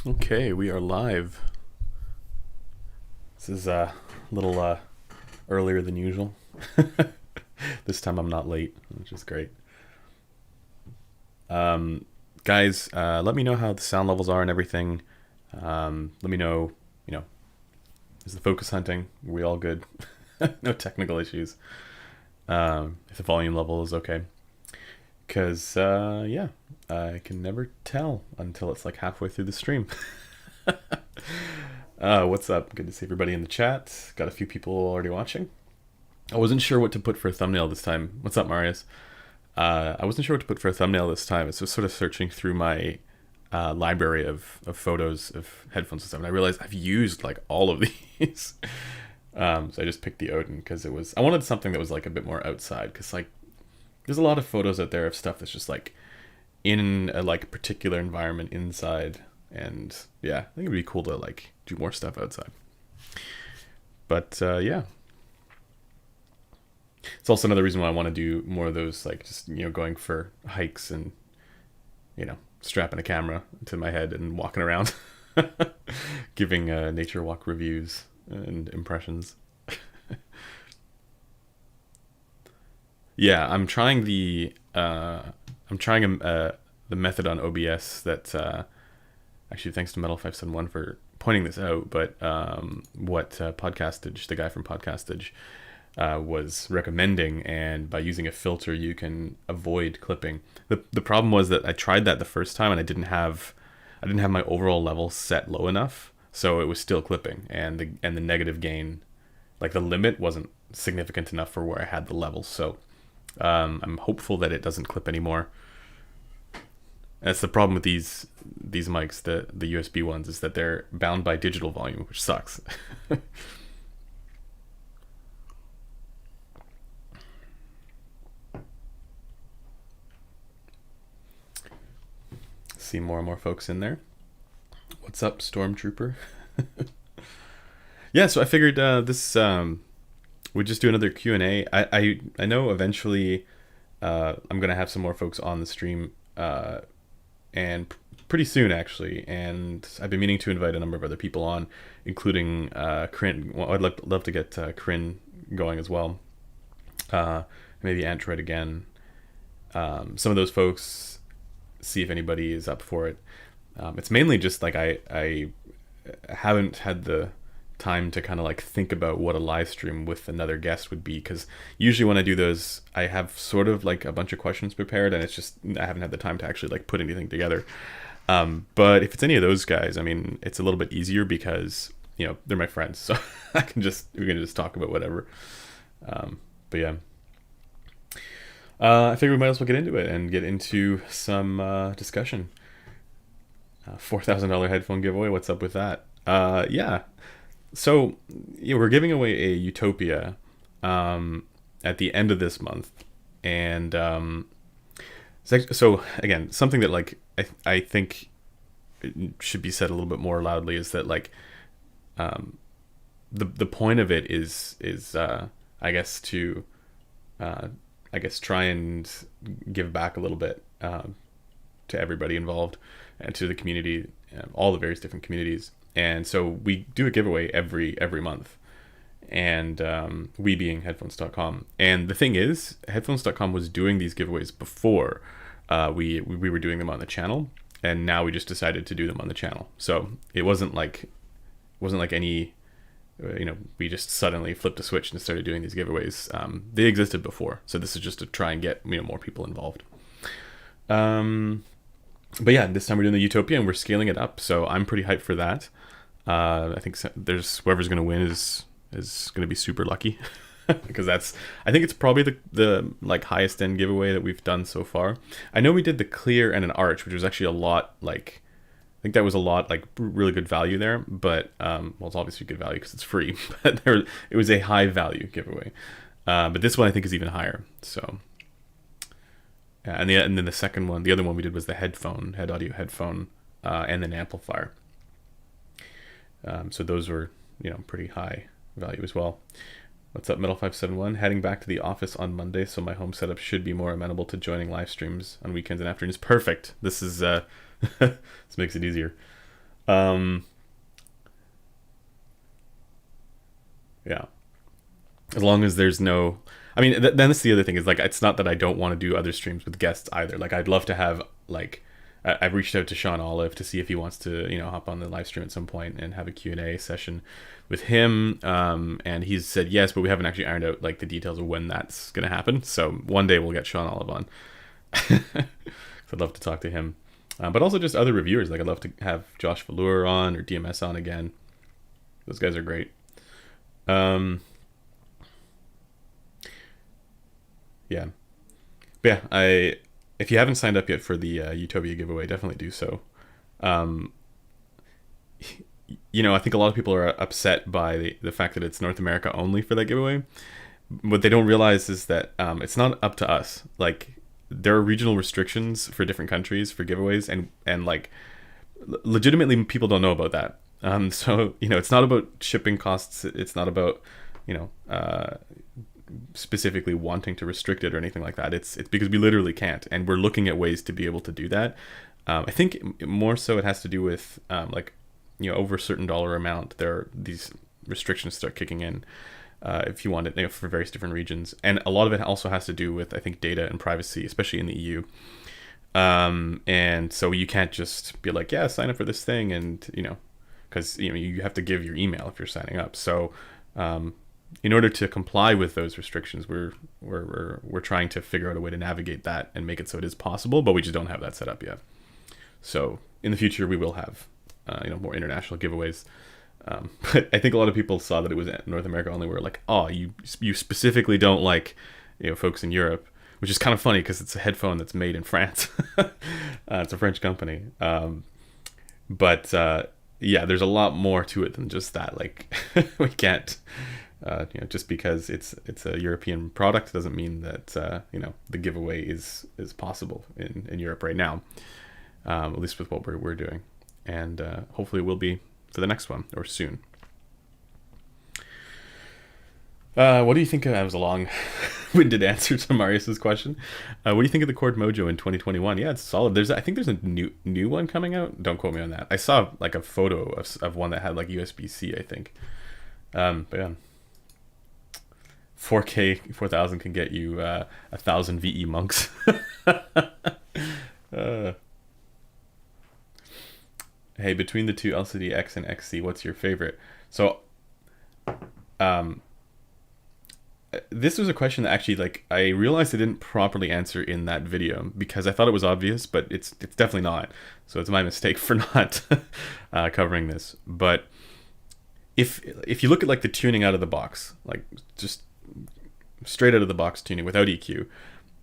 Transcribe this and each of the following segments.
Okay, we are live. This is a little earlier than usual. This time I'm not late, which is great. Guys, let me know how the sound levels are and everything. Let me know, is the focus hunting? Are we all good? No technical issues. If the volume level is okay. Because, yeah, I can never tell until it's like halfway through the stream. What's up? Good to see everybody in the chat. Got a few people already watching. I wasn't sure what to put for a thumbnail this time. What's up, Marius? I wasn't sure what to put for a thumbnail this time. It's just sort of searching through my library of photos of headphones and stuff, and I realized I've used like all of these. So I just picked the Odin because I wanted something that was like a bit more outside, because like there's a lot of photos out there of stuff that's just like in a like particular environment inside, and yeah, I think it'd be cool to like do more stuff outside. But yeah, it's also another reason why I want to do more of those, like just going for hikes and strapping a camera to my head and walking around, giving nature walk reviews and impressions. Yeah, I'm trying the method on OBS that actually, thanks to Metal571 for pointing this out, but what Podcastage, the guy from Podcastage, was recommending, and by using a filter you can avoid clipping. The problem was that I tried that the first time and I didn't have my overall level set low enough, so it was still clipping, and the negative gain, like the limit, wasn't significant enough for where I had the levels. So I'm hopeful that it doesn't clip anymore. That's the problem with these mics, the USB ones, is that they're bound by digital volume, which sucks. See more and more folks in there. What's up, Stormtrooper? Yeah, so I figured this we'd just do another Q&A. I know eventually I'm gonna have some more folks on the stream, and pretty soon actually, and I've been meaning to invite a number of other people on, including Crin. Well, I'd love to get Crin going as well. Maybe Android again. Some of those folks, see if anybody is up for it. It's mainly just like I haven't had the time to kind of like think about what a live stream with another guest would be, because usually when I do those I have sort of like a bunch of questions prepared, and it's just I haven't had the time to actually like put anything together. But if it's any of those guys, I mean, it's a little bit easier because they're my friends, so we can just talk about whatever. But yeah, I figure we might as well get into it and get into some discussion. $4,000 headphone giveaway. What's up with that? Yeah. So we're giving away a Utopia at the end of this month, and so again, something that like I think should be said a little bit more loudly is that like the point of it is I guess to try and give back a little bit to everybody involved and to the community, all the various different communities. And so we do a giveaway every month, and we being headphones.com. And the thing is, headphones.com was doing these giveaways before we were doing them on the channel, and now we just decided to do them on the channel. So it wasn't like any we just suddenly flipped a switch and started doing these giveaways. They existed before, so this is just to try and get more people involved. But yeah, this time we're doing the Utopia and we're scaling it up, so I'm pretty hyped for that. I think there's whoever's going to win is going to be super lucky, because I think it's probably the like highest end giveaway that we've done so far. I know we did the clear and an arch, which was actually a lot like, I think that was a lot like really good value there, but well, it's obviously good value because it's free, but it was a high value giveaway. But this one I think is even higher. So yeah, and then the second one, the other one we did was the head audio headphone, and then amplifier. So those were pretty high value as well. What's up, Metal571? Heading back to the office on Monday, so my home setup should be more amenable to joining live streams on weekends and afternoons. Perfect. This is this makes it easier. Um, yeah. As long as there's no, I mean, then that's the other thing is like, it's not that I don't want to do other streams with guests either. Like, I'd love to have like, I've reached out to Sean Olive to see if he wants to, you know, hop on the live stream at some point and have a Q&A session with him. And he's said yes, but we haven't actually ironed out like the details of when that's going to happen. So one day we'll get Sean Olive on. I'd love to talk to him. But also just other reviewers. Like, I'd love to have Josh Velour on or DMS on again. Those guys are great. Yeah. But yeah, if you haven't signed up yet for the Utopia giveaway, definitely do so. You know, I think a lot of people are upset by the fact that it's North America only for that giveaway. What they don't realize is that it's not up to us. Like, there are regional restrictions for different countries for giveaways, and like, legitimately people don't know about that. So, you know, it's not about shipping costs. It's not about, you know, specifically wanting to restrict it or anything like that. It's because we literally can't, and we're looking at ways to be able to do that. I think more so it has to do with like, you know, over a certain dollar amount, there are these restrictions start kicking in if you want it, you know, for various different regions, and a lot of it also has to do with, I think, data and privacy, especially in the EU. And so you can't just be like, yeah, sign up for this thing, and you know, because you know you have to give your email if you're signing up. So in order to comply with those restrictions, we're trying to figure out a way to navigate that and make it so it is possible, but we just don't have that set up yet. So in the future, we will have you know, more international giveaways. But I think a lot of people saw that it was North America only. Were like, oh, you specifically don't like, you know, folks in Europe, which is kind of funny because it's a headphone that's made in France. It's a French company. But yeah, there's a lot more to it than just that. Like, we can't. You know, just because it's a European product doesn't mean that you know, the giveaway is possible in Europe right now, at least with what we're doing, and hopefully it will be for the next one or soon. What do you think? That was a long-winded answer to Marius's question. What do you think of the Chord Mojo in 2021? Yeah, it's solid. I think there's a new one coming out. Don't quote me on that. I saw like a photo of one that had like USB-C, I think. But yeah. 4K 4000 can get you 1,000 VE monks. Hey, between the two LCD-X and XC, what's your favorite? So, this was a question that actually, like, I realized I didn't properly answer in that video because I thought it was obvious, but it's definitely not. So it's my mistake for not covering this. But if you look at like the tuning out of the box, like just straight out of the box tuning without EQ,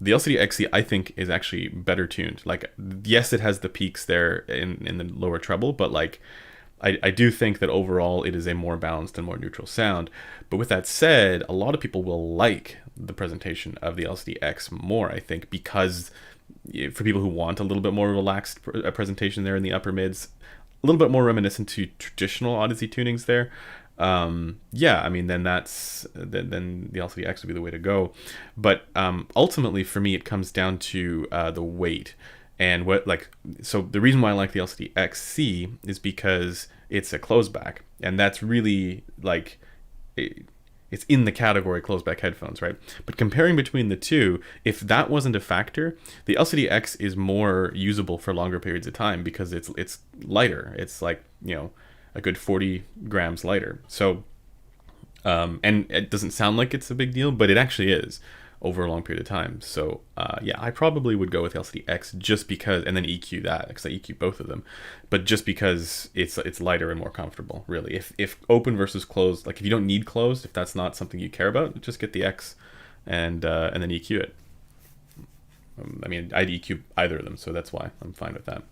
the LCD-XC I think is actually better tuned. Like, yes, it has the peaks there in the lower treble, but like I do think that overall it is a more balanced and more neutral sound. But with that said, a lot of people will like the presentation of the LCD-X more, I think, because for people who want a little bit more relaxed presentation there in the upper mids, a little bit more reminiscent to traditional Audeze tunings there. Yeah, I mean, then then the LCD-X would be the way to go. But ultimately, for me, it comes down to the weight. And so the reason why I like the LCD-XC is because it's a closeback, and that's really like, it's in the category closeback headphones, right? But comparing between the two, if that wasn't a factor, the LCD-X is more usable for longer periods of time because it's lighter. It's like, you know, a good 40 grams lighter. So, and it doesn't sound like it's a big deal, but it actually is over a long period of time. So yeah, I probably would go with LCD-X just because, and then EQ that, because I EQ both of them, but just because it's lighter and more comfortable, really. If open versus closed, like if you don't need closed, if that's not something you care about, just get the X and then EQ it. I mean, I'd EQ either of them, so that's why I'm fine with that.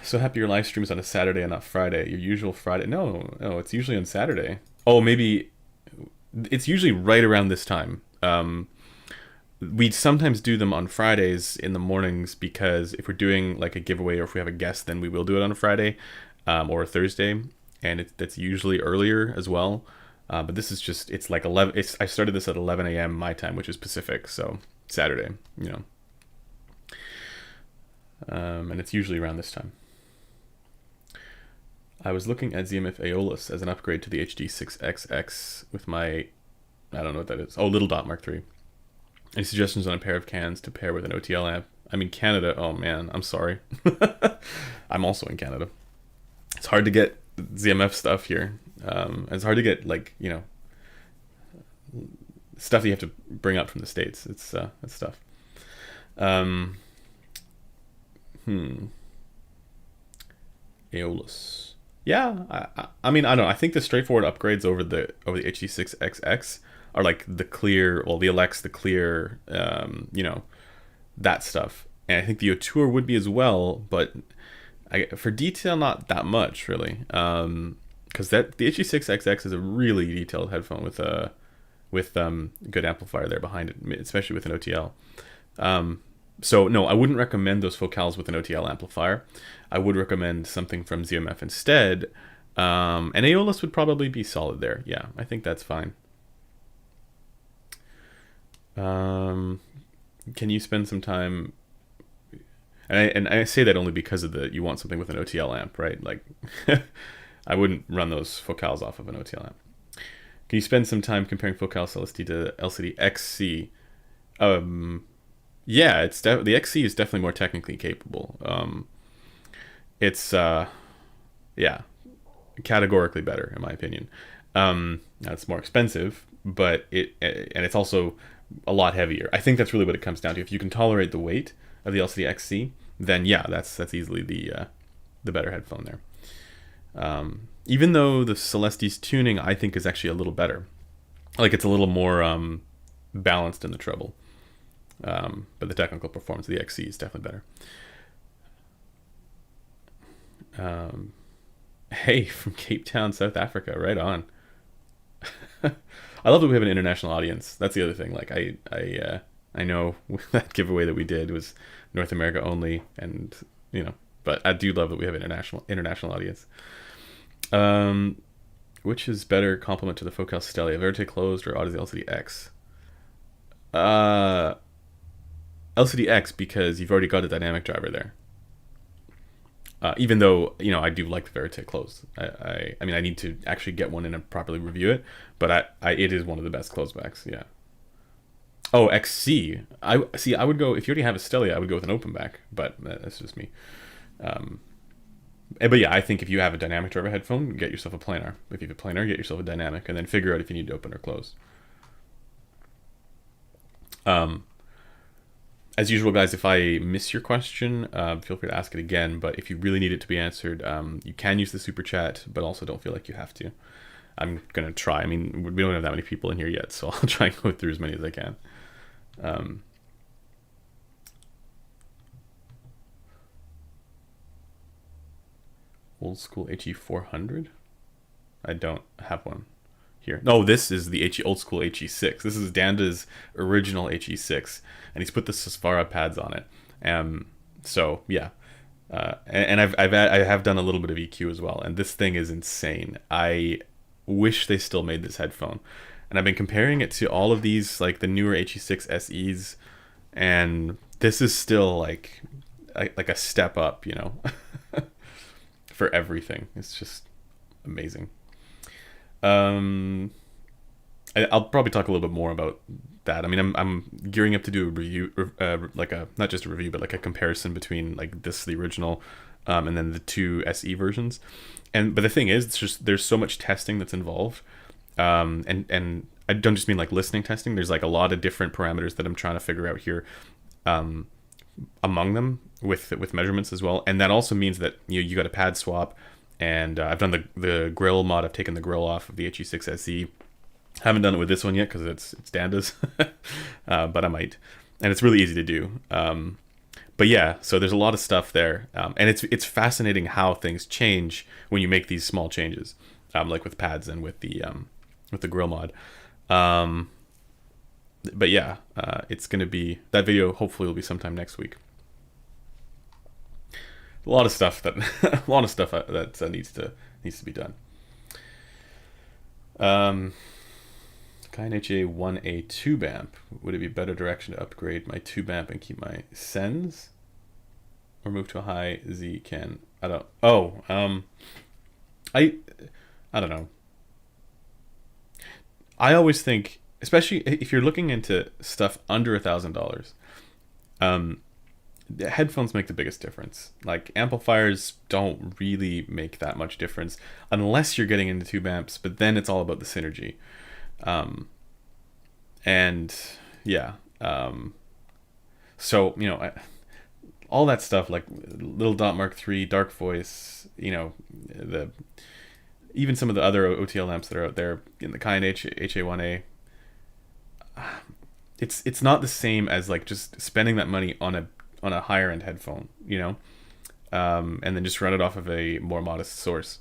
So happy your live stream is on a Saturday and not Friday. Your usual Friday? No, it's usually on Saturday. Oh, maybe it's usually right around this time. We sometimes do them on Fridays in the mornings because if we're doing like a giveaway or if we have a guest, then we will do it on a Friday or a Thursday, and that's usually earlier as well. But this is just, it's like 11. I started this at 11 a.m. my time, which is Pacific, so Saturday, you know. And it's usually around this time. I was looking at ZMF Aeolus as an upgrade to the HD6XX with my, I don't know what that is. Oh, Little Dot Mark III. Any suggestions on a pair of cans to pair with an OTL amp? I'm in Canada. Oh man, I'm sorry. I'm also in Canada. It's hard to get ZMF stuff here. It's hard to get, like, you know, stuff that you have to bring up from the States. It's tough. Aeolus. Yeah, I mean, I don't know. I think the straightforward upgrades over the HD6XX are like the clear, well, the Alex, the clear, you know, that stuff. And I think the Auteur would be as well, but for detail, not that much really. Because the HD6XX is a really detailed headphone with good amplifier there behind it, especially with an OTL. So no, I wouldn't recommend those focals with an OTL amplifier. I would recommend something from ZMF instead. And Aeolus would probably be solid there. Yeah, I think that's fine. Can you spend some time? And I say that only because of you want something with an OTL amp, right? Like, I wouldn't run those focals off of an OTL amp. Can you spend some time comparing focals LSD to LCD XC? Yeah, the XC is definitely more technically capable. It's yeah, categorically better in my opinion. It's more expensive, but it's also a lot heavier. I think that's really what it comes down to. If you can tolerate the weight of the LCD XC, then yeah, that's easily the better headphone there. Even though the Celeste's tuning, I think, is actually a little better. Like, it's a little more balanced in the treble. But the technical performance of the XC is definitely better. Hey, from Cape Town, South Africa, right on. I love that we have an international audience. That's the other thing. Like, I know that giveaway that we did was North America only, and you know, but I do love that we have an international audience. Which is better complement to the Focal Stellia, Verite Closed or Audeze LCD-X? LCD-X, because you've already got a dynamic driver there. Even though, you know, I do like the Verite Closed. I mean, I need to actually get one in and properly review it, but it is one of the best closebacks, yeah. Oh, XC. I would go, if you already have a Stellia, I would go with an open back, but that's just me. But yeah, I think if you have a dynamic driver headphone, get yourself a planar. If you have a planar, get yourself a dynamic, and then figure out if you need to open or close. As usual, guys, if I miss your question, feel free to ask it again. But if you really need it to be answered, you can use the super chat, but also don't feel like you have to. I'm going to try. I mean, we don't have that many people in here yet, so I'll try and go through as many as I can. Old school HE400? I don't have one here. No, this is the old school HE6. This is Danda's original HE6, and he's put the Susvara pads on it. So yeah, and I have done a little bit of EQ as well, and this thing is insane. I wish they still made this headphone, and I've been comparing it to all of these, like the newer HE6 SEs, and this is still like a step up, you know, for everything. It's just amazing. I'll probably talk a little bit more about that. I mean, I'm gearing up to do a review, not just a review, but like a comparison between like the original, and then the two SE versions. But the thing is, it's just there's so much testing that's involved, and I don't just mean like listening testing. There's like a lot of different parameters that I'm trying to figure out here, among them with measurements as well. And that also means that you got a pad swap. And I've done the grill mod. I've taken the grill off of the HE6 SE. Haven't done it with this one yet because it's Danda's, but I might. And it's really easy to do. But yeah, so there's a lot of stuff there, and it's fascinating how things change when you make these small changes, like with pads and with the grill mod. But yeah, it's gonna be that video. Hopefully, will be sometime next week. A lot of stuff that needs to be done. Kind HA1A tube amp. Would it be a better direction to upgrade my tube amp and keep my sends, or move to a high Z can? I don't. I I don't know. I always think, especially if you're looking into stuff under $1,000, um, the headphones make the biggest difference. Like amplifiers don't really make that much difference unless you're getting into tube amps, but then it's all about the synergy. And yeah, so all that stuff like Little Dot Mark III, Dark Voice, the even some of the other OTL amps that are out there in the kind HA1A, it's not the same as like just spending that money on a higher end headphone, and then just run it off of a more modest source.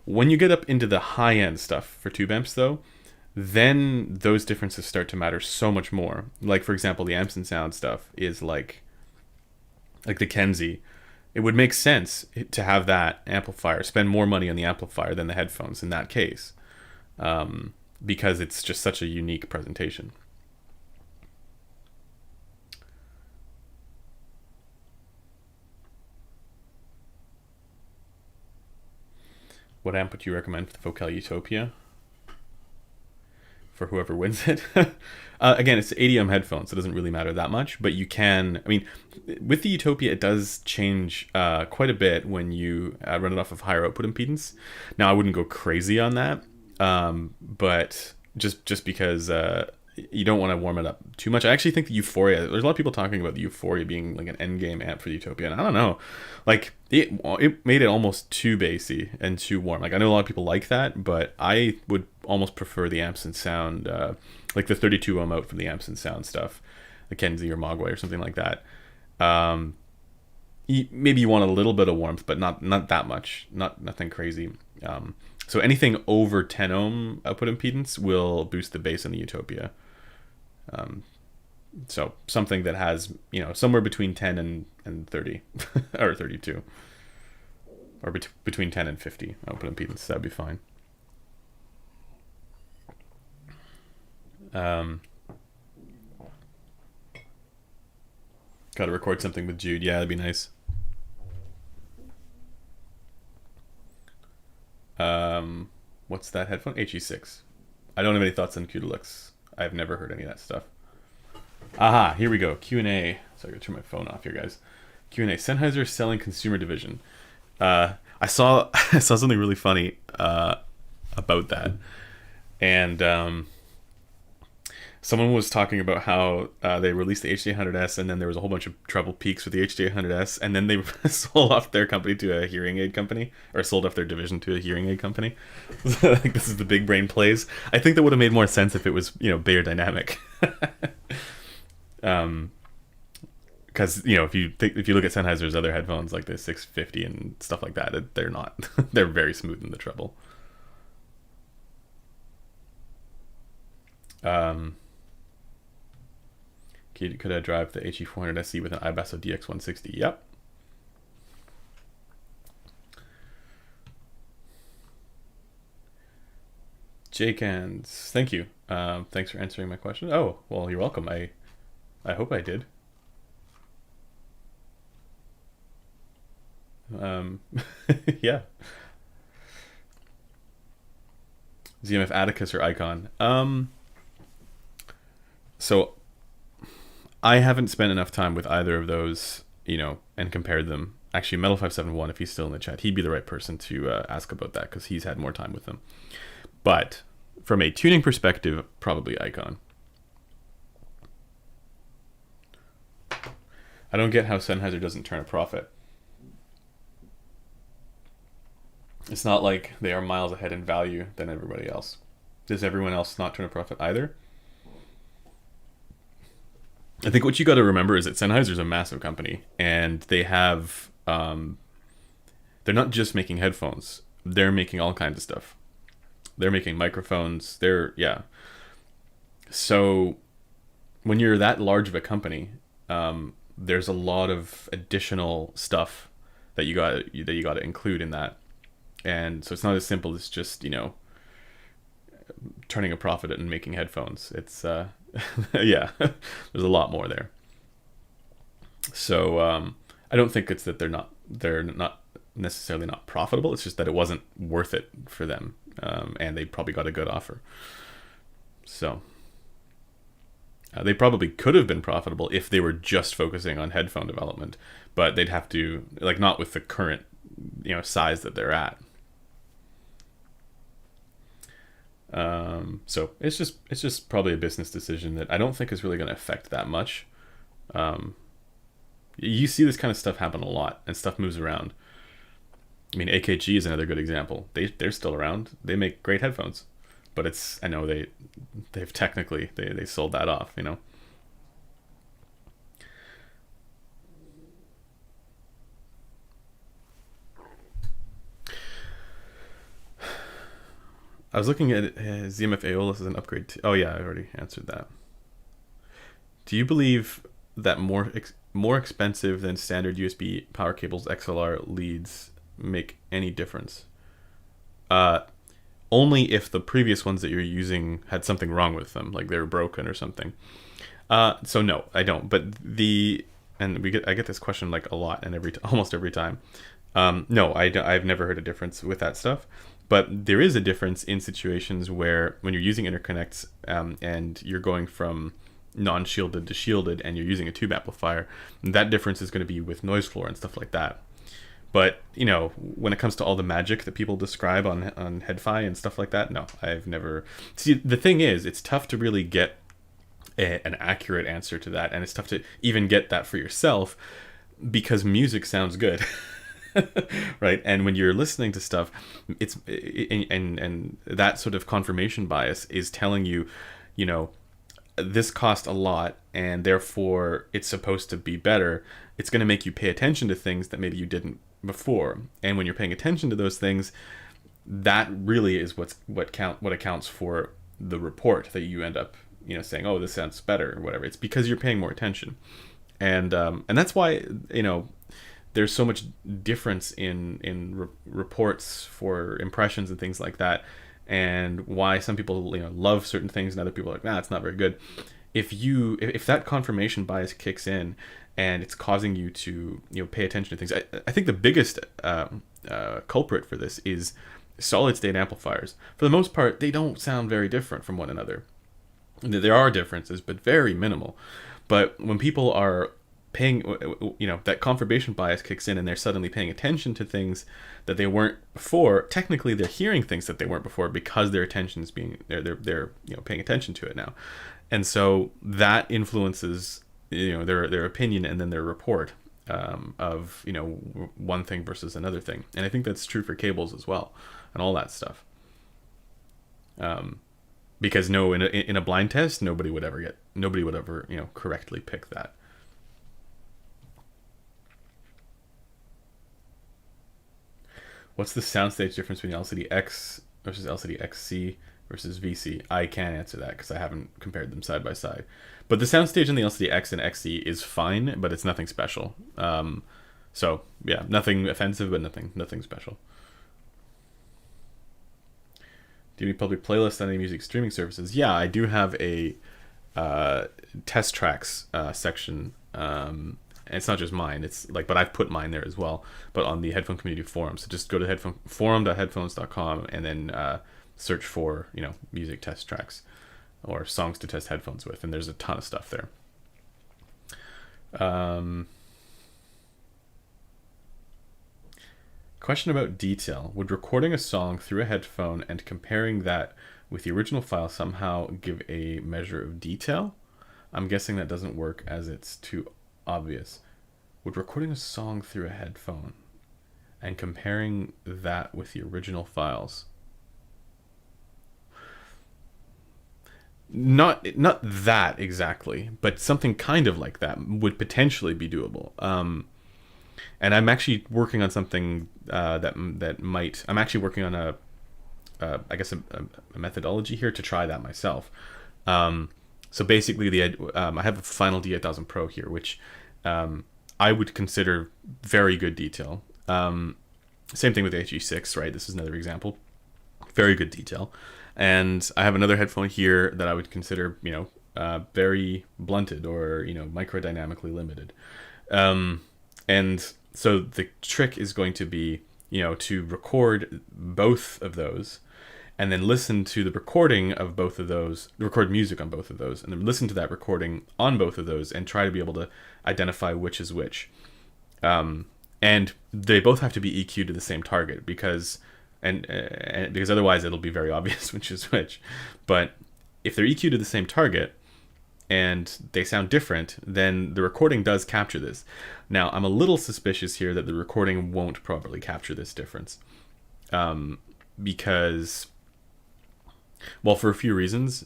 When you get up into the high end stuff for tube amps, though, then those differences start to matter so much more. Like for example, the Amps and Sound stuff is like the Kenzie. It would make sense to have that amplifier, spend more money on the amplifier than the headphones in that case, because it's just such a unique presentation. What amp would you recommend for the Focal Utopia? For whoever wins it. Again, it's ADM headphones, so it doesn't really matter that much, but you can, with the Utopia, it does change quite a bit when you run it off of higher output impedance. Now, I wouldn't go crazy on that, but just because you don't want to warm it up too much. I actually think the Euphoria, there's a lot of people talking about the Euphoria being like an endgame amp for the Utopia, and I don't know, like it made it almost too bassy and too warm. Like I know a lot of people like that, but I would almost prefer the Amps and Sound, like the 32 ohm out from the Amps and Sound stuff, the Kenzie or Mogwai or something like that. Maybe you want a little bit of warmth, but not that much, nothing crazy. So anything over 10 ohm output impedance will boost the bass in the Utopia. So something that has, somewhere between 10 and 30 or 32, or between 10 and 50 output impedance, that'd be fine. Got to record something with Jude. Yeah, that'd be nice. What's that headphone? HE6. I don't have any thoughts on Q-Deluxe. I've never heard any of that stuff. Aha, here we go. Q&A. So I gotta turn my phone off here, guys. Q&A. Sennheiser selling consumer division. I saw something really funny about that, and someone was talking about how they released the HD800S, and then there was a whole bunch of treble peaks with the HD800S, and then they sold off their company to a hearing aid company, or sold off their division to a hearing aid company. Like, this is the big brain plays. I think that would have made more sense if it was, Bayer Dynamic. Because if you look at Sennheiser's other headphones like the 650 and stuff like that, they're not. They're very smooth in the treble. Could I drive the HE400 SE with an iBasso DX160? Yep. Jake and thank you. Thanks for answering my question. Oh, well, you're welcome. I hope I did. Yeah. ZMF Atticus or Icon. So I haven't spent enough time with either of those, and compared them. Actually, Metal571, if he's still in the chat, he'd be the right person to ask about that, because he's had more time with them. But from a tuning perspective, probably Icon. I don't get how Sennheiser doesn't turn a profit. It's not like they are miles ahead in value than everybody else. Does everyone else not turn a profit either? I think what you got to remember is that Sennheiser's a massive company, and they have, they're not just making headphones. They're making all kinds of stuff. They're making microphones. So when you're that large of a company, there's a lot of additional stuff that you got to include in that. And so it's not as simple as just, turning a profit and making headphones. It's, yeah, there's a lot more there. So I don't think it's that they're not necessarily not profitable. It's just that it wasn't worth it for them, and they probably got a good offer. So they probably could have been profitable if they were just focusing on headphone development, but they'd have to, like, not with the current, size that they're at. So it's just probably a business decision that I don't think is really going to affect that much. You see this kind of stuff happen a lot, and stuff moves around. I mean, AKG is another good example. They're still around. They make great headphones, but I know they've technically they sold that off. I was looking at ZMF Aeolus as an upgrade. Oh yeah, I already answered that. Do you believe that more expensive than standard USB power cables XLR leads make any difference? Only if the previous ones that you're using had something wrong with them, like they were broken or something. So no, I don't. But I get this question like a lot and almost every time. No, I've never heard a difference with that stuff. But there is a difference in situations where when you're using interconnects and you're going from non-shielded to shielded and you're using a tube amplifier, that difference is going to be with noise floor and stuff like that. But, when it comes to all the magic that people describe on HeadFi and stuff like that, no, I've never... See, the thing is, it's tough to really get an accurate answer to that, and it's tough to even get that for yourself because music sounds good. Right? And when you're listening to stuff, and that sort of confirmation bias is telling you, this cost a lot and therefore it's supposed to be better. It's going to make you pay attention to things that maybe you didn't before. And when you're paying attention to those things, that really is what accounts for the report that you end up, saying, oh, this sounds better or whatever. It's because you're paying more attention. And that's why, there's so much difference in reports for impressions and things like that, and why some people love certain things and other people are like, nah, it's not very good. If that confirmation bias kicks in and it's causing you to pay attention to things, I think the biggest culprit for this is solid state amplifiers. For the most part, they don't sound very different from one another. There are differences, but very minimal. But when people are paying, that confirmation bias kicks in and they're suddenly paying attention to things that they weren't before, technically they're hearing things that they weren't before because their attention is they're paying attention to it now. And so that influences their opinion and then their report of one thing versus another thing. And I think that's true for cables as well and all that stuff. Because in a blind test, nobody would ever correctly pick that. What's the soundstage difference between LCD-X versus LCD-XC versus VC? I can't answer that because I haven't compared them side by side. But the soundstage in the LCD-X and XC is fine, but it's nothing special. So yeah, nothing offensive, but nothing special. Do you public playlists on any music streaming services? Yeah, I do have a test tracks section. And it's not just mine, but I've put mine there as well, but on the Headphone Community Forum. So just go to forum.headphones.com and then search for, music test tracks or songs to test headphones with. And there's a ton of stuff there. Question about detail. Would recording a song through a headphone and comparing that with the original file somehow give a measure of detail? I'm guessing that doesn't work as it's too obvious. Would recording a song through a headphone and comparing that with the original files, not that exactly, but something kind of like that would potentially be doable. And I'm actually working on something that might. I'm actually working on a methodology here to try that myself. So basically, I have a Final D8000 Pro here, which I would consider very good detail. Same thing with the HE6, right? This is another example. Very good detail. And I have another headphone here that I would consider, very blunted or, microdynamically limited. And so the trick is going to be to record both of those, and then listen to the recording of both of those, record music on both of those, and then listen to that recording on both of those, and try to be able to identify which is which. And they both have to be EQ'd to the same target, because because otherwise it'll be very obvious which is which. But if they're EQ'd to the same target and they sound different, then the recording does capture this. Now, I'm a little suspicious here that the recording won't properly capture this difference, because, well, for a few reasons,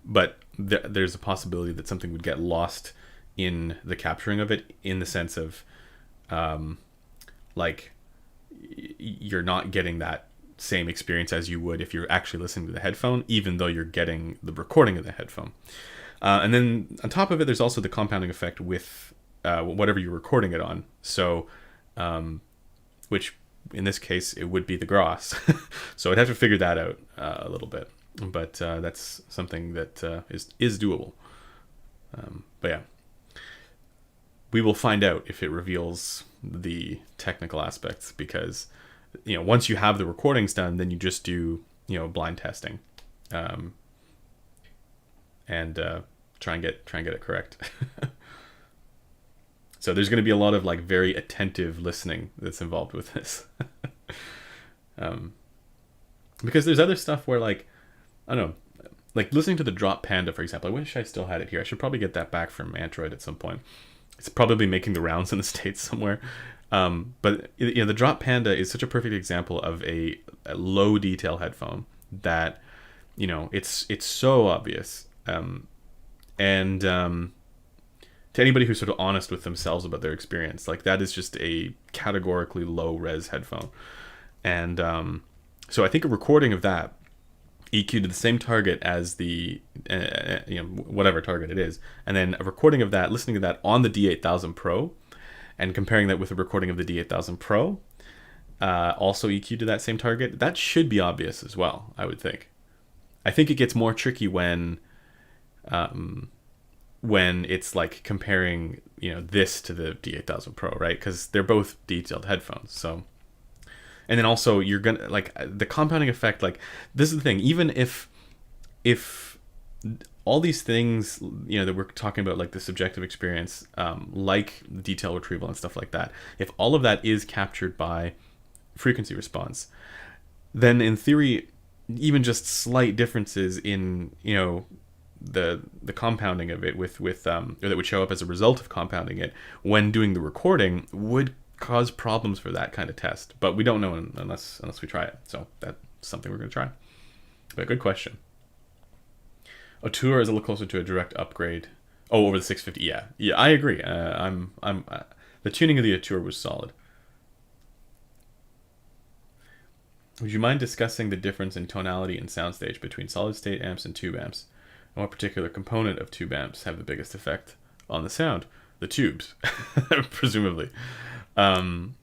but there's a possibility that something would get lost in the capturing of it, in the sense of, like, you're not getting that same experience as you would if you're actually listening to the headphone, even though you're getting the recording of the headphone. And then on top of it, there's also the compounding effect with whatever you're recording it on. So, which in this case, it would be the Gross. So I'd have to figure that out a little bit. But that's something that is doable. But yeah, we will find out if it reveals the technical aspects, because once you have the recordings done, then you just do blind testing, and try and get it correct. So there's going to be a lot of like very attentive listening that's involved with this. Because there's other stuff where, like, I don't know, like listening to the Drop Panda, for example. I wish I still had it here. I should probably get that back from Android at some point. It's probably making the rounds in the States somewhere. But the Drop Panda is such a perfect example of a low detail headphone that, it's so obvious. And to anybody who's sort of honest with themselves about their experience, like, that is just a categorically low res headphone. And so I think a recording of that, EQ to the same target as the whatever target it is, and then a recording of that, listening to that on the D8000 Pro, and comparing that with a recording of the D8000 Pro, also EQ to that same target, that should be obvious as well, I would think. I think it gets more tricky when it's like comparing this to the D8000 Pro, right? Because they're both detailed headphones. So, and then also you're gonna, like, the compounding effect, like, this is the thing, even if all these things that we're talking about, like the subjective experience, like detail retrieval and stuff like that, if all of that is captured by frequency response, then in theory, even just slight differences in the compounding of it with or that would show up as a result of compounding it when doing the recording would cause problems for that kind of test. But we don't know unless we try it. So that's something we're going to try. But good question. A Tour is a little closer to a direct upgrade. Oh, over the 650. Yeah, I agree. The tuning of the Tour was solid. Would you mind discussing the difference in tonality and soundstage between solid state amps and tube amps? And what particular component of tube amps have the biggest effect on the sound? The tubes, presumably. Tonality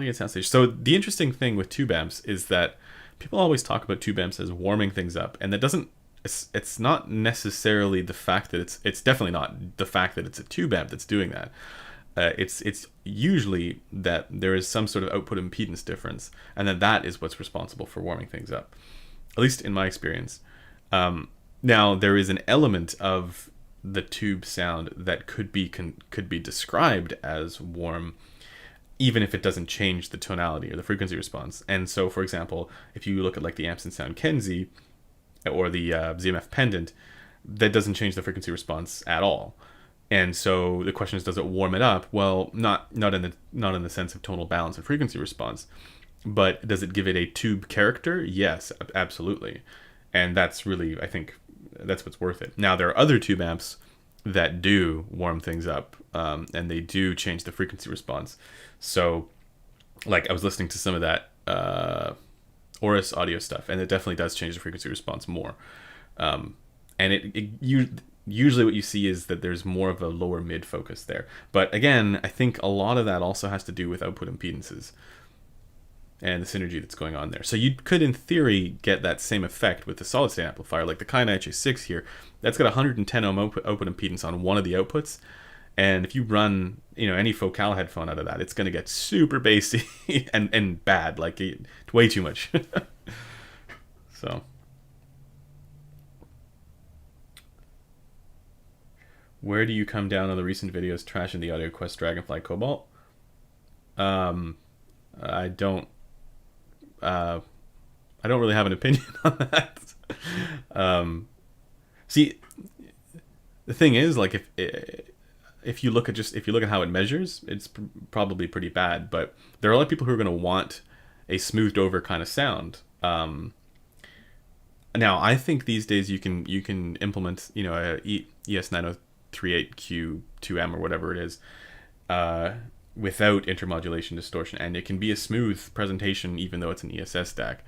and soundstage. So the interesting thing with tube amps is that people always talk about tube amps as warming things up, and that doesn't. It's not necessarily the fact that it's definitely not the fact that it's a tube amp that's doing that. It's usually that there is some sort of output impedance difference, and that is what's responsible for warming things up. At least in my experience. Now, there is an element of the tube sound that could be described as warm, even if it doesn't change the tonality or the frequency response. And so, for example, if you look at like the Amps and Sound Kenzie or the ZMF Pendant, that doesn't change the frequency response at all. And so the question is, does it warm it up? Well, not in the sense of tonal balance and frequency response. But does it give it a tube character? Yes, absolutely. And that's really, I think, that's what's worth it. Now, there are other tube amps that do warm things up, and they do change the frequency response. So, like, I was listening to some of that Auris audio stuff, and it definitely does change the frequency response more. And usually what you see is that there's more of a lower mid focus there. But again, I think a lot of that also has to do with output impedances and the synergy that's going on there. So you could, in theory, get that same effect with the solid-state amplifier, like the Kaina HE6 here. That's got 110 ohm output impedance on one of the outputs, And if you run, any focal headphone out of that, it's going to get super bassy and bad, like way too much. So, where do you come down on the recent videos trashing the AudioQuest Dragonfly Cobalt? I don't really have an opinion on that. See, the thing is, like, if you look at how it measures, it's probably pretty bad. But there are a lot of people who are going to want a smoothed over kind of sound. Now, I think these days you can implement a ES9038Q2M or whatever it is without intermodulation distortion, and it can be a smooth presentation even though it's an ESS stack.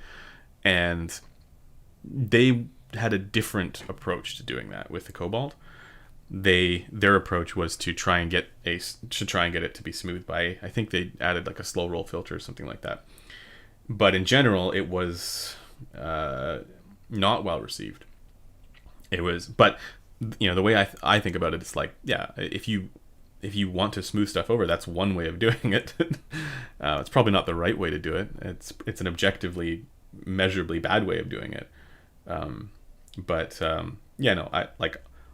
And they had a different approach to doing that with the Cobalt. Their approach was to try and get it to be smooth by, I think they added like a slow roll filter or something like that. But in general, it was not well received. But the way I think about it, it's like, yeah, if you want to smooth stuff over, that's one way of doing it. It's probably not the right way to do it. It's an objectively, measurably bad way of doing it.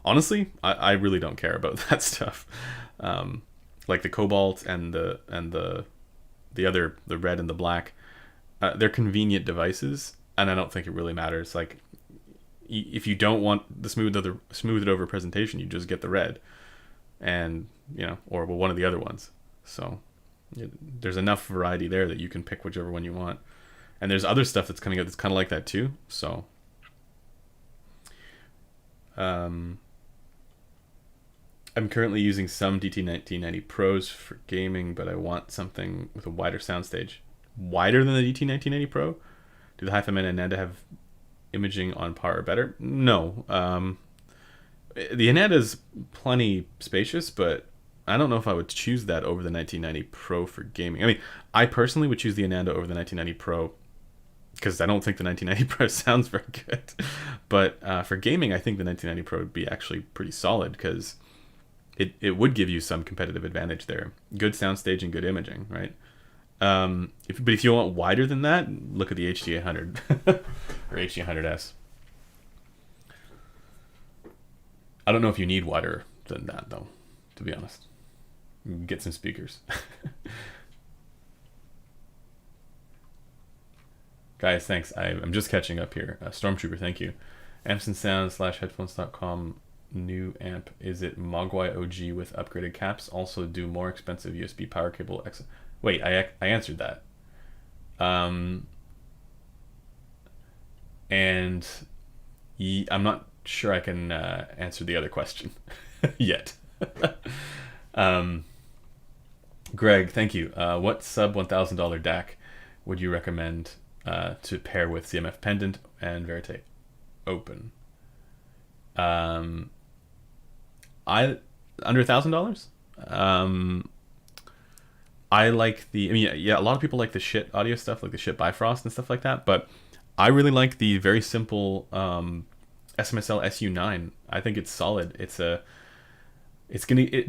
Honestly, I really don't care about that stuff. Like the Cobalt and the Red and the Black, they're convenient devices, and I don't think it really matters. Like, if you don't want the smoothed over presentation, you just get the Red, and or one of the other ones. So there's enough variety there that you can pick whichever one you want. And there's other stuff that's coming out that's kind of like that too. So I'm currently using some DT1990 Pros for gaming, but I want something with a wider soundstage. Wider than the DT1990 Pro? Do the HiFiMan and Ananda have imaging on par or better? No. The Ananda is plenty spacious, but I don't know if I would choose that over the 1990 Pro for gaming. I mean, I personally would choose the Ananda over the 1990 Pro because I don't think the 1990 Pro sounds very good. But for gaming, I think the 1990 Pro would be actually pretty solid because it would give you some competitive advantage there. Good soundstage and good imaging, right? But if you want wider than that, look at the HD800 or HD800S. I don't know if you need wider than that, though, to be honest. Get some speakers. Guys, thanks. I'm just catching up here. Stormtrooper, thank you. AmpsandSounds/headphones.com new amp. Is it Mogwai OG with upgraded caps? Also do more expensive USB power cable. Wait, I answered that. And I'm not sure I can answer the other question yet. Greg, thank you. What sub $1,000 DAC would you recommend to pair with CMF Pendant and Verite Open? Under $1,000. I like a lot of people like the shit audio stuff, like the shit Bifrost and stuff like that, but I really like the very simple SMSL SU9. I think it's solid. It's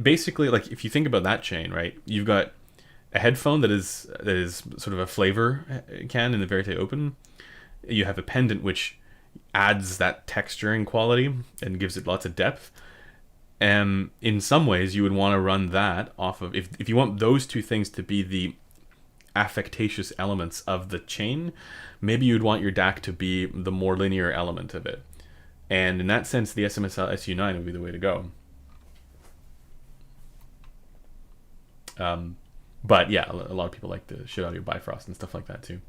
basically, like, if you think about that chain, right? You've got a headphone that is sort of a flavor can in the Verite Open. You have a pendant which adds that texturing quality and gives it lots of depth. And in some ways, you would want to run that off of, if you want those two things to be the affectatious elements of the chain, maybe you'd want your DAC to be the more linear element of it. And in that sense, the SMSL SU9 would be the way to go. But yeah, a lot of people like the shit audio Bifrost and stuff like that too.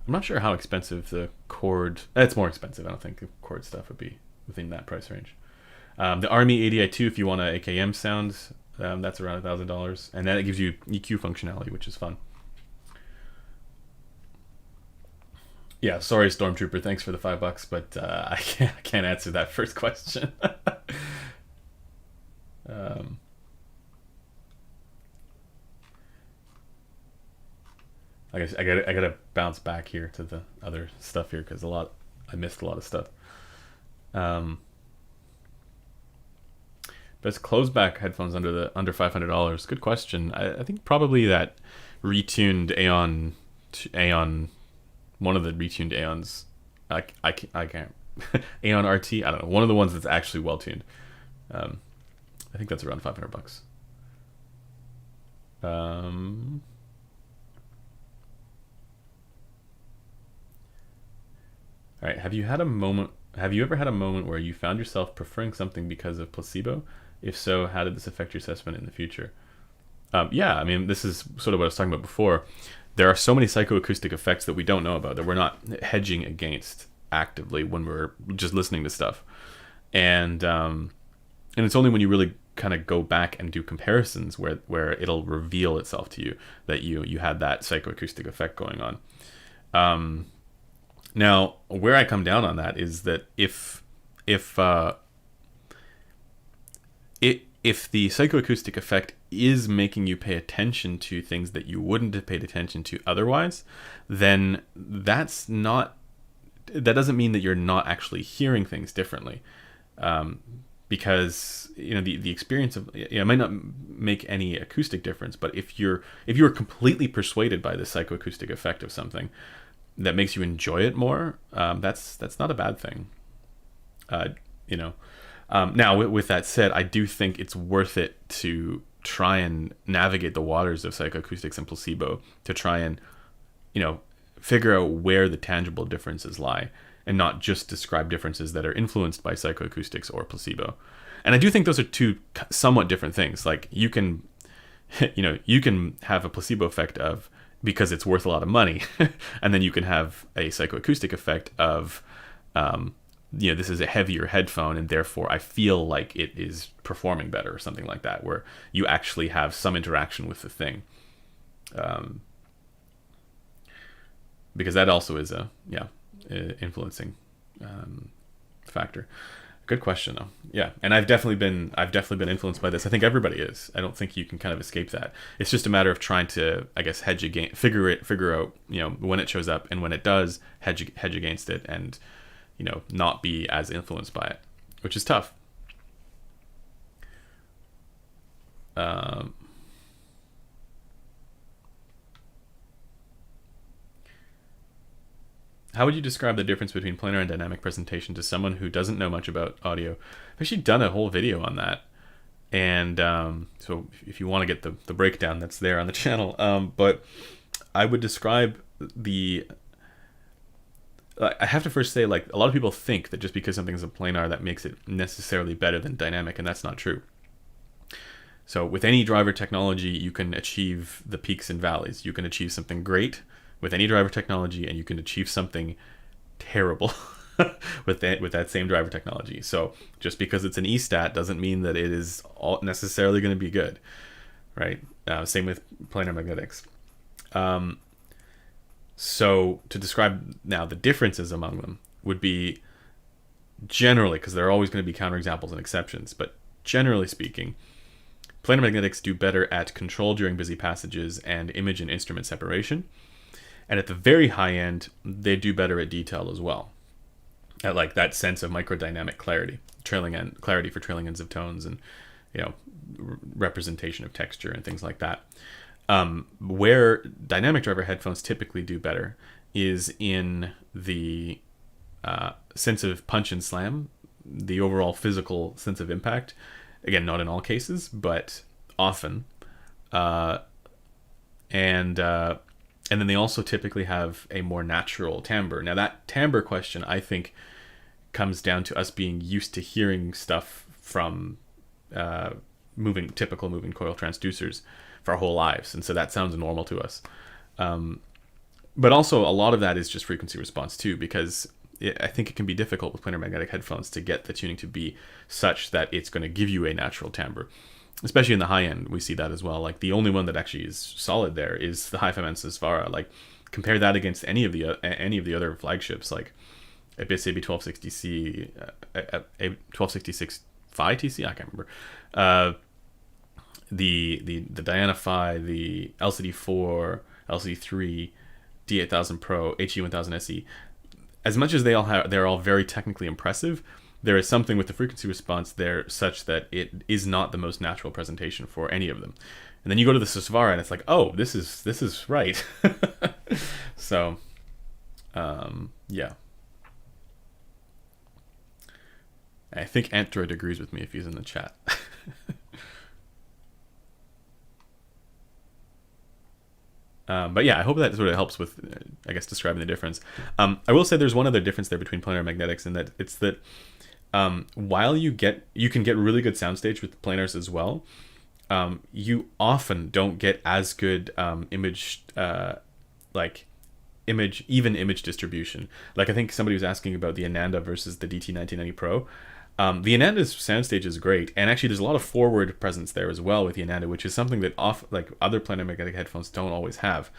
I'm not sure how expensive the Chord. It's more expensive. I don't think the Chord stuff would be within that price range. The Army ADI2, if you want a AKM sound, that's around $1,000, and then it gives you EQ functionality, which is fun. Yeah, sorry, Stormtrooper. Thanks for the $5, but I can't answer that first question. I guess I gotta bounce back here to the other stuff here because I missed a lot of stuff. Best close-back headphones under $500. Good question. I think probably that retuned Aeon, one of the retuned Aeons. I can't. Aeon RT. I don't know. One of the ones that's actually well tuned. I think that's around $500. All right. Have you ever had a moment where you found yourself preferring something because of placebo? If so, how did this affect your assessment in the future? Yeah, I mean, this is sort of what I was talking about before. There are so many psychoacoustic effects that we don't know about, that we're not hedging against actively when we're just listening to stuff. And it's only when you really kind of go back and do comparisons where it'll reveal itself to you that you had that psychoacoustic effect going on. Now, where I come down on that is that if the psychoacoustic effect is making you pay attention to things that you wouldn't have paid attention to otherwise, then that doesn't mean that you're not actually hearing things differently, because the experience of it might not make any acoustic difference. But if you're completely persuaded by the psychoacoustic effect of something that makes you enjoy it more, that's not a bad thing. Now, with that said, I do think it's worth it to try and navigate the waters of psychoacoustics and placebo to try and, figure out where the tangible differences lie and not just describe differences that are influenced by psychoacoustics or placebo. And I do think those are two somewhat different things. Like you can have a placebo effect of because it's worth a lot of money, and then you can have a psychoacoustic effect of, this is a heavier headphone and therefore I feel like it is performing better or something like that, where you actually have some interaction with the thing. Because that also is a influencing factor. Good question though. Yeah, and I've definitely been influenced by this. I think everybody is. I don't think you can kind of escape that. It's just a matter of trying to, I guess, figure out, when it shows up, and when it does, hedge against it, and not be as influenced by it, which is tough. How would you describe the difference between planar and dynamic presentation to someone who doesn't know much about audio? I've actually done a whole video on that. And so if you want to get the breakdown, that's there on the channel. But I would describe I have to first say, like, a lot of people think that just because something's a planar, that makes it necessarily better than dynamic, and that's not true. So with any driver technology, you can achieve the peaks and valleys. You can achieve something great with any driver technology, and you can achieve something terrible with that same driver technology. So just because it's an E-stat doesn't mean that it is necessarily going to be good, right? Same with planar magnetics. So to describe now the differences among them would be generally, because there are always going to be counterexamples and exceptions, but generally speaking, planar magnetics do better at control during busy passages and image and instrument separation. And at the very high end, they do better at detail as well. At like that sense of microdynamic clarity, clarity for trailing ends of tones, and representation of texture and things like that. Where dynamic driver headphones typically do better is in the sense of punch and slam, the overall physical sense of impact. Again, not in all cases, but often. And then they also typically have a more natural timbre. Now that timbre question, I think, comes down to us being used to hearing stuff from typical moving coil transducers for our whole lives, and so that sounds normal to us. But also a lot of that is just frequency response too, because I think it can be difficult with planar magnetic headphones to get the tuning to be such that it's going to give you a natural timbre. Especially in the high end, we see that as well. Like the only one that actually is solid there is the HiFiMan Susvara. Like compare that against any of the other flagships, like Audeze AB1260C, A1266 Phi TC. I can't remember. The Dianify, the LCD4, LCD3, D8000 Pro, HE1000 SE. As much as they're all very technically impressive, there is something with the frequency response there such that it is not the most natural presentation for any of them. And then you go to the Susvara and it's like, oh, this is right. So, yeah. I think Android agrees with me if he's in the chat. But yeah, I hope that sort of helps with, I guess, describing the difference. I will say there's one other difference there between planar and magnetics, in that it's that while you can get really good soundstage with planars as well, you often don't get as good even image distribution. Like, I think somebody was asking about the Ananda versus the DT1990 Pro. The Ananda's soundstage is great, and actually there's a lot of forward presence there as well with the Ananda, which is something that other planar magnetic headphones don't always have.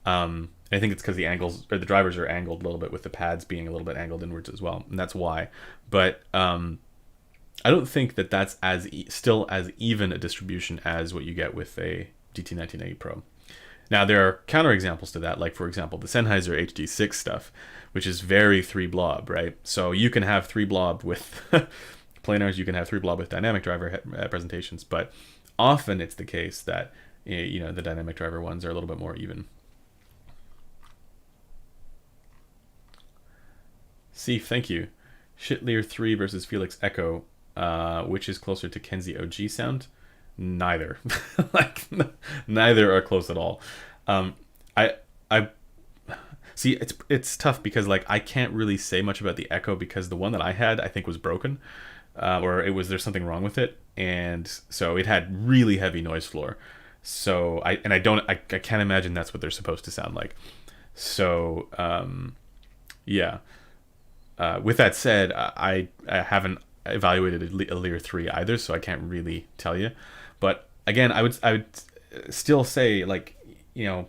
I think it's because the angles, or the drivers, are angled a little bit, with the pads being a little bit angled inwards as well, and that's why. But I don't think that that's still as even a distribution as what you get with a DT1990 Pro. Now, there are counterexamples to that, like, for example, the Sennheiser HD6 stuff, which is very 3-blob, right? So you can have 3-blob with planars, you can have 3-blob with dynamic driver presentations, but often it's the case that, you know, the dynamic driver ones are a little bit more even. Seif, thank you. Shitlear 3 versus Felix Echo, which is closer to Kenzie OG sound? Neither. Like, neither are close at all. I see, it's tough because, like, I can't really say much about the Echo because the one that I had, I think, was broken, or there's something wrong with it, and so it had really heavy noise floor. So I can't imagine that's what they're supposed to sound like. So yeah. With that said, I haven't evaluated a Lear 3 either, so I can't really tell you. But again, I would still say, like, you know,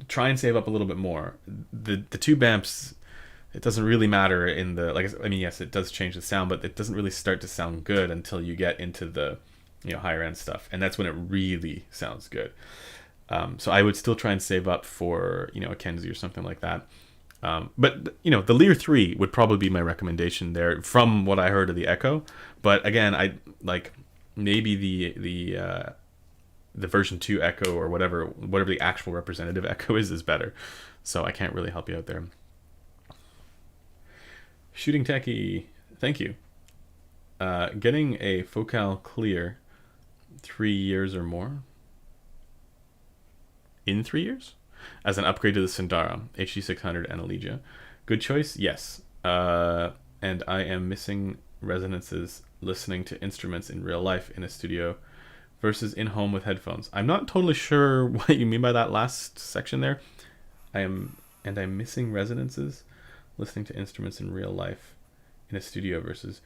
try and save up a little bit more. The tube amps, it doesn't really matter in the, like, I mean, yes, it does change the sound, but it doesn't really start to sound good until you get into the, you know, higher end stuff, and that's when it really sounds good. So I would still try and save up for, you know, a Kenzie or something like that. But, you know, the Lear 3 would probably be my recommendation there from what I heard of the Echo. But again, I like, maybe the version 2 Echo, or whatever the actual representative Echo is better. So I can't really help you out there. Shooting Techie, thank you. Getting a Focal Clear 3 years or more? In 3 years? As an upgrade to the Sundara, HD600 and Alegia. Good choice? Yes. And I am missing resonances listening to instruments in real life in a studio versus in home with headphones. I'm not totally sure what you mean by that last section there. I'm missing resonances listening to instruments in real life in a studio versus...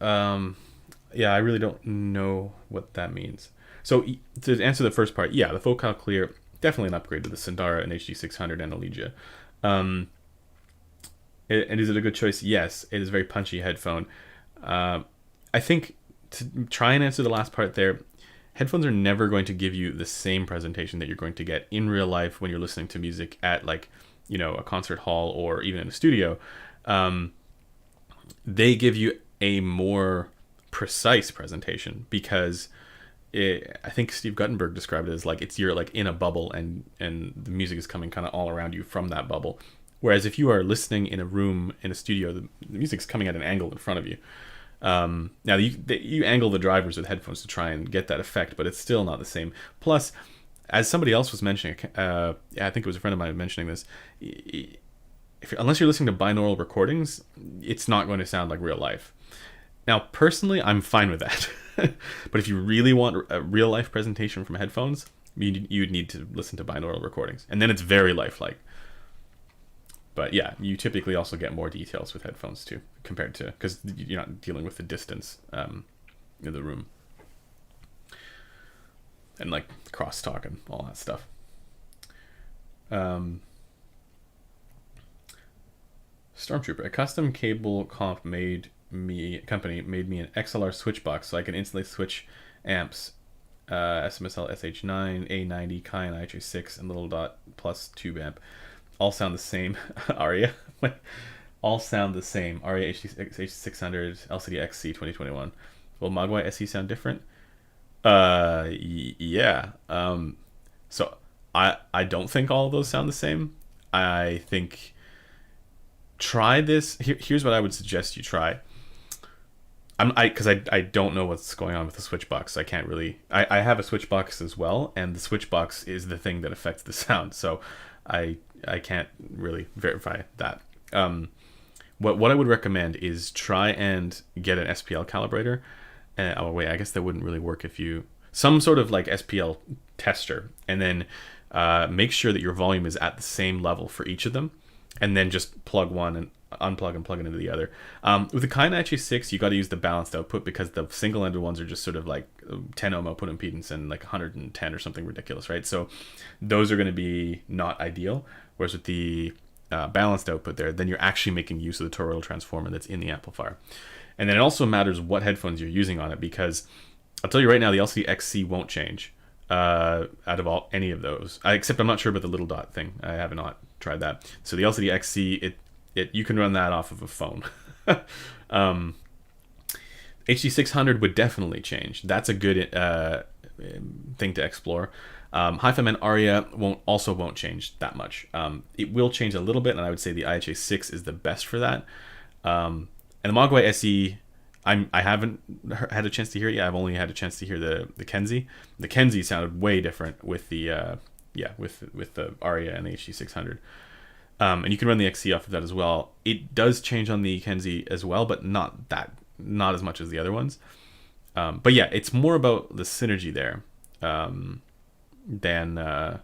yeah, I really don't know what that means. So to answer the first part, yeah, the Focal Clear, definitely an upgrade to the Sundara and HD600 and Alegia. And is it a good choice? Yes, it is a very punchy headphone. I think, to try and answer the last part there, headphones are never going to give you the same presentation that you're going to get in real life when you're listening to music at, like, you know, a concert hall or even in a studio. They give you a more precise presentation because I think Steve Guttenberg described it as, like, you're like in a bubble and the music is coming kind of all around you from that bubble. Whereas if you are listening in a room in a studio, the music's coming at an angle in front of you. Now you angle the drivers with headphones to try and get that effect, but it's still not the same. Plus, as somebody else was mentioning, I think it was a friend of mine mentioning this, unless you're listening to binaural recordings, it's not going to sound like real life. Now, personally, I'm fine with that. But if you really want a real life presentation from headphones, you'd need to listen to binaural recordings, and then it's very lifelike. But yeah, you typically also get more details with headphones too, compared to, because you're not dealing with the distance in the room and, like, crosstalk and all that stuff. Stormtrooper, a custom cable company made me an XLR switch box so I can instantly switch amps, SMSL SH9, A90, Cayenne IHA6, and little dot plus tube amp. All sound the same. Aria. all sound the same. Aria HE600 LCD-X 2021. Will Mogwai SE sound different? Yeah. So I don't think all of those sound the same. I think try this. Here's what I would suggest you try. I don't know what's going on with the switch box. I can't really. I have a switch box as well, and the switch box is the thing that affects the sound. So I can't really verify that. What I would recommend is try and get an SPL calibrator. Oh wait, I guess that wouldn't really work if you some sort of like SPL tester, and then make sure that your volume is at the same level for each of them, and then just plug one and unplug and plug it into the other. With the Kaina HE6, you got to use the balanced output because the single-ended ones are just sort of like 10 ohm output impedance and like 110 or something ridiculous, right? So those are going to be not ideal. Whereas with the balanced output there, then you're actually making use of the toroidal transformer that's in the amplifier. And then it also matters what headphones you're using on it, because I'll tell you right now, the LCD-XC won't change out of any of those. Except I'm not sure about the little dot thing. I have not tried that. So the LCD-XC, you can run that off of a phone. HD600 would definitely change. That's a good thing to explore. HiFiMan Aria won't change that much. It will change a little bit, and I would say the IHA6 is the best for that. And the Mogwai SE, I haven't had a chance to hear it yet. I've only had a chance to hear the Kenzie. The Kenzie sounded way different with the with the Aria and the HD600. And you can run the XC off of that as well. It does change on the Kenzie as well, but not as much as the other ones. But yeah, it's more about the synergy there than the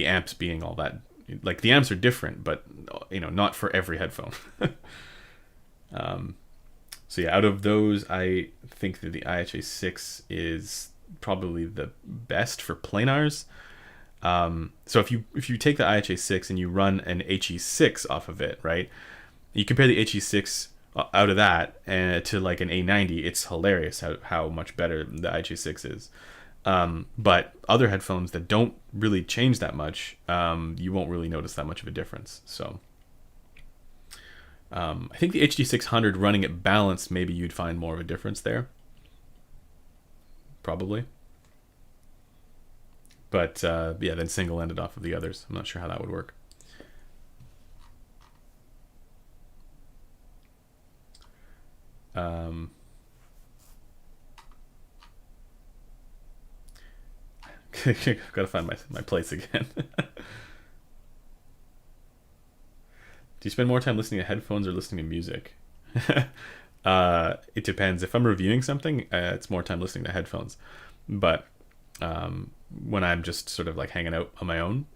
amps being all that. Like the amps are different, but not for every headphone. So yeah, out of those, I think that the IHA6 is probably the best for planars. So if you take the IHA6 and you run an HE6 off of it, right? You compare the HE6 out of that to like an A90, it's hilarious how much better the IHA6 is. But other headphones that don't really change that much, you won't really notice that much of a difference. So I think the HD600 running it balanced, maybe you'd find more of a difference there. Probably. But yeah, then single-ended off of the others. I'm not sure how that would work. Gotta find my place again. Do you spend more time listening to headphones or listening to music? It depends. If I'm reviewing something, it's more time listening to headphones. But when I'm just sort of like hanging out on my own,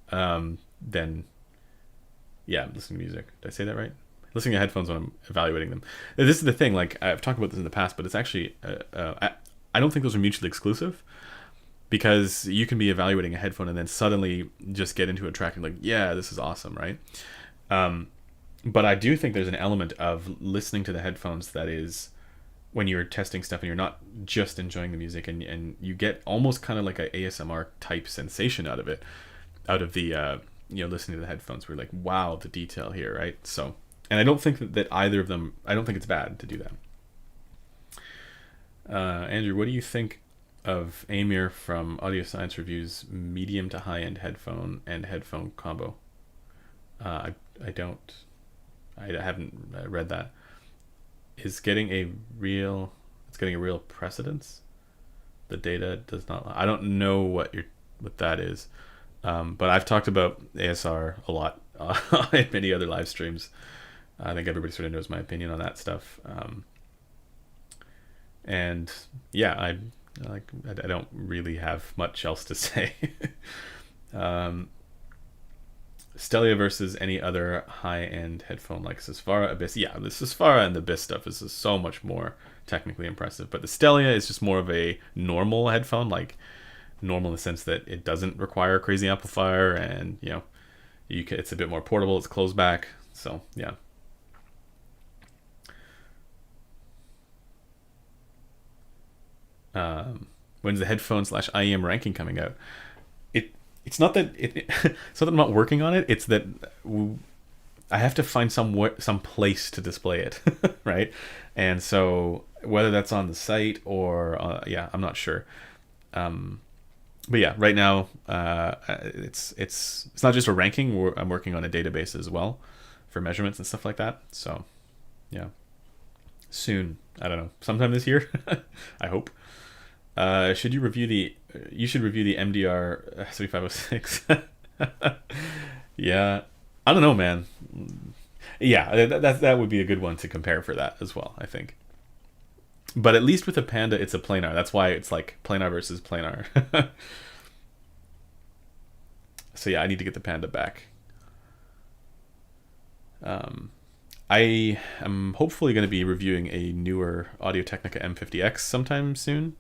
then yeah, I'm listening to music. Did I say that right? Listening to headphones when I'm evaluating them. This is the thing, like I've talked about this in the past, but it's actually, I don't think those are mutually exclusive, because you can be evaluating a headphone and then suddenly just get into a track and like, yeah, this is awesome, right? But I do think there's an element of listening to the headphones that is when you're testing stuff and you're not just enjoying the music, and you get almost kind of like a ASMR type sensation out of it, out of the listening to the headphones. We're like, wow, the detail here, right? So, and I don't think that either of them, I don't think it's bad to do that. Andrew, what do you think of Amir from Audio Science Review's medium to high end headphone and headphone combo? I haven't read that. It's getting a real precedence. The data does not. I don't know what that is, but I've talked about ASR a lot in many other live streams. I think everybody sort of knows my opinion on that stuff. And yeah, I don't really have much else to say. Stellia versus any other high-end headphone like Susvara, Abyss. Yeah, the Susvara and the Abyss stuff is just so much more technically impressive. But the Stellia is just more of a normal headphone, like normal in the sense that it doesn't require a crazy amplifier, and it's a bit more portable. It's closed back, so yeah. When's the headphone / IEM ranking coming out? It's not that it's not that I'm not working on it. It's that I have to find some place to display it, right? And so whether that's on the site or yeah, I'm not sure. But yeah, right now it's not just a ranking. I'm working on a database as well for measurements and stuff like that. So yeah, soon. I don't know, sometime this year. I hope. You should review the MDR 3506. Yeah, I don't know, man. Yeah, that would be a good one to compare for that as well, I think. But at least with a Panda, it's a planar. That's why it's like planar versus planar. So yeah, I need to get the Panda back. I am hopefully going to be reviewing a newer Audio-Technica M50X sometime soon.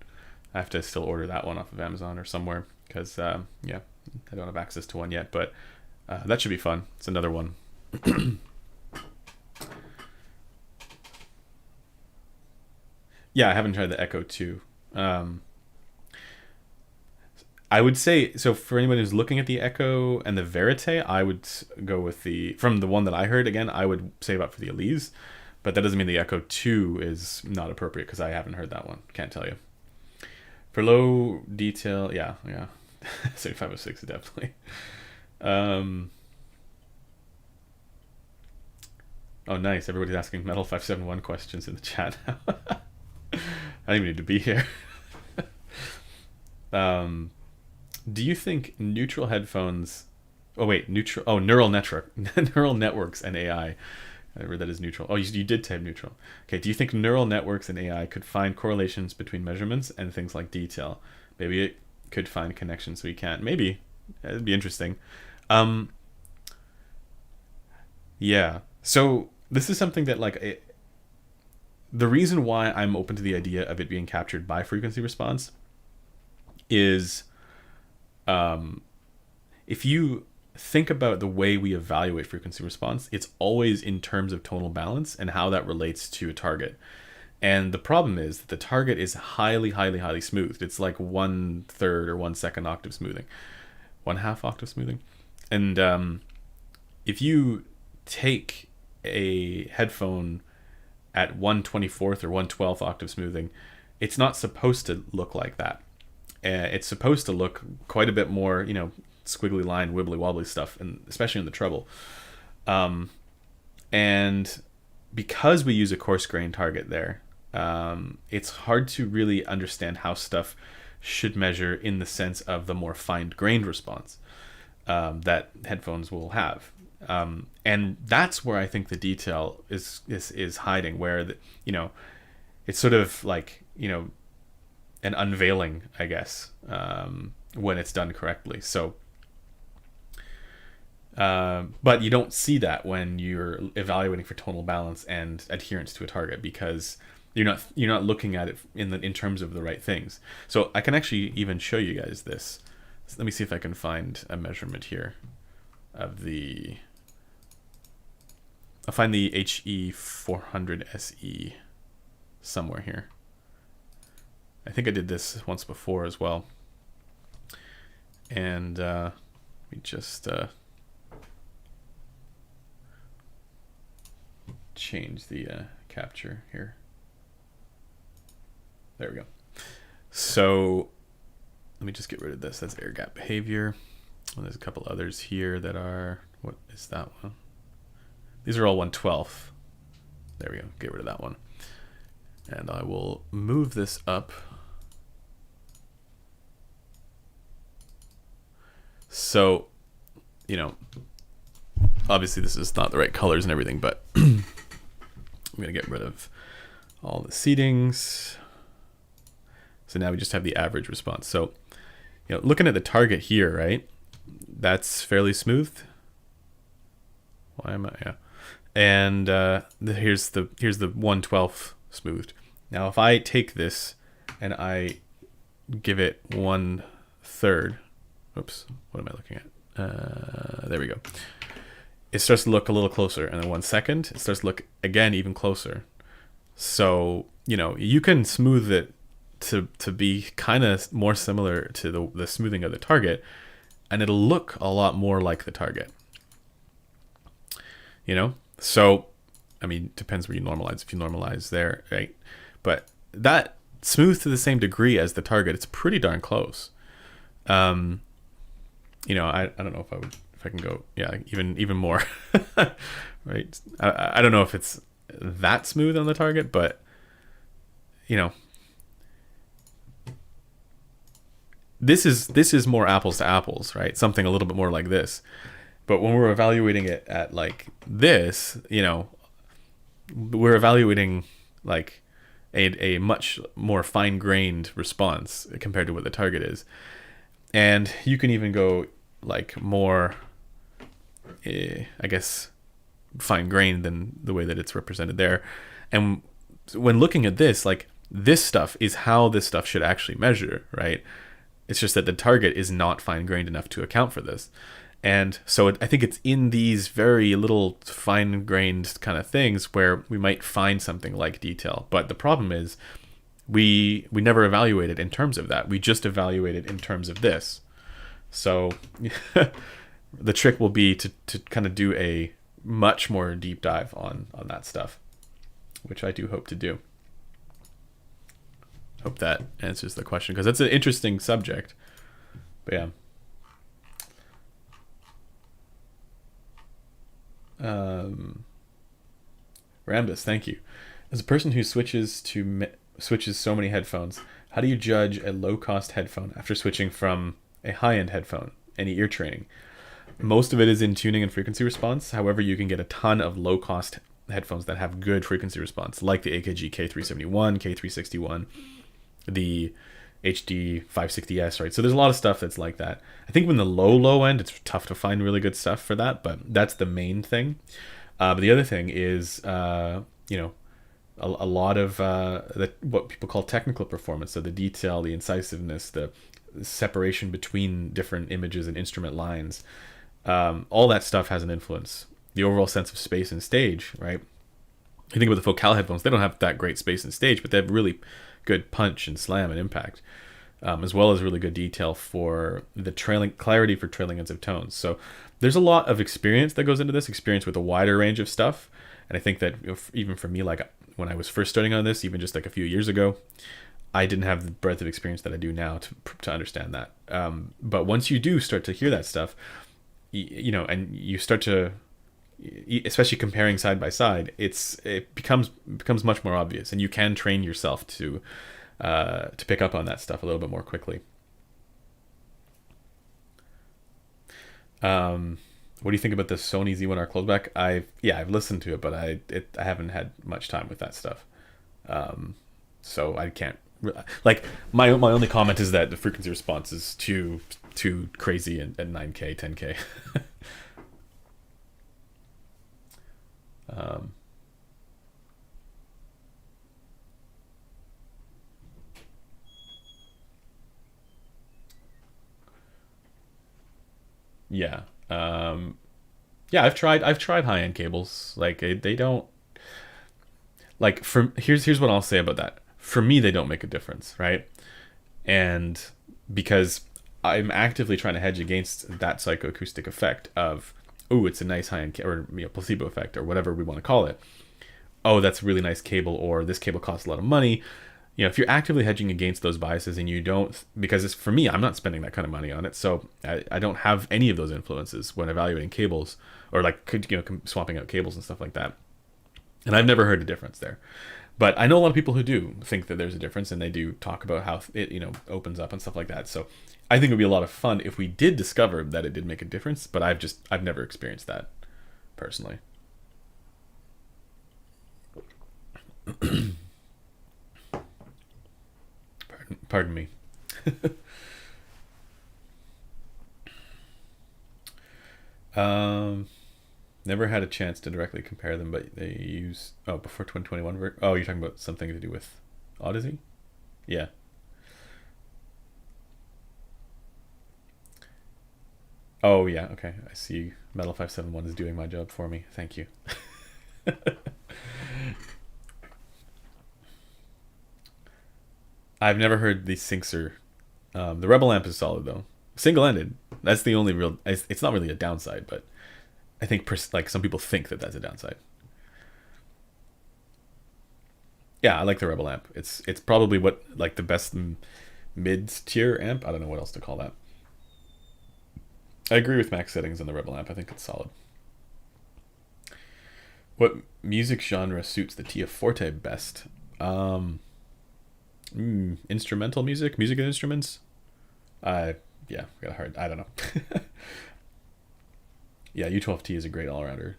I have to still order that one off of Amazon or somewhere because yeah, I don't have access to one yet. But that should be fun. It's another one. Yeah, I haven't tried the Echo 2. I would say, so for anyone who's looking at the Echo and the Verite, I would go with from the one that I heard, again, I would save up for the Elise. But that doesn't mean the Echo 2 is not appropriate because I haven't heard that one. Can't tell you. For low detail, yeah. 7506 definitely. Oh, nice. Everybody's asking Metal 571 questions in the chat now. I don't even need to be here. Do you think neutral headphones... Oh, wait. Neural network. Neural networks and AI. I read that as neutral. Oh, you did type neutral. Okay, do you think neural networks and AI could find correlations between measurements and things like detail? Maybe it could find connections we can't. Maybe. It'd be interesting. Yeah. So this is something that, like... the reason why I'm open to the idea of it being captured by frequency response is if you think about the way we evaluate frequency response, it's always in terms of tonal balance and how that relates to a target. And the problem is that the target is highly, highly, highly smoothed. It's like 1/3 or 1/2 octave smoothing, 1/2 octave smoothing. And if you take a headphone at 1/24 or 1/12 octave smoothing, it's not supposed to look like that. It's supposed to look quite a bit more, squiggly line, wibbly wobbly stuff, and especially in the treble. And because we use a coarse grain target there, it's hard to really understand how stuff should measure in the sense of the more fine-grained response that headphones will have. And that's where I think the detail is hiding, where it's sort of like an unveiling, I guess, when it's done correctly. So, but you don't see that when you're evaluating for tonal balance and adherence to a target, because you're not looking at it in terms of the right things. So I can actually even show you guys this. So let me see if I can find a measurement here of the. I'll find the HE400 SE somewhere here. I think I did this once before as well. And we just change the capture here. There we go. So let me just get rid of this. That's air gap behavior. Well, there's a couple others here that are, what is that one? These are all 1/12. There we go. Get rid of that one. And I will move this up. So, obviously this is not the right colors and everything, but I'm going to get rid of all the settings. So now we just have the average response. So, looking at the target here, right? That's fairly smooth. Why am I? Yeah. And here's the 1/12 smoothed. Now, if I take this and I give it 1/3, oops, what am I looking at? There we go. It starts to look a little closer, and then 1 second, it starts to look again even closer. So you can smooth it to be kind of more similar to the smoothing of the target, and it'll look a lot more like the target. you know? So, I mean, depends where you normalize. If you normalize there, right? But that smooth to the same degree as the target, it's pretty darn close. You know, I don't know if I can go, yeah, even more, right? I don't know if it's that smooth on the target, but you know, this is more apples to apples, right? Something a little bit more like this. But when we're evaluating it at like this, you know, we're evaluating like a much more fine-grained response compared to what the target is. And you can even go like more, I guess, fine-grained than the way that it's represented there. And when looking at this, like this stuff is how this stuff should actually measure, right? It's just that the target is not fine-grained enough to account for this. And so I think it's in these very little fine-grained kind of things where we might find something like detail. But the problem is we never evaluate it in terms of that. We just evaluate it in terms of this. So the trick will be to kind of do a much more deep dive on that stuff, which I do hope to do. Hope that answers the question, because it's an interesting subject. But yeah. Rambus, thank you. As a person who switches so many headphones, how do you judge a low-cost headphone after switching from a high-end headphone? Any ear training? Most of it is in tuning and frequency response. However, you can get a ton of low-cost headphones that have good frequency response, like the AKG K371, K361, the HD 560S, right? So there's a lot of stuff that's like that. I think when the low end, it's tough to find really good stuff for that, but that's the main thing. But the other thing is, you know, a lot of what people call technical performance. So the detail, the incisiveness, the separation between different images and instrument lines, all that stuff has an influence. The overall sense of space and stage, right? You think about the Focal headphones, they don't have that great space and stage, but they have really good punch and slam and impact, as well as really good detail for the clarity for trailing ends of tones. So there's a lot of experience that goes into this, experience with a wider range of stuff. And I think that even for me, like when I was first starting on this, even just like a few years ago, I didn't have the breadth of experience that I do now to understand that. But once you do start to hear that stuff, you know, and you start to, especially comparing side by side, it becomes much more obvious, and you can train yourself to pick up on that stuff a little bit more quickly. What do you think about the Sony Z1R closeback? I've listened to it, but I haven't had much time with that stuff, so I can't like my only comment is that the frequency response is too crazy at 9K 10K. Yeah. Yeah, I've tried high-end cables. Like they don't, like, here's what I'll say about that. For me, they don't make a difference, right? And because I'm actively trying to hedge against that psychoacoustic effect of, oh, it's a nice high-end or placebo effect or whatever we want to call it. Oh, that's a really nice cable, or this cable costs a lot of money. You know, if you're actively hedging against those biases and you don't, because for me, I'm not spending that kind of money on it, so I don't have any of those influences when evaluating cables, or like, you know, swapping out cables and stuff like that. And I've never heard a difference there. But I know a lot of people who do think that there's a difference, and they do talk about how it, you know, opens up and stuff like that. So I think it would be a lot of fun if we did discover that it did make a difference, but I've never experienced that personally. Pardon me. Never had a chance to directly compare them, but they use before 2021. Oh, you're talking about something to do with Audeze? Yeah. Oh yeah, okay. I see. Metal 571 is doing my job for me. Thank you. I've never heard the Synxer. The Rebel amp is solid though. Single-ended. That's the only real. It's not really a downside, but I think like some people think that that's a downside. Yeah, I like the Rebel amp. It's probably what like the best mid-tier amp. I don't know what else to call that. I agree with max settings on the Rebel amp. I think it's solid. What music genre suits the Tia Forte best? Instrumental music and instruments. Yeah, got hard. I don't know. Yeah, U12T is a great all-rounder.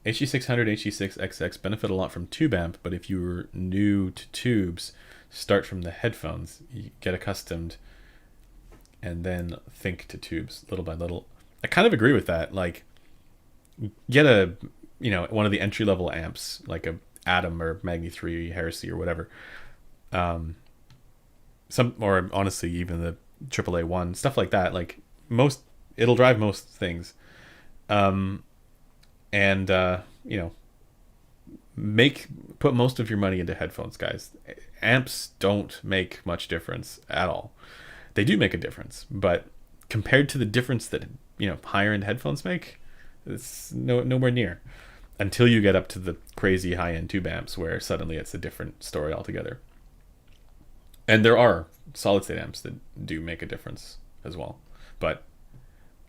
HE600, HE6XX benefit a lot from tube amp, but if you're new to tubes, start from the headphones. You get accustomed and then think to tubes little by little. I kind of agree with that. Like, get one of the entry-level amps, like a Atom or Magni 3 Heresy or whatever. Or honestly, even the AAA one, stuff like that. Like, it'll drive most things. Put most of your money into headphones, guys. Amps don't make much difference at all. They do make a difference, but compared to the difference that higher end headphones make, it's nowhere near. Until you get up to the crazy high end tube amps, where suddenly it's a different story altogether. And there are solid state amps that do make a difference as well, but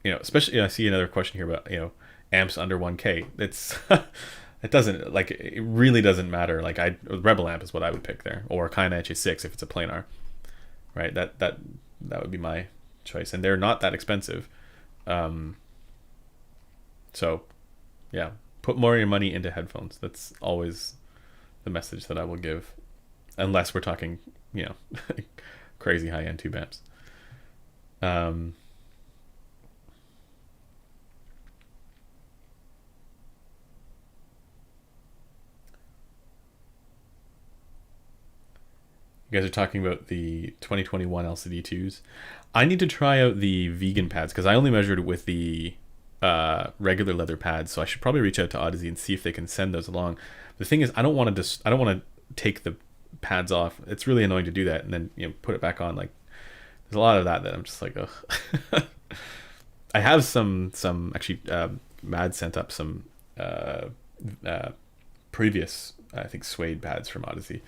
especially I see another question here about amps under 1K. It's it really doesn't matter. Like, Rebel amp is what I would pick there, or Kaina HE6 if it's a planar, right? That would be my choice, and they're not that expensive. So yeah, put more of your money into headphones. That's always the message that I will give, unless we're talking crazy high end tube amps. You guys are talking about the 2021 LCD2s. I need to try out the vegan pads because I only measured with the regular leather pads, so I should probably reach out to Audeze and see if they can send those along. The thing is, I don't want to take the pads off. It's really annoying to do that and then put it back on. Like, there's a lot of that I'm just like, ugh. I have some actually. Mad sent up some previous, I think, suede pads from Audeze,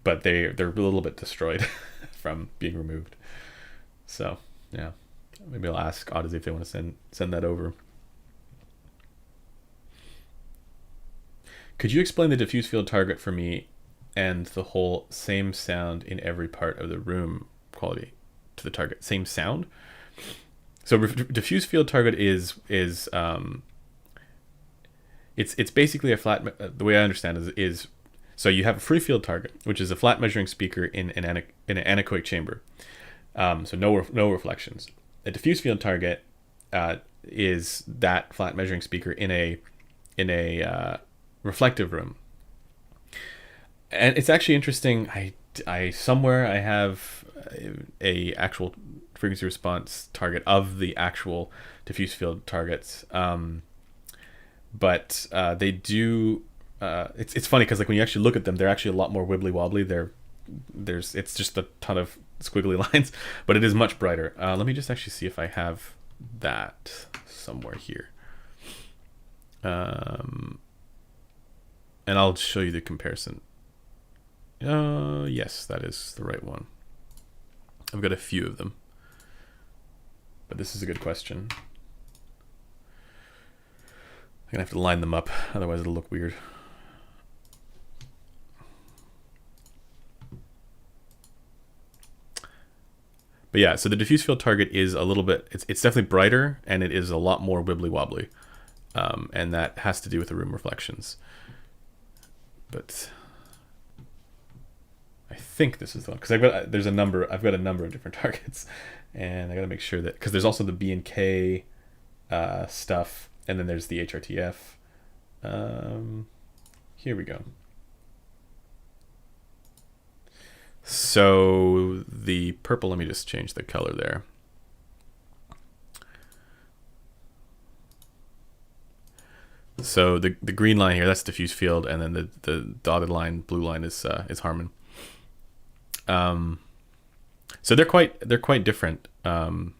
but they're a little bit destroyed from being removed. So yeah, maybe I'll ask Audeze if they want to send that over. Could you explain the diffuse field target for me and the whole same sound in every part of the room quality to the target? Same sound? So diffuse field target is it's basically a flat. The way I understand is so you have a free field target, which is a flat measuring speaker in an anechoic chamber. So no reflections. A diffuse field target is that flat measuring speaker in a reflective room. And it's actually interesting. I somewhere I have a actual frequency response target of the actual diffuse field targets. But they do. It's funny because like when you actually look at them, they're actually a lot more wibbly wobbly. It's just a ton of squiggly lines, but it is much brighter. Let me just actually see if I have that somewhere here. And I'll show you the comparison. Yes, that is the right one. I've got a few of them, but this is a good question. I'm gonna have to line them up, otherwise it'll look weird. But yeah, so the diffuse field target is a little bit, it's definitely brighter, and it is a lot more wibbly wobbly, and that has to do with the room reflections. But I think this is the one because I've got a number of different targets, and I got to make sure that because there's also the B and K stuff, and then there's the HRTF. Here we go. So the purple, let me just change the color there. So the green line here, that's diffuse field, and then the dotted line, blue line is Harman. So they're quite different. And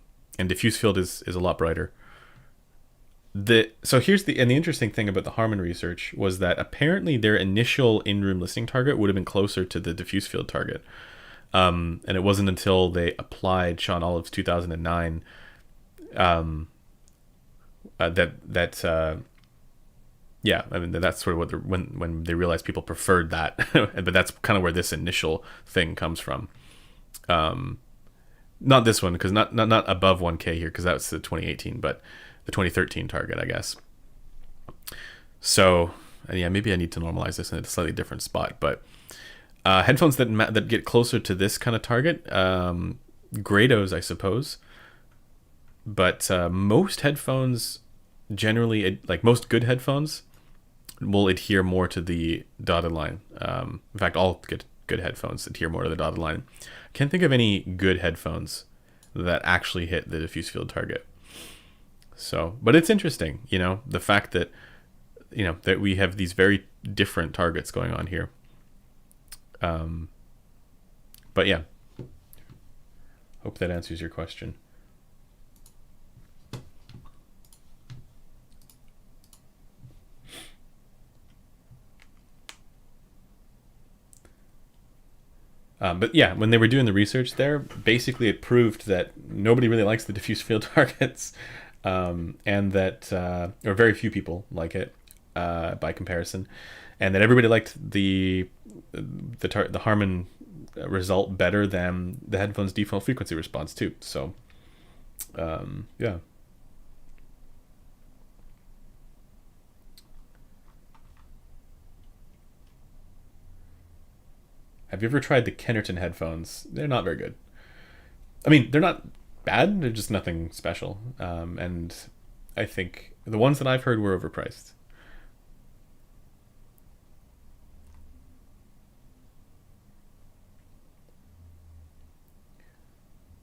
diffuse field is a lot brighter. So here's the interesting thing about the Harman research was that apparently their initial in-room listening target would have been closer to the diffuse field target. And it wasn't until they applied Sean Olive's 2009 yeah, I mean that's sort of what when they realized people preferred that, but that's kind of where this initial thing comes from. Not this one because not above 1K here because that's the 2018, but the 2013 target, I guess. So yeah, maybe I need to normalize this in a slightly different spot, but headphones that get closer to this kind of target, Grados, I suppose. But most headphones generally, like most good headphones, will adhere more to the dotted line. In fact, all good headphones adhere more to the dotted line. I can't think of any good headphones that actually hit the diffuse field target. So, but it's interesting, the fact that, that we have these very different targets going on here. But yeah, hope that answers your question. But yeah, when they were doing the research there, basically it proved that nobody really likes the diffuse field targets, and that or very few people like it by comparison, and that everybody liked the Harman result better than the headphones' default frequency response too. So yeah. Have you ever tried the Kennerton headphones? They're not very good. I mean, they're not bad. They're just nothing special. And I think the ones that I've heard were overpriced.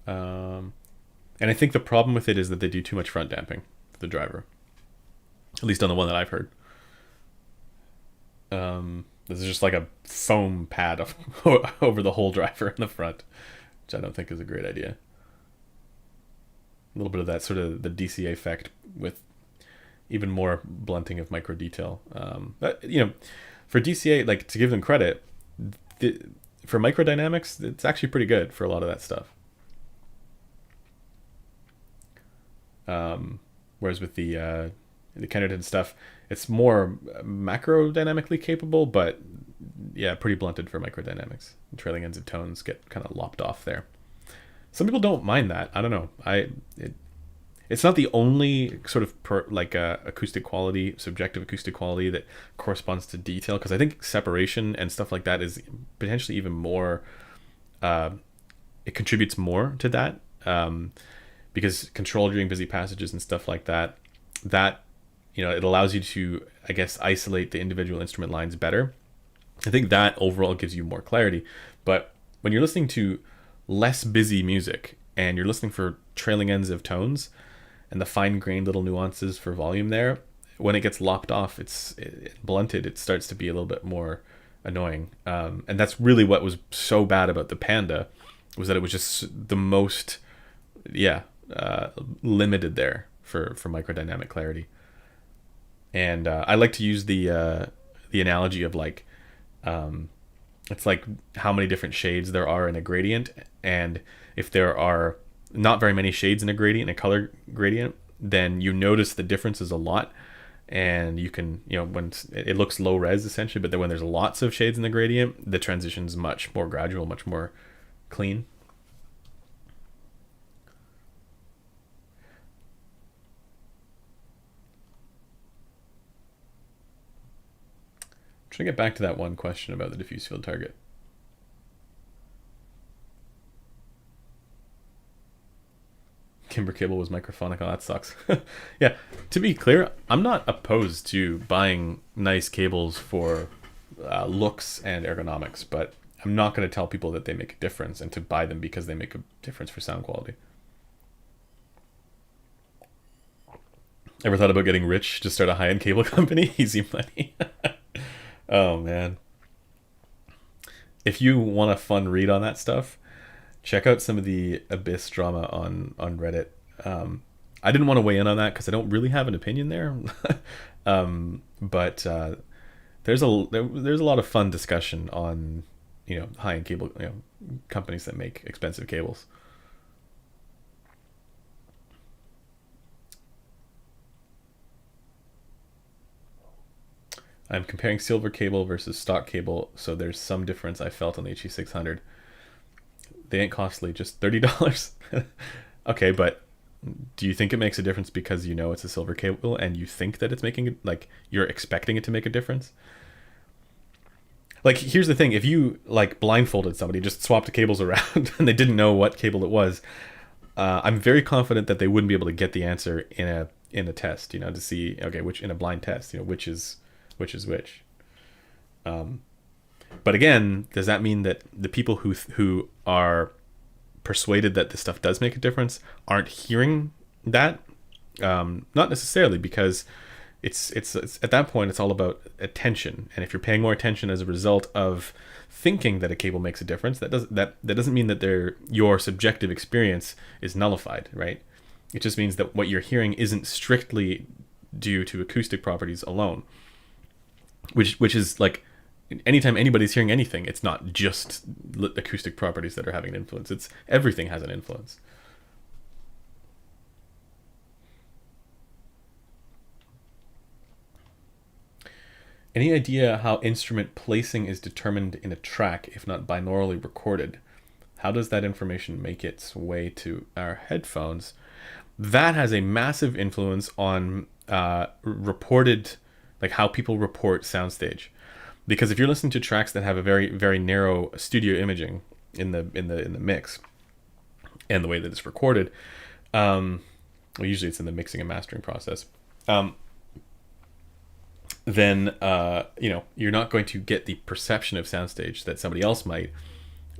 And I think the problem with it is that they do too much front damping for the driver. At least on the one that I've heard. This is just like a foam pad over the whole driver in the front, which I don't think is a great idea. A little bit of that sort of the DCA effect with even more blunting of micro detail. But, for DCA, like to give them credit, for microdynamics, it's actually pretty good for a lot of that stuff. Whereas with the Kennerton stuff, it's more macro dynamically capable, but yeah, pretty blunted for microdynamics. The trailing ends of tones get kind of lopped off there. Some people don't mind that. I don't know. It's not the only sort of acoustic quality, subjective acoustic quality that corresponds to detail, because I think separation and stuff like that is potentially even more. It contributes more to that, because control during busy passages and stuff like that. It allows you to, I guess, isolate the individual instrument lines better. I think that overall gives you more clarity. But when you're listening to less busy music and you're listening for trailing ends of tones and the fine-grained little nuances for volume there, when it gets lopped off, it's blunted, it starts to be a little bit more annoying. And that's really what was so bad about the Panda, was that it was just the most, limited there for microdynamic clarity. And I like to use the analogy of it's like how many different shades there are in a gradient, and if there are not very many shades in a gradient, a color gradient, then you notice the differences a lot, and you can, when it looks low res essentially, but then when there's lots of shades in the gradient, the transition's much more gradual, much more clean. Trying to get back to that one question about the diffuse field target. Timbre cable was microphonic. Oh, that sucks. Yeah, to be clear, I'm not opposed to buying nice cables for looks and ergonomics, but I'm not going to tell people that they make a difference and to buy them because they make a difference for sound quality. Ever thought about getting rich to start a high-end cable company? Easy money. Oh man, if you want a fun read on that stuff, check out some of the Abyss drama on Reddit. I didn't want to weigh in on that because I don't really have an opinion there. But there's a lot of fun discussion on, you know, high-end cable, you know, companies that make expensive cables. I'm comparing silver cable versus stock cable, so there's some difference I felt on the HE600. They ain't costly, just $30. Okay, but do you think it makes a difference because you know it's a silver cable and you think that it's making it, like, you're expecting it to make a difference? Like, here's the thing, if you, like, blindfolded somebody, just swapped the cables around and they didn't know what cable it was, I'm very confident that they wouldn't be able to get the answer in a test, you know, to see, okay, which, in a blind test, you know, which is which. But again, does that mean that the people who are persuaded that this stuff does make a difference aren't hearing that? Not necessarily, because it's at that point it's all about attention, and if you're paying more attention as a result of thinking that a cable makes a difference, that doesn't mean that your subjective experience is nullified, right? It just means that what you're hearing isn't strictly due to acoustic properties alone, which is like, anytime anybody's hearing anything, it's not just acoustic properties that are having an influence. It's everything has an influence. Any idea how instrument placing is determined in a track, if not binaurally recorded? How does that information make its way to our headphones? That has a massive influence on reported, like how people report soundstage. Because if you're listening to tracks that have a very, very narrow studio imaging in the mix and the way that it's recorded, well, usually it's in the mixing and mastering process, then you know, you're not going to get the perception of soundstage that somebody else might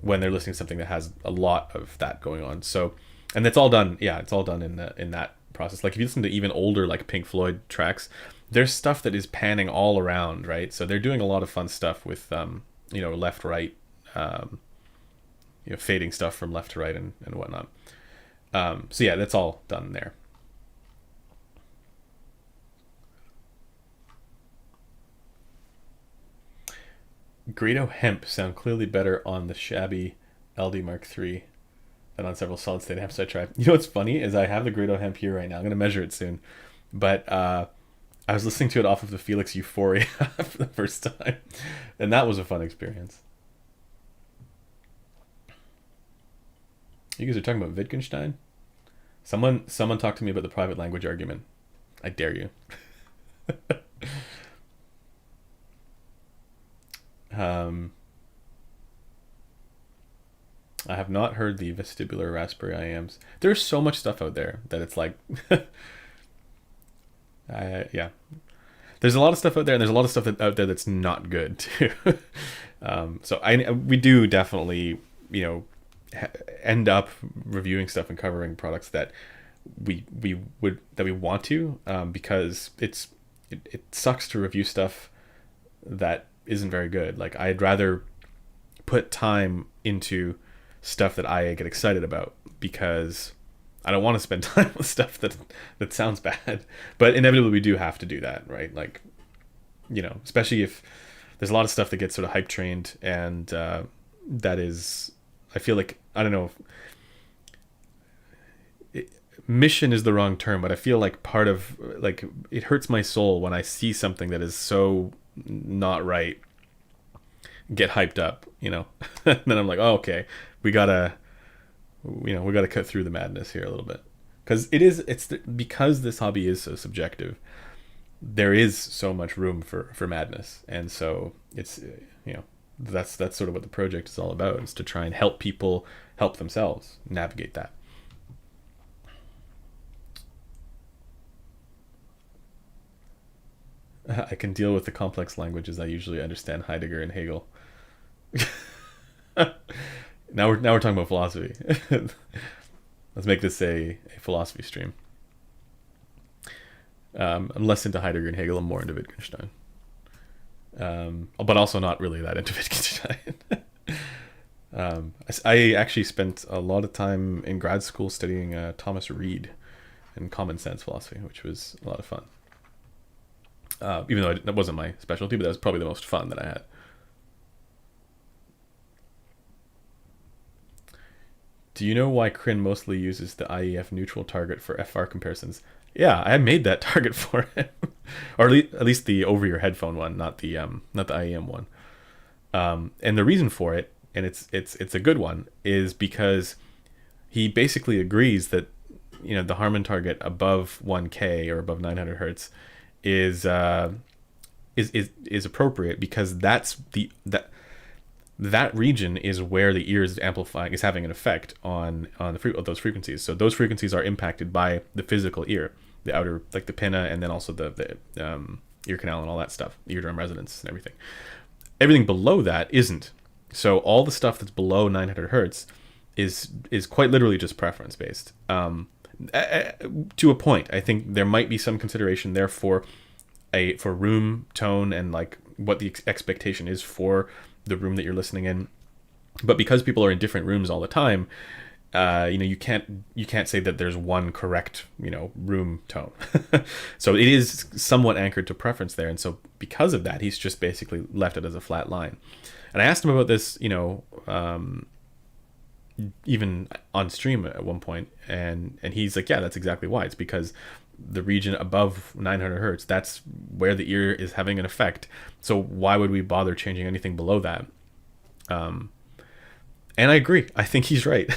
when they're listening to something that has a lot of that going on. So, and that's all done. Yeah, it's all done in that process. Like if you listen to even older, like Pink Floyd tracks, there's stuff that is panning all around, right? So they're doing a lot of fun stuff with, you know, left, right, you know, fading stuff from left to right and whatnot. So yeah, that's all done there. Grado Hemp sound clearly better on the shabby LD Mark III than on several solid state amps I tried. You know what's funny is I have the Grado Hemp here right now. I'm going to measure it soon. But I was listening to it off of the Felix Euphoria for the first time. And that was a fun experience. You guys are talking about Wittgenstein? Someone talk to me about the private language argument. I dare you. I have not heard the vestibular Raspberry IEMs. There's so much stuff out there that it's like, yeah. There's a lot of stuff out there, and there's a lot of stuff out there that's not good too. So we do definitely, you know, end up reviewing stuff and covering products that we want to, because it sucks to review stuff that isn't very good. Like, I'd rather put time into stuff that I get excited about, because I don't want to spend time with stuff that sounds bad. But inevitably we do have to do that, right? Like, you know, especially if there's a lot of stuff that gets sort of hype trained, and that is, I feel like, I don't know, mission is the wrong term, but I feel like part of, like, it hurts my soul when I see something that is so not right get hyped up, you know. And then I'm like, oh, okay, we gotta cut through the madness here a little bit, because because this hobby is so subjective, there is so much room for madness. And so it's, you know, that's sort of what the project is all about, is to try and help people help themselves navigate that. I can deal with the complex languages. I usually understand Heidegger and Hegel. Now we're talking about philosophy. Let's make this a philosophy stream. I'm less into Heidegger and Hegel. I'm more into Wittgenstein. But also not really that into Wittgenstein. I actually spent a lot of time in grad school studying Thomas Reid and common sense philosophy, which was a lot of fun. Even though that wasn't my specialty, but that was probably the most fun that I had. Do you know why Crin mostly uses the IEF neutral target for FR comparisons? Yeah, I made that target for him, or at least the over-ear headphone one, not the IEM one. And the reason for it, and it's a good one, is because he basically agrees that the Harman target above 1K or above 900 hertz is appropriate, because that region is where the ear is amplifying, is having an effect on those frequencies. So those frequencies are impacted by the physical ear, the outer, like the pinna, and then also the ear canal and all that stuff, eardrum resonance and everything. Everything below that isn't. So all the stuff that's below 900 hertz is quite literally just preference based. To a point, I think there might be some consideration there for room tone and like what the expectation is for the room that you're listening in. But because people are in different rooms all the time, you can't say that there's one correct room tone. So it is somewhat anchored to preference there, and so because of that, he's just basically left it as a flat line. And I asked him about this, even on stream at one point, and he's like, yeah, that's exactly why. It's because the region above 900 hertz, that's where the ear is having an effect. So why would we bother changing anything below that? And I agree. I think he's right.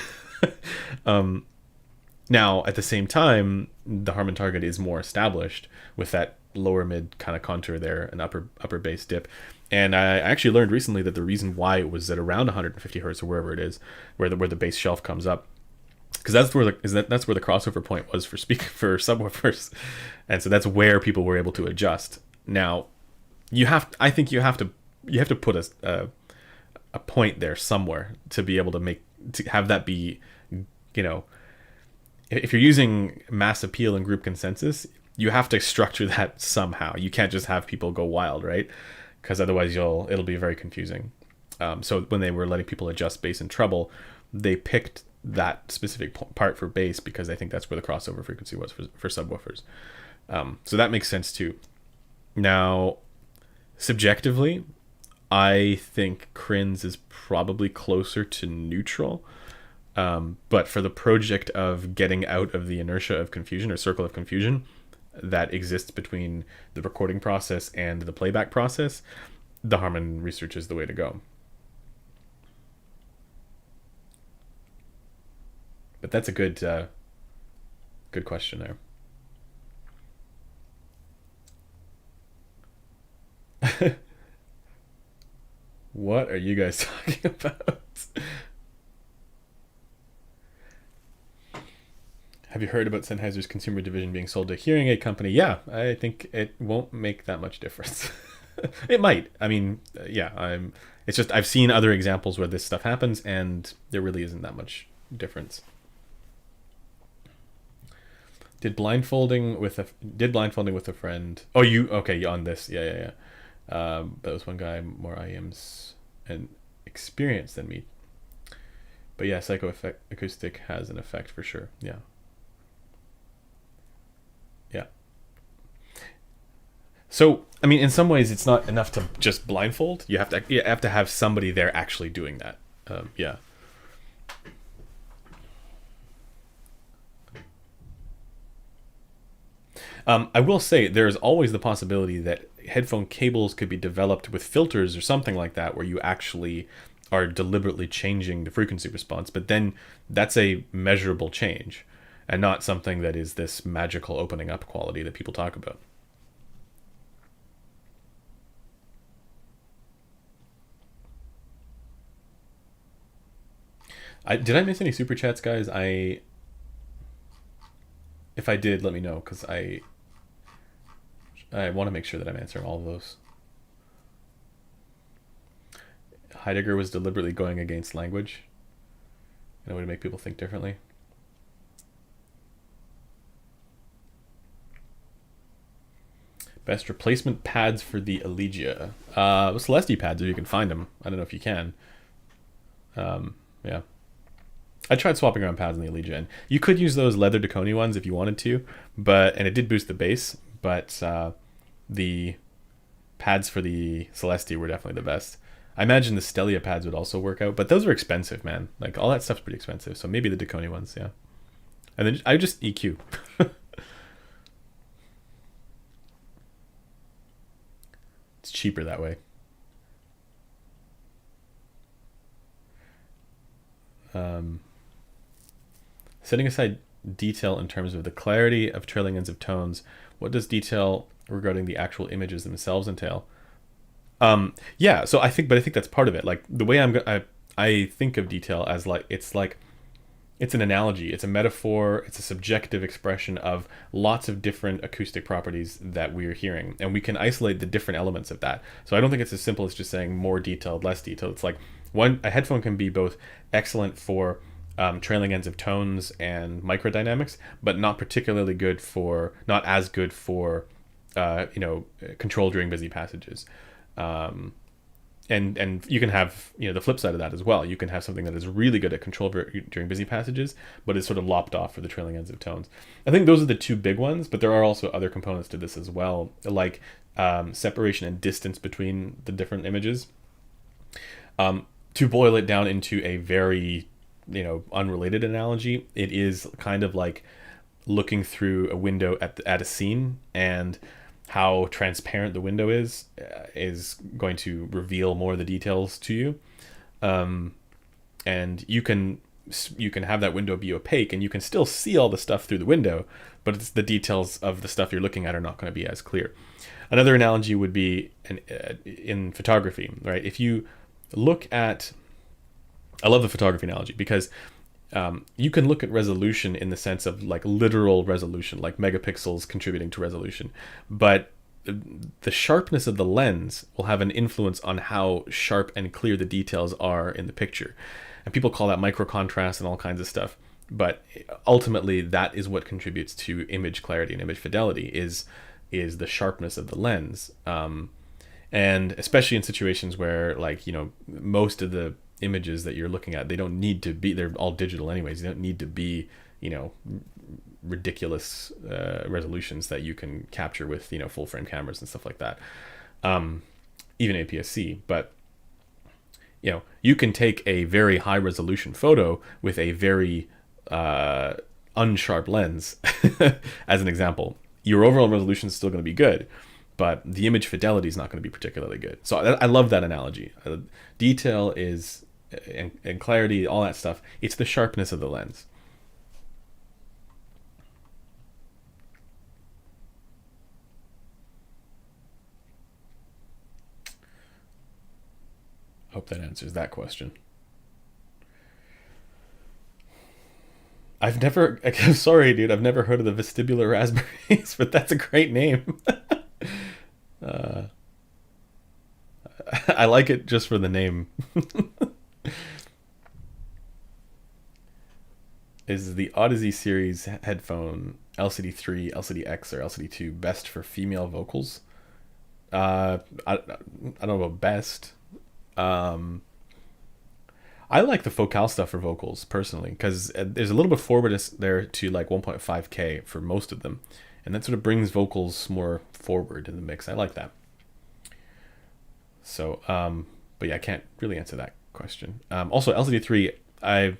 Now, at the same time, the Harman target is more established with that lower mid kind of contour there, an upper bass dip. And I actually learned recently that the reason why it was at around 150 hertz or wherever it is, where the bass shelf comes up, because that's where the crossover point was for subwoofers, and so that's where people were able to adjust. Now, I think you have to put a point there somewhere to be able to have that be, if you're using mass appeal and group consensus, you have to structure that somehow. You can't just have people go wild, right? Because otherwise it'll be very confusing. So when they were letting people adjust bass and treble, they picked that specific part for bass because I think that's where the crossover frequency was for subwoofers. So that makes sense too. Now, subjectively, I think Crin's is probably closer to neutral. But for the project of getting out of the inertia of confusion or circle of confusion that exists between the recording process and the playback process, the Harman research is the way to go. But that's a good question there. What are you guys talking about? Have you heard about Sennheiser's consumer division being sold to a hearing aid company? Yeah, I think it won't make that much difference. It might. I mean, yeah, it's just I've seen other examples where this stuff happens, and there really isn't that much difference. Did blindfolding with a friend? Oh, okay on this? Yeah. That was one guy, more IEMs and experience than me. But yeah, psychoacoustic has an effect for sure. Yeah. So, I mean, in some ways, it's not enough to just blindfold. You have to have somebody there actually doing that. Yeah. I will say there's always the possibility that headphone cables could be developed with filters or something like that, where you actually are deliberately changing the frequency response. But then that's a measurable change, and not something that is this magical opening up quality that people talk about. Did I miss any super chats, guys? If I did, let me know, because I want to make sure that I'm answering all of those. Heidegger was deliberately going against language in a way to make people think differently. Best replacement pads for the Elegia. Celesti pads, if you can find them. I don't know if you can. Yeah. I tried swapping around pads in the Elysia, and you could use those leather Deconi ones if you wanted to, and it did boost the bass, but the pads for the Celestia were definitely the best. I imagine the Stellia pads would also work out, but those are expensive, man. Like, all that stuff's pretty expensive, so maybe the Deconi ones, yeah. And then I just EQ. It's cheaper that way. Setting aside detail in terms of the clarity of trailing ends of tones, what does detail regarding the actual images themselves entail? Yeah, so I think that's part of it. Like, the way I think of detail as it's an analogy, it's a metaphor, it's a subjective expression of lots of different acoustic properties that we're hearing, and we can isolate the different elements of that. So I don't think it's as simple as just saying more detailed, less detailed. It's like a headphone can be both excellent for trailing ends of tones and microdynamics, but not as good for control during busy passages. And you can have the flip side of that as well. You can have something that is really good at control during busy passages, but is sort of lopped off for the trailing ends of tones. I think those are the two big ones, but there are also other components to this as well, like separation and distance between the different images. To boil it down into a very unrelated analogy, it is kind of like looking through a window at a scene, and how transparent the window is going to reveal more of the details to you. And you can have that window be opaque, and you can still see all the stuff through the window, but it's the details of the stuff you're looking at are not going to be as clear. Another analogy would be in photography, right? If you look at, I love the photography analogy because you can look at resolution in the sense of like literal resolution, like megapixels contributing to resolution, but the sharpness of the lens will have an influence on how sharp and clear the details are in the picture. And people call that micro contrast and all kinds of stuff, but ultimately that is what contributes to image clarity and image fidelity is the sharpness of the lens. And especially in situations where, like, most of the images that you're looking at, they're all digital anyways. They don't need to be, ridiculous resolutions that you can capture with, full frame cameras and stuff like that. Even APS-C, but you can take a very high resolution photo with a very unsharp lens as an example. Your overall resolution is still going to be good, but the image fidelity is not going to be particularly good. So I love that analogy. Detail is and clarity, all that stuff. It's the sharpness of the lens. Hope that answers that question. I'm sorry, dude, I've never heard of the vestibular raspberries, but that's a great name. I like it just for the name. Is the Audeze series headphone LCD-3, LCD-X, or LCD-2 best for female vocals? I don't know about best. I like the focal stuff for vocals personally, because there's a little bit forwardness there to like 1.5K for most of them, and that sort of brings vocals more forward in the mix. I like that. So, but yeah, I can't really answer that question. Also, LCD-3, I'm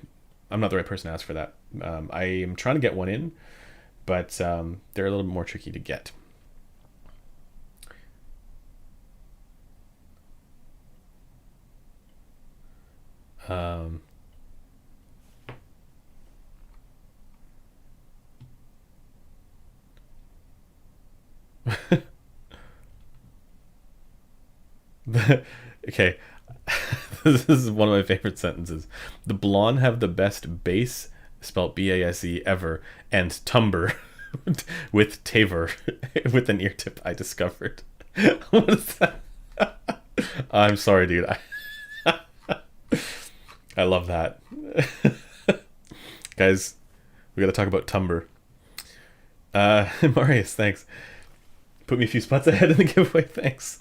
not the right person to ask for that. I am trying to get one in, but they're a little bit more tricky to get. Okay. This is one of my favorite sentences. The Blonde have the best bass, spelled B-A-S-E, ever, and timbre with Taver with an ear tip I discovered. What is that? I'm sorry, dude. I love that. Guys, we gotta talk about timbre. Marius, thanks. Put me a few spots ahead in the giveaway, thanks.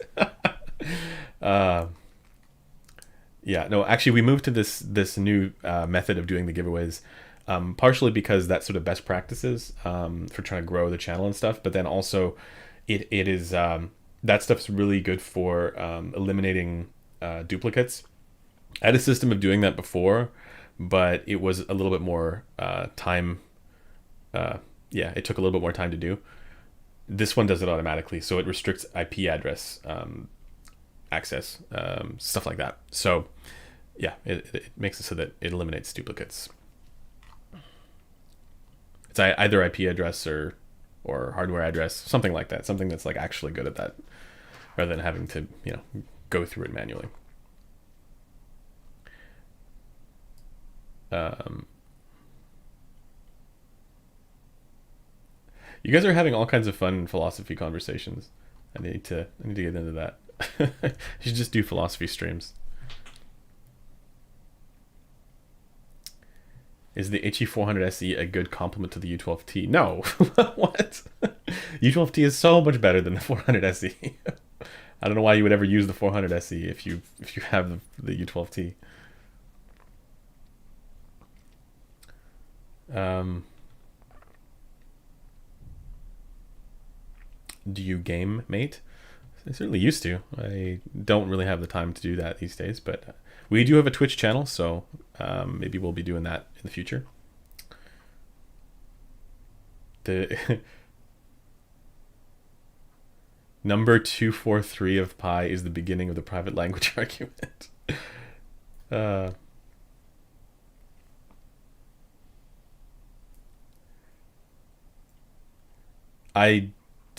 Yeah, no, actually, we moved to this new method of doing the giveaways, partially because that's sort of best practices for trying to grow the channel and stuff. But then also, it is that stuff's really good for eliminating duplicates. I had a system of doing that before, but it was a little bit more time. Yeah, it took a little bit more time to do. This one does it automatically, so it restricts IP address access, stuff like that. So yeah, it makes it so that it eliminates duplicates. It's either IP address or hardware address, something like that, something that's like actually good at that, rather than having to go through it manually. You guys are having all kinds of fun philosophy conversations. I need to get into that. You should just do philosophy streams. Is the HE400 SE a good complement to the U12T? No. What? U12T is so much better than the 400 SE. I don't know why you would ever use the 400 SE if you have the U12T. Do you game, mate? I certainly used to. I don't really have the time to do that these days, but we do have a Twitch channel, so maybe we'll be doing that in the future. The number 243 of pi is the beginning of the private language argument. I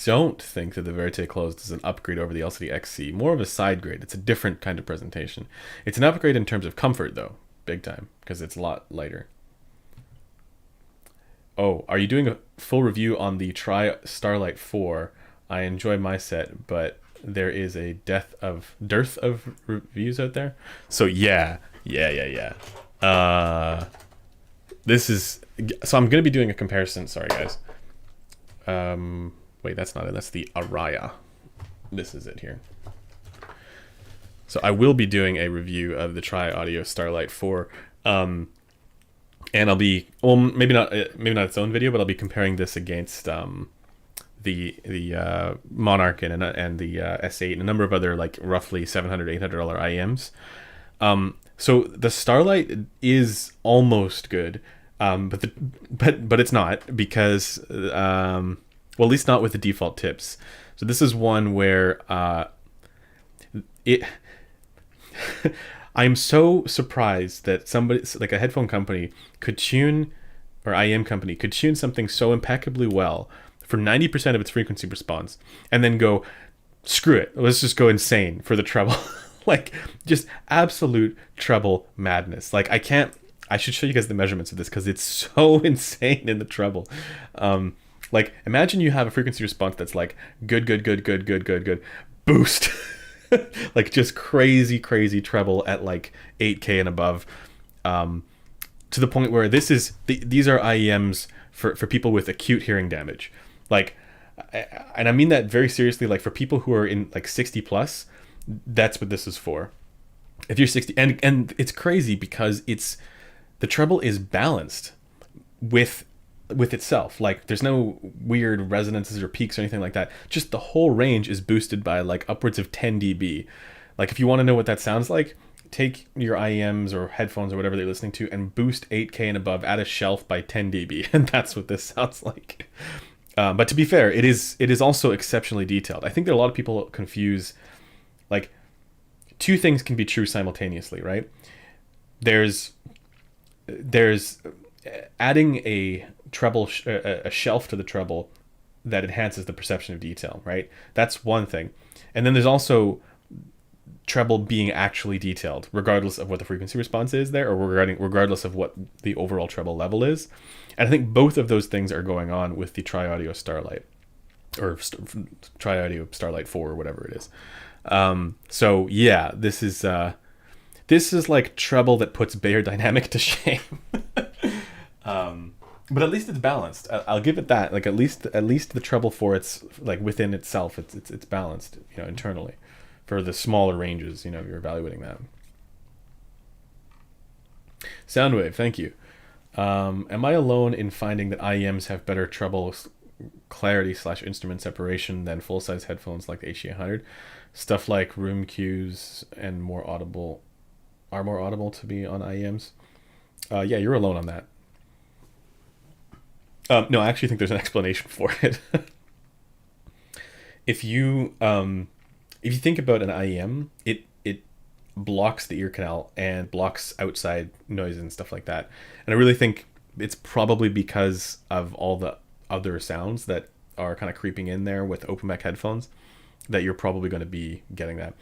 don't think that the Verite Closed is an upgrade over the LCD-XC. More of a side grade. It's a different kind of presentation. It's an upgrade in terms of comfort, though. Big time. Because it's a lot lighter. Oh, are you doing a full review on the Try Starlight 4? I enjoy my set, but there is a dearth of reviews out there. So yeah. This is... So I'm going to be doing a comparison. Sorry, guys. Wait, that's not it. That's the Araya. This is it here. So I will be doing a review of the Tri Audio Starlight 4. And I'll be, well, maybe not its own video, but I'll be comparing this against the Monarch and the S8 and a number of other like roughly $700, $800 IEMs. So the Starlight is almost good, but it's not, because well, at least not with the default tips. So this is one where I'm so surprised that somebody like a headphone company could tune, or IEM company could tune something so impeccably well for 90% of its frequency response, and then go, screw it, let's just go insane for the treble. Like, just absolute treble madness. Like, I should show you guys the measurements of this, because it's so insane in the treble. Like, imagine you have a frequency response that's like good, boost. Like, just crazy treble at like 8K and above, to the point where these are IEMs for people with acute hearing damage. Like, and I mean that very seriously. Like, for people who are in like 60 plus, that's what this is for. If you're 60, and it's crazy because the treble is balanced with itself. Like, there's no weird resonances or peaks or anything like that. Just the whole range is boosted by like upwards of 10 dB. Like, if you want to know what that sounds like, take your IEMs or headphones or whatever they're listening to and boost 8K and above at a shelf by 10 dB, and that's what this sounds like. But to be fair, it is also exceptionally detailed. I think that a lot of people confuse, like, two things can be true simultaneously, right? There's adding a treble, a shelf to the treble that enhances the perception of detail, right? That's one thing. And then there's also treble being actually detailed, regardless of what the frequency response is there, or regardless of what the overall treble level is. And I think both of those things are going on with the Tri Audio Starlight, or Tri Audio Starlight 4, or whatever it is. So yeah, this is like treble that puts Bayer Dynamic to shame. But at least it's balanced. I'll give it that. Like, at least the treble for its, like, within itself, it's balanced, internally, for the smaller ranges. You're evaluating that. Soundwave, thank you. Am I alone in finding that IEMs have better treble clarity slash instrument separation than full-size headphones like the HE100? Stuff like room cues and more audible are more audible to be on IEMs. Yeah, you're alone on that. No, I actually think there's an explanation for it. if you if you think about an IEM, it blocks the ear canal and blocks outside noise and stuff like that. And I really think it's probably because of all the other sounds that are kind of creeping in there with open back headphones that you're probably going to be getting that.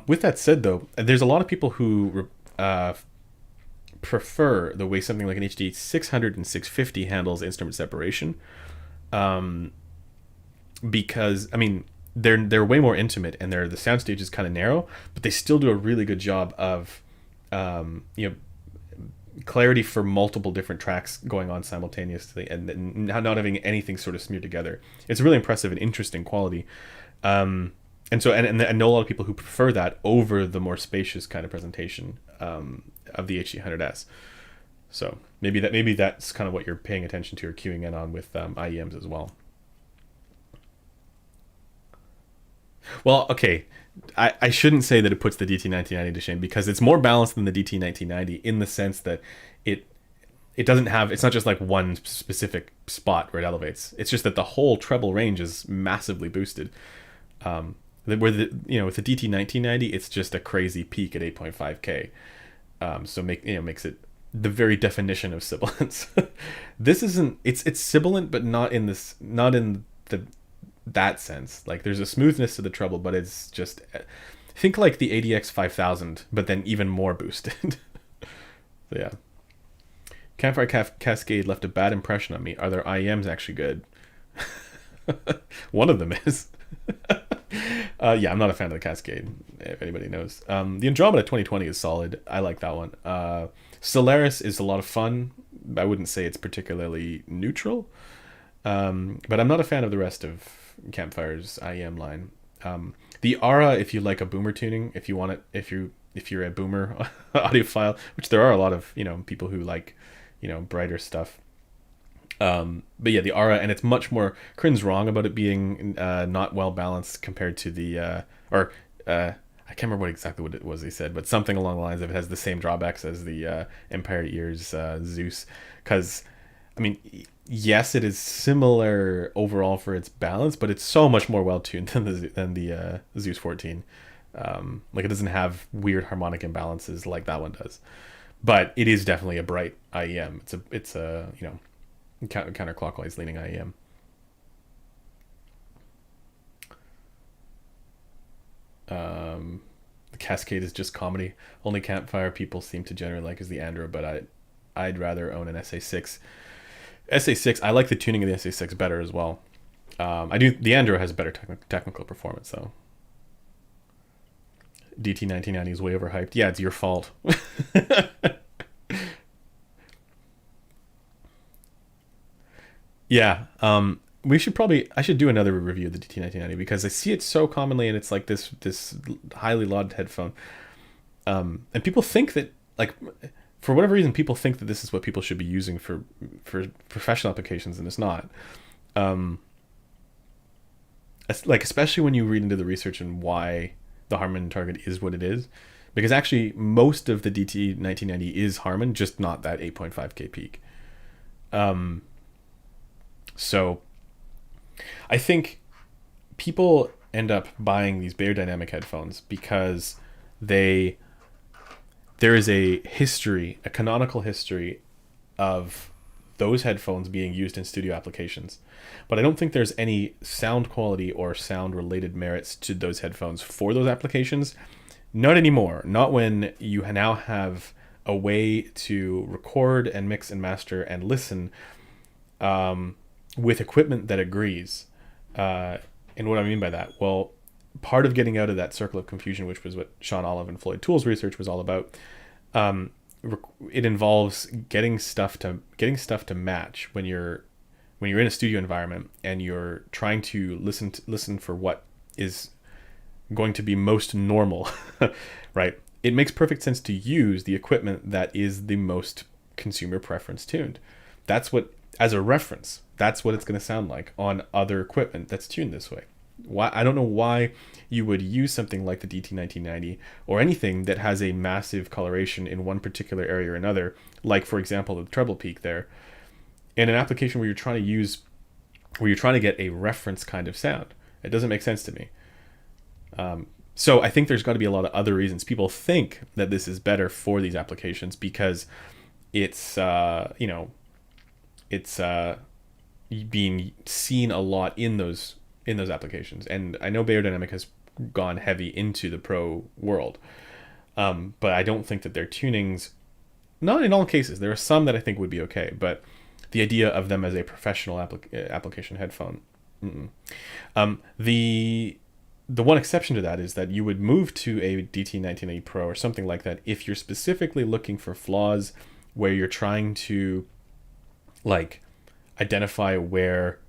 With that said, though, there's a lot of people who prefer the way something like an HD 600 and 650 handles instrument separation, because I mean they're way more intimate and the soundstage is kind of narrow, but they still do a really good job of clarity for multiple different tracks going on simultaneously and not having anything sort of smeared together. It's really impressive and interesting quality. And so and I know a lot of people who prefer that over the more spacious kind of presentation of the HD100S. So maybe that's kind of what you're paying attention to or queuing in on with IEMs as well. Well, okay, I shouldn't say that it puts the DT1990 to shame, because it's more balanced than the DT1990 in the sense that it doesn't have, it's not just like one specific spot where it elevates. It's just that the whole treble range is massively boosted. Where with the DT1990, it's just a crazy peak at 8.5K. So makes it the very definition of sibilance. This isn't, it's sibilant, but not in that sense. Like there's a smoothness to the treble, but it's just, think like the ADX 5000, but then even more boosted. So yeah. Campfire Cascade left a bad impression on me. Are their IEMs actually good? One of them is. Yeah, I'm not a fan of the Cascade, if anybody knows. The Andromeda 2020 is solid. I like that one. Solaris is a lot of fun. I wouldn't say it's particularly neutral. But I'm not a fan of the rest of Campfire's IEM line. The Aura, if you like a boomer tuning, if you want it, if you're a boomer audiophile, which there are a lot of people who like brighter stuff. But yeah, the Aura, and it's much more. Crin's wrong about it being not well balanced compared to the I can't remember exactly what it was he said, but something along the lines of it has the same drawbacks as the Empire Ears Zeus, because I mean, yes, it is similar overall for its balance, but it's so much more well tuned than the Zeus 14. Like it doesn't have weird harmonic imbalances like that one does, but it is definitely a bright IEM. It's a counterclockwise leaning IEM. The Cascade is just comedy. Only Campfire people seem to generally like is the Andro, but I'd rather own an SA6. SA6, I like the tuning of the SA6 better as well. I do. The Andro has better technical performance though. DT1990 is way overhyped. Yeah, it's your fault. Yeah. I should do another review of the DT1990 because I see it so commonly, and it's like this highly lauded headphone. And people think that, like, for whatever reason, people think that this is what people should be using for professional applications, and it's not. Like, especially when you read into the research and why the Harman target is what it is, because actually most of the DT1990 is Harman, just not that 8.5K peak. So I think people end up buying these beyerdynamic headphones because there is a canonical history of those headphones being used in studio applications. But I don't think there's any sound quality or sound related merits to those headphones for those applications. Not anymore. Not when you now have a way to record and mix and master and listen with equipment that agrees. And what I mean by that? Well, part of getting out of that circle of confusion, which was what Sean Olive and Floyd Toole's research was all about, it involves getting stuff to match when you're in a studio environment and you're trying to listen for what is going to be most normal, right? it makes perfect sense to use the equipment that is the most consumer preference tuned. That's what, as a reference, that's what it's going to sound like on other equipment that's tuned this way. Why, I don't know why you would use something like the DT1990 or anything that has a massive coloration in one particular area or another, like for example the treble peak there, in an application where you're trying to get a reference kind of sound. It doesn't make sense to me. So I think there's got to be a lot of other reasons. People think that this is better for these applications because it's being seen a lot in those applications. And I know Beyerdynamic has gone heavy into the pro world, but I don't think that their tunings, not in all cases, there are some that I think would be okay, but the idea of them as a professional application headphone. The one exception to that is that you would move to a DT1980 Pro or something like that if you're specifically looking for flaws where you're trying to like identify where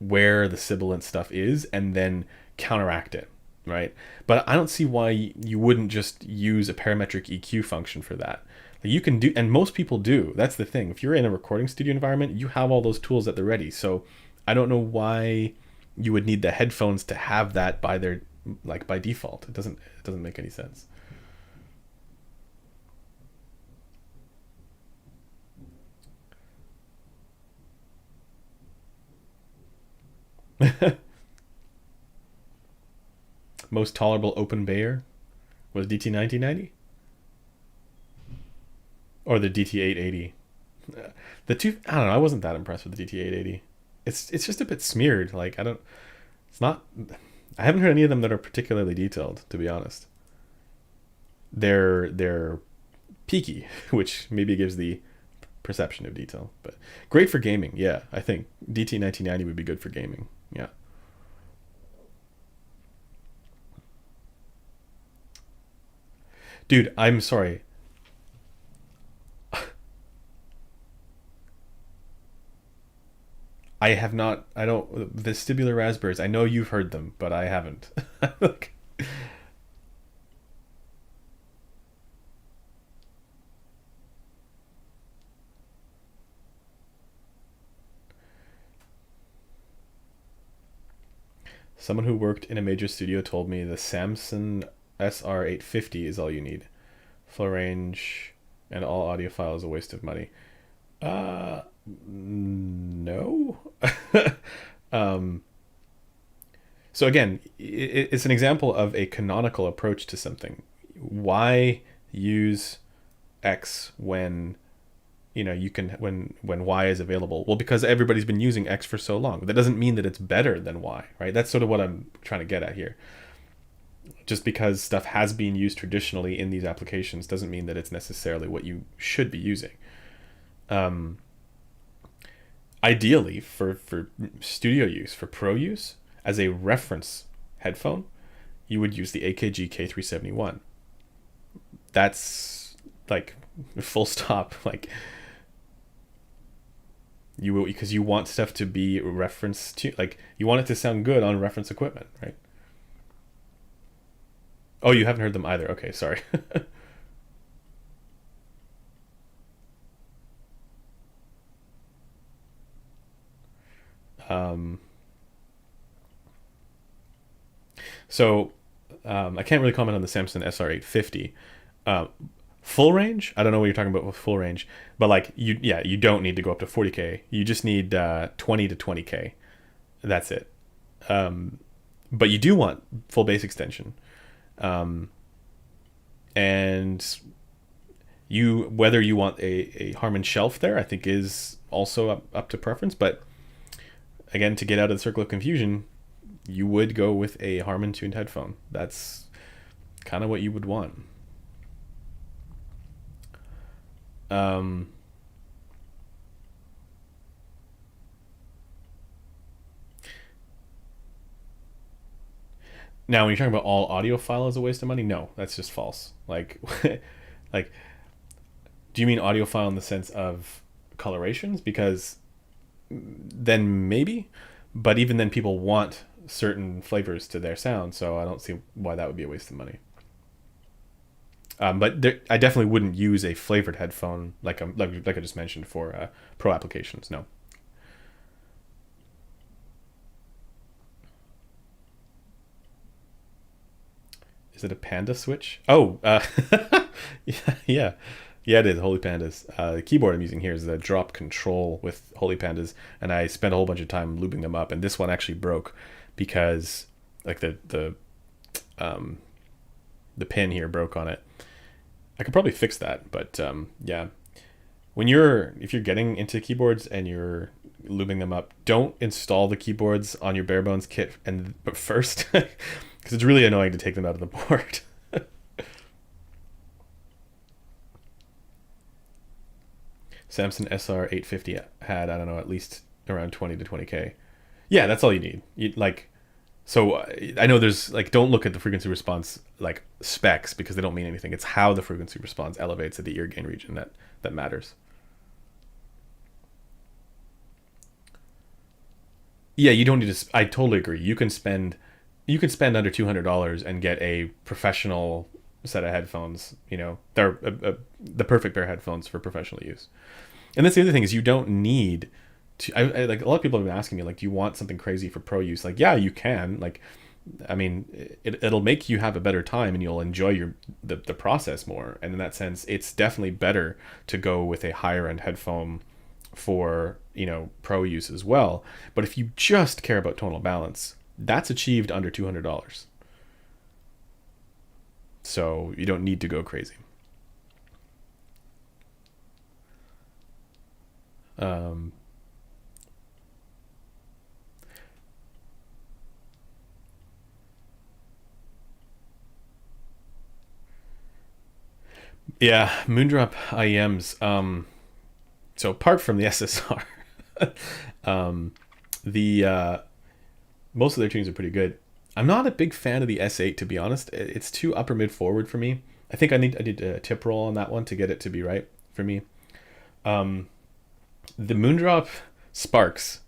the sibilant stuff is and then counteract it, right? But I don't see why you wouldn't just use a parametric EQ function for that. You can do, and most people do. That's the thing. If you're in a recording studio environment, you have all those tools at the ready. So I don't know why you would need the headphones to have that by default. It doesn't make any sense. Most tolerable open Bayer was DT1990 or the DT880. The two, I don't know. I wasn't that impressed with the DT880. It's just a bit smeared. Like it's not. I haven't heard any of them that are particularly detailed, to be honest. They're peaky, which maybe gives the perception of detail. But great for gaming. Yeah, I think DT1990 would be good for gaming. Yeah. Dude, I'm sorry. I have not. I don't. Vestibular raspberries. I know you've heard them, but I haven't. Like, someone who worked in a major studio told me the Samson SR850 is all you need. Full range and all audiophile is a waste of money. No. um, so again, it's an example of a canonical approach to something. Why use X when you can when Y is available? Well, because everybody's been using X for so long. That doesn't mean that it's better than Y, right? That's sort of what I'm trying to get at here. Just because stuff has been used traditionally in these applications doesn't mean that it's necessarily what you should be using. Ideally, for studio use, for pro use, as a reference headphone, you would use the AKG K371. That's like full stop. Like you will, because you want stuff to be reference to, like you want it to sound good on reference equipment, right? Oh, you haven't heard them either. Okay, sorry. um, so I can't really comment on the Samson SR850. Full range, I don't know what you're talking about with full range, but like you don't need to go up to 40K. You just need 20 to 20K. That's it. But you do want full bass extension. And whether you want a Harman shelf there, I think is also up to preference. But again, to get out of the circle of confusion, you would go with a Harman tuned headphone. That's kind of what you would want. Now, when you're talking about all audiophile is a waste of money, no, that's just false. Like, like, do you mean audiophile in the sense of colorations? Because then maybe, but even then, people want certain flavors to their sound, so I don't see why that would be a waste of money. But there, I definitely wouldn't use a flavored headphone like I just mentioned for pro applications. No. Is it a Panda switch? Oh, yeah, yeah, it is. Holy Pandas. The keyboard I'm using here is the Drop Control with Holy Pandas, and I spent a whole bunch of time lubing them up. And this one actually broke because like the pin here broke on it. I could probably fix that, but yeah. If you're getting into keyboards and you're lubing them up, don't install the keyboards on your bare bones kit but first, because it's really annoying to take them out of the board. Samson SR850 had, I don't know, at least around 20 to 20K. Yeah, that's all you need. I know there's like, don't look at the frequency response like specs because they don't mean anything. It's how the frequency response elevates at the ear gain region that matters. Yeah, you don't need to. I totally agree. You can spend under $200 and get a professional set of headphones. They're the perfect pair of headphones for professional use. And that's the other thing, is you don't need to. I like, a lot of people have been asking me, like, do you want something crazy for pro use? Like, yeah, you can. Like, I mean, it'll make you have a better time and you'll enjoy the process more. And in that sense, it's definitely better to go with a higher end headphone for pro use as well. But if you just care about tonal balance, that's achieved under $200. So you don't need to go crazy. Um, yeah, Moondrop IEMs. So apart from the SSR, um, the most of their tunes are pretty good. I'm not a big fan of the S8, to be honest. It's too upper mid forward for me. I think I need a tip roll on that one to get it to be right for me. Um, the Moondrop Sparks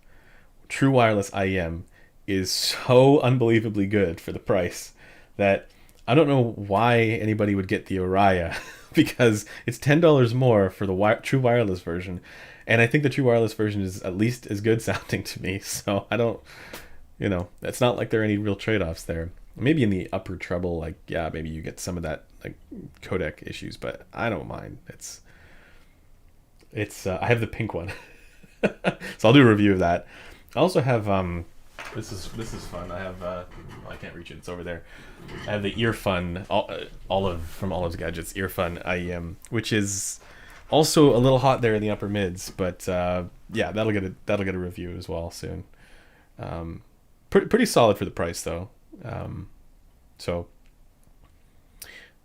True Wireless IEM is so unbelievably good for the price that I don't know why anybody would get the Oriya because it's $10 more for the True Wireless version, and I think the True Wireless version is at least as good sounding to me. So I don't, it's not like there are any real trade-offs there. Maybe in the upper treble, like, yeah, maybe you get some of that like codec issues, but I don't mind. It's I have the pink one, so I'll do a review of that. I also have this is fun. I have I can't reach it. It's over there. I have the Earfun Olive from Olive's Gadgets Earfun IEM, which is also a little hot there in the upper mids, but yeah, that'll get a review as well soon. Pretty solid for the price though. So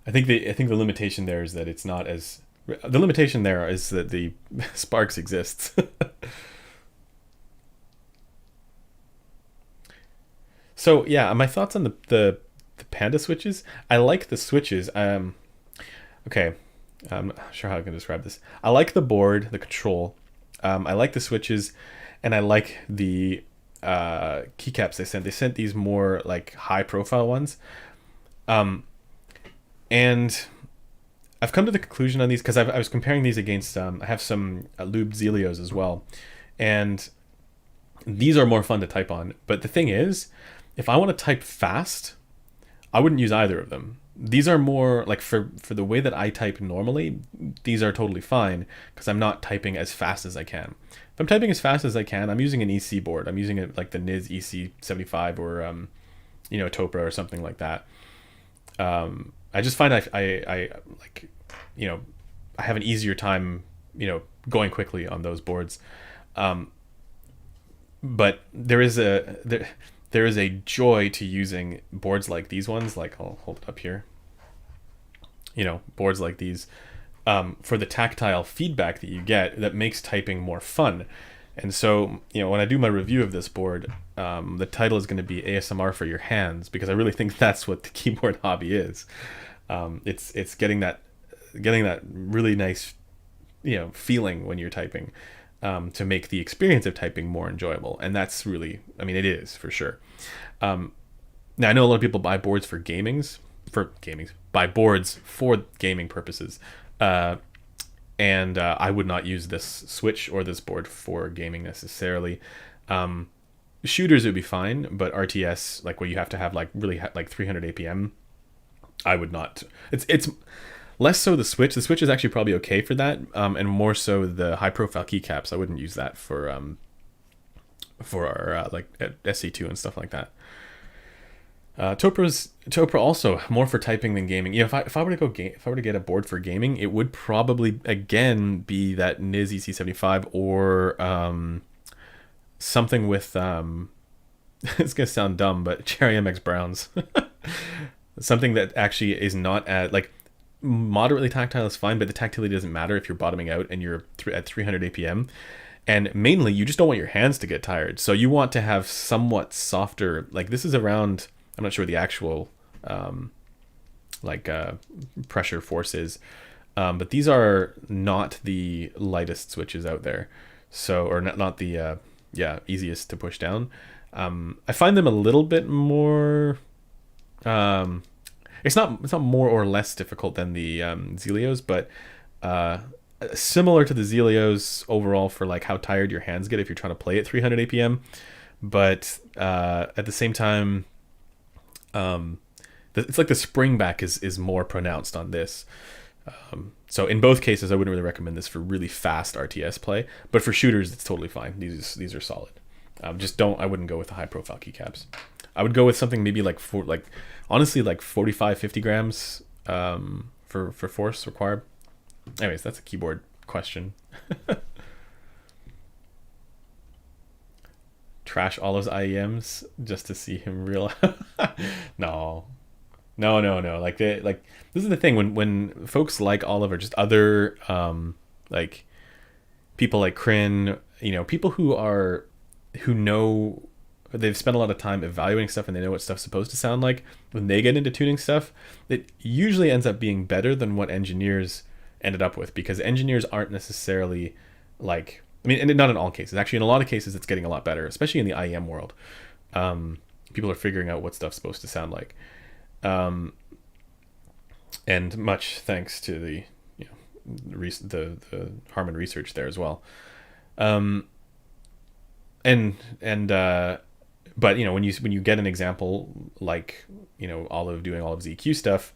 I think the limitation there is that it's not as the limitation there is that the Sparks exists. So yeah, my thoughts on the Panda switches. I like the switches. Okay, I'm not sure how I can describe this. I like the board, the control. I like the switches, and I like the keycaps they sent. They sent these more like high profile ones. And I've come to the conclusion on these because I was comparing these against I have some lubed Zelios as well, and these are more fun to type on. But the thing is, if I want to type fast, I wouldn't use either of them. These are more like for the way that I type normally, these are totally fine because I'm not typing as fast as I can. If I'm typing as fast as I can, I'm using an EC board. I'm using it like the NIZ EC75 or Utopia or something like that. I just find I like, I have an easier time, going quickly on those boards. But there is a joy to using boards like these ones. Like, I'll hold it up here. Boards like these, for the tactile feedback that you get that makes typing more fun. And so, when I do my review of this board, the title is going to be ASMR for your hands, because I really think that's what the keyboard hobby is. It's getting that really nice, feeling when you're typing, to make the experience of typing more enjoyable. And that's really, it is for sure. Now I know a lot of people buy boards for gamings, buy boards for gaming purposes. And I would not use this switch or this board for gaming necessarily. Shooters would be fine, but RTS, like where you have to have like really like 300 APM, I would not. It's less so the Switch. The Switch is actually probably okay for that, and more so the high profile keycaps. I wouldn't use that for our like SC2 and stuff like that. Topra also more for typing than gaming. Yeah, if I were to get a board for gaming, it would probably again be that NIS EC75 or something with it's gonna sound dumb, but Cherry MX Browns. Something that actually is not at like moderately tactile is fine, but the tactility doesn't matter if you're bottoming out and you're at 300 APM. And mainly, you just don't want your hands to get tired. So you want to have somewhat softer, like this is around, I'm not sure what the actual pressure force is, but these are not the lightest switches out there. So, or not the, easiest to push down. I find them a little bit more, it's not more or less difficult than the Zelios, but similar to the Zelios overall for like how tired your hands get if you're trying to play at 300 APM. But at the same time, it's like the spring back is more pronounced on this. So in both cases, I wouldn't really recommend this for really fast RTS play, but for shooters, it's totally fine. These are solid. I wouldn't go with the high profile keycaps. I would go with something maybe honestly like 45, 50 grams for force required. Anyways, that's a keyboard question. Trash Olive's IEMs just to see him real. No. Like this is the thing when folks like Olive or just other like people like Crin, people who know, they've spent a lot of time evaluating stuff and they know what stuff's supposed to sound like. When they get into tuning stuff, it usually ends up being better than what engineers ended up with, because engineers aren't necessarily like, and not in all cases. Actually, in a lot of cases, it's getting a lot better, especially in the IEM world. People are figuring out what stuff's supposed to sound like. And much thanks to the Harman research there as well. But when you get an example like Olive doing Olive's EQ stuff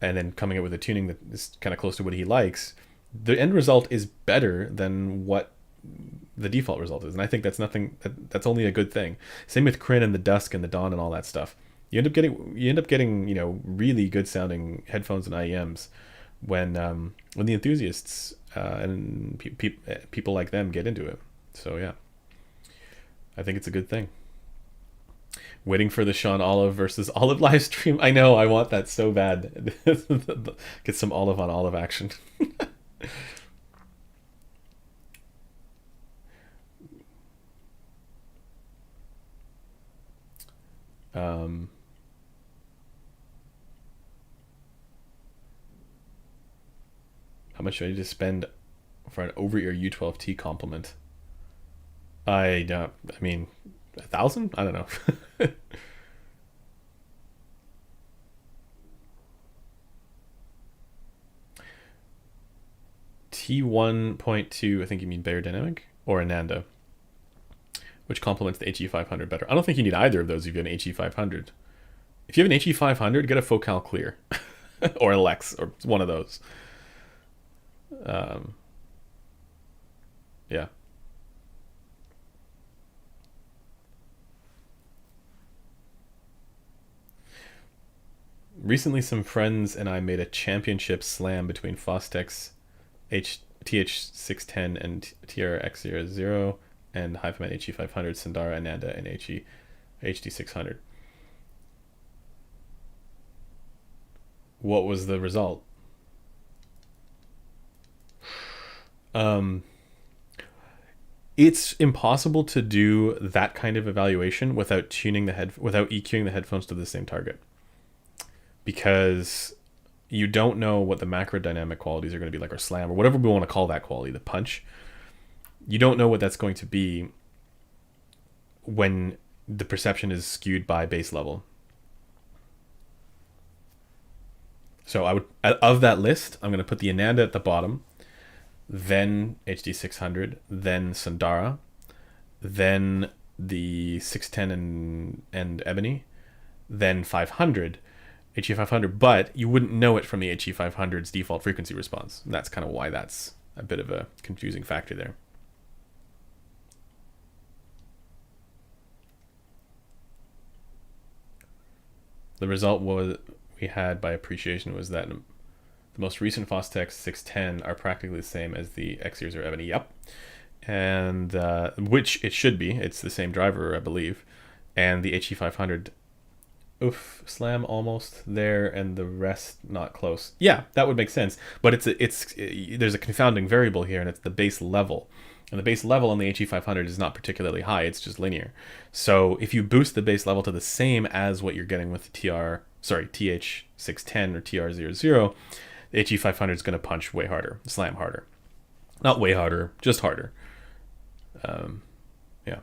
and then coming up with a tuning that is kind of close to what he likes, the end result is better than what the default result is, and I think that's only a good thing. Same with Crin and the Dusk and the Dawn and all that stuff. You end up getting really good sounding headphones and IEMs when the enthusiasts and people like them get into it. So yeah, I think it's a good thing. Waiting for the Sean Olive versus Olive live stream. I know, I want that so bad. Get some Olive on Olive action. How much do I need to spend for an over-ear U12T complement? I 1,000? I don't know. T1.2, I think you mean Bayer Dynamic or Ananda, which complements the HE500 better. I don't think you need either of those if you have an HE500. If you have an HE500, get a Focal Clear or a Lex or one of those. Yeah. Recently, some friends and I made a championship slam between Fostex TH610 and TRX00 and HiFiMan HE500, Sundara, Ananda, and HD600. What was the result? It's impossible to do that kind of evaluation without without EQing the headphones to the same target, because you don't know what the macro dynamic qualities are going to be like, or slam, or whatever we want to call that quality, the punch. You don't know what that's going to be when the perception is skewed by bass level. So I would, of that list, I'm going to put the Ananda at the bottom, then HD600, then Sundara, then the 610 and Ebony, then 500, HE500, but you wouldn't know it from the HE500's default frequency response. That's kind of why that's a bit of a confusing factor there. The result we had by appreciation was that the most recent Fostex 610 are practically the same as the X-Ears or Ebony. Yep. And which it should be. It's the same driver, I believe. And the HE500, oof, slam almost there, and the rest not close. Yeah, that would make sense. But there's a confounding variable here, and it's the base level. And the base level on the HE500 is not particularly high, it's just linear. So if you boost the base level to the same as what you're getting with the TH610 or TR00, the HE500 is going to punch way harder, slam harder. Not way harder, just harder. Yeah.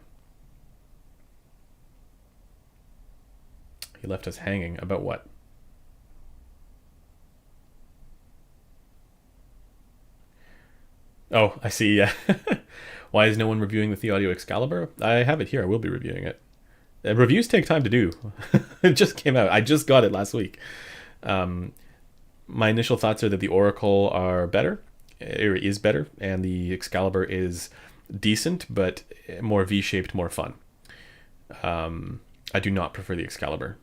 He left us hanging. About what? Oh, I see, yeah. Why is no one reviewing the Audio Excalibur? I have it here. I will be reviewing it. Reviews take time to do. It just came out. I just got it last week. My initial thoughts are that the Oracle are better, or is better, and the Excalibur is decent, but more V-shaped, more fun. I do not prefer the Excalibur.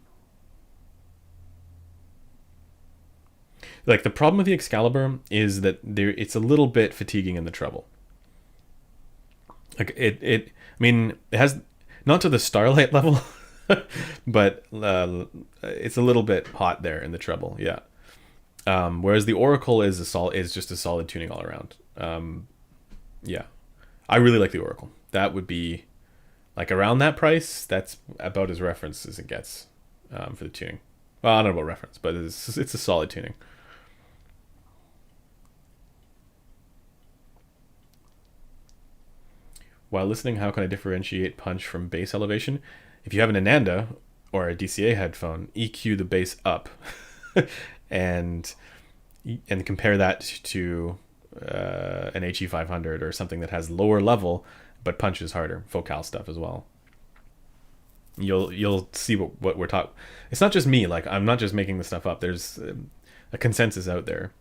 Like, the problem with the Excalibur is that it's a little bit fatiguing in the treble. Like I mean, it has, not to the Starlight level, but it's a little bit hot there in the treble, yeah. Whereas the Oracle is just a solid tuning all around. Yeah, I really like the Oracle. That would be like around that price. That's about as reference as it gets for the tuning. Well, I don't know about reference, but it's a solid tuning. While listening, how can I differentiate punch from bass elevation? If you have an Ananda or a DCA headphone, EQ the bass up and compare that to an HE500 or something that has lower level but punches harder, Focal stuff as well. You'll see what we're talking. It's not just me. Like, I'm not just making this stuff up. There's a consensus out there.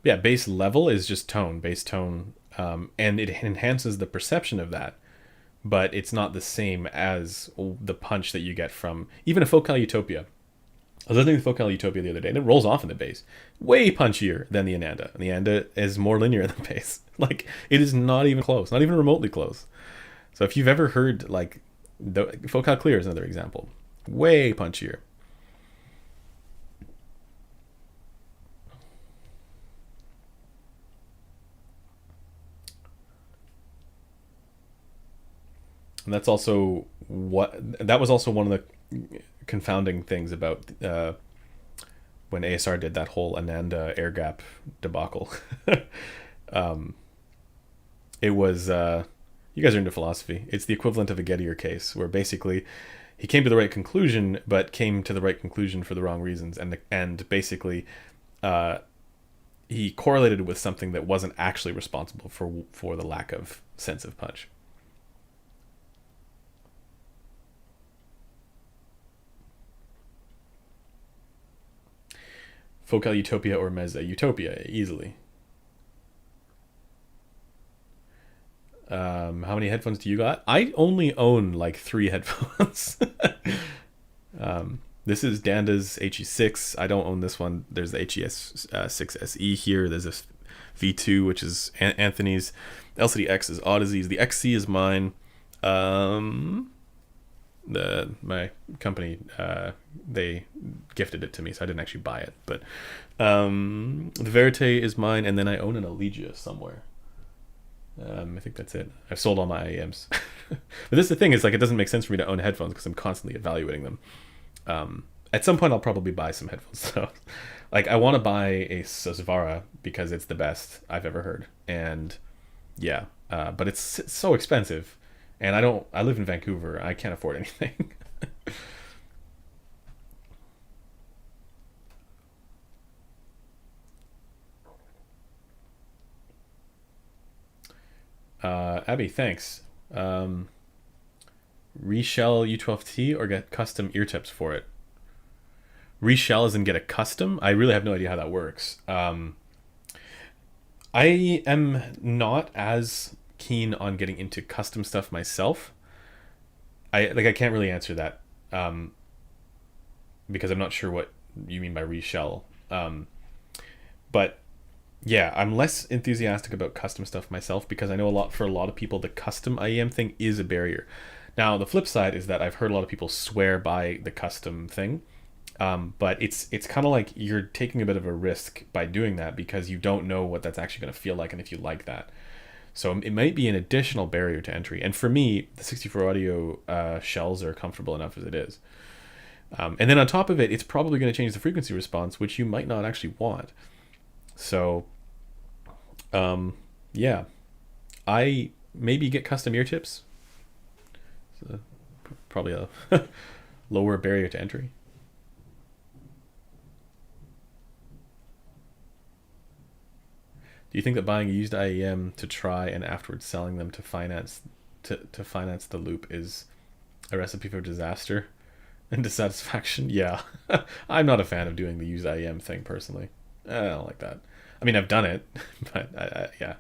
Yeah, bass level is just tone, bass tone, and it enhances the perception of that, but it's not the same as the punch that you get from even a Focal Utopia. I was listening to Focal Utopia the other day, and it rolls off in the bass, way punchier than the Ananda. And the Ananda is more linear than bass. Like, it is not even close, not even remotely close. So if you've ever heard, like, the Focal Clear is another example, way punchier. And that was also one of the confounding things about when ASR did that whole Ananda air gap debacle. It was, you guys are into philosophy. It's the equivalent of a Gettier case, where basically he came to the right conclusion, but came to the right conclusion for the wrong reasons. And basically he correlated with something that wasn't actually responsible for the lack of sense of punch. Focal Utopia or Meza Utopia, easily. How many headphones do you got? I only own like 3 headphones. This is Danda's HE6. I don't own this one. There's the HES6 SE here. There's a V2, which is Anthony's. LCD-X is Audeze's. The XC is mine. My company, they gifted it to me, so I didn't actually buy it. But the Verite is mine, and then I own an Allegia somewhere. I think that's it. I've sold all my IEMs. But this is the thing, is like, it doesn't make sense for me to own headphones because I'm constantly evaluating them. At some point I'll probably buy some headphones. So, like, I want to buy a Susvara because it's the best I've ever heard, and Yeah, but it's so expensive, and I live in Vancouver. I can't afford anything. Abby, thanks. Reshell U12T or get custom ear tips for it? Reshell is and get a custom? I really have no idea how that works. I am not as keen on getting into custom stuff myself. I can't really answer that because I'm not sure what you mean by reshell. But yeah, I'm less enthusiastic about custom stuff myself because I know for a lot of people the custom IEM thing is a barrier. Now the flip side is that I've heard a lot of people swear by the custom thing, but it's kind of like you're taking a bit of a risk by doing that because you don't know what that's actually going to feel like and if you like that. So it might be an additional barrier to entry. And for me, the 64 audio shells are comfortable enough as it is. And then on top of it, it's probably going to change the frequency response, which you might not actually want. So, yeah, I maybe get custom ear tips. So probably a lower barrier to entry. Do you think that buying a used IEM to try and afterwards selling them to finance the loop is a recipe for disaster and dissatisfaction? Yeah, I'm not a fan of doing the used IEM thing personally. I don't like that. I mean, I've done it, but yeah,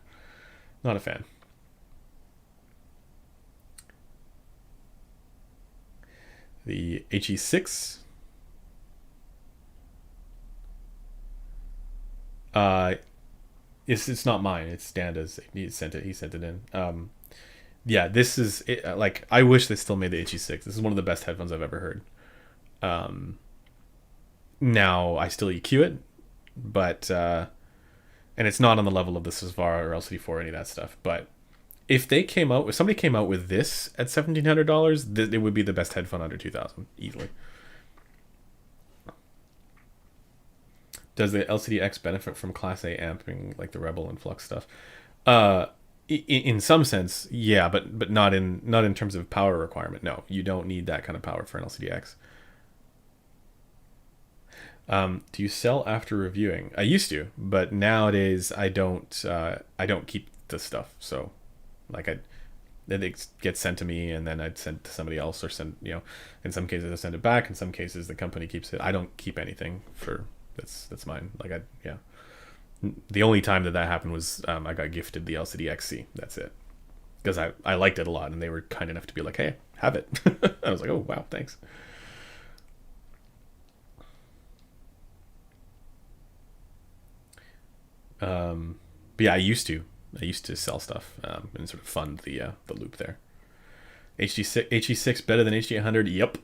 not a fan. The HE6. Uh, it's not mine. It's Danda's. He sent it. He sent it in. Yeah, this is it, like I wish they still made the HE6. This is one of the best headphones I've ever heard. Now I still EQ it, but and it's not on the level of the Susvara or LCD4 or any of that stuff. But if somebody came out with this at $1,700, it would be the best headphone under 2,000 easily. Does the LCD-X benefit from Class A amping like the Rebel and Flux stuff? In some sense, yeah, but not in terms of power requirement. No, you don't need that kind of power for an LCD-X. Do you sell after reviewing? I used to, but nowadays I don't. I don't keep the stuff. So, like then it gets sent to me, and then I'd send it to somebody else, or send In some cases I send it back. In some cases the company keeps it. I don't keep anything for that's mine. Yeah. The only time that happened was I got gifted the LCD XC. That's it. Because I liked it a lot, and they were kind enough to be like, hey, have it. I was like, oh wow, thanks. But yeah, I used to sell stuff and sort of fund the loop there. HE6 better than HD100? Yep.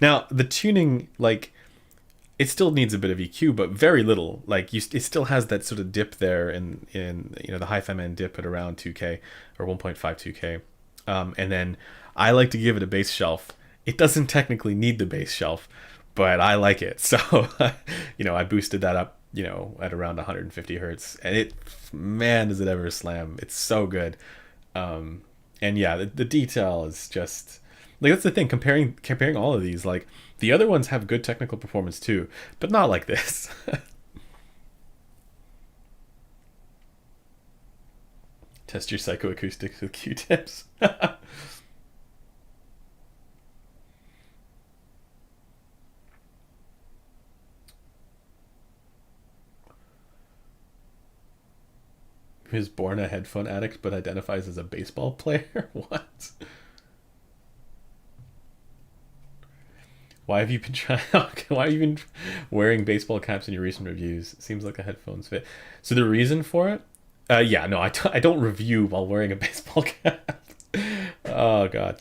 Now the tuning, like, it still needs a bit of EQ, but very little. Like it still has that sort of dip there in the HiFiMan dip at around 2K or 1.52K, and then I like to give it a bass shelf. It doesn't technically need the bass shelf, but I like it. So I boosted that up at around 150 hertz, and man, does it ever slam. It's so good. And yeah, the detail is just like, that's the thing, comparing all of these. Like, the other ones have good technical performance too, but not like this. Test your psychoacoustics with Q-tips. He was born a headphone addict but identifies as a baseball player? What? Why have you been why have you been wearing baseball caps in your recent reviews? It seems like a headphones fit. So the reason for it? Yeah, no, I don't review while wearing a baseball cap. Oh god.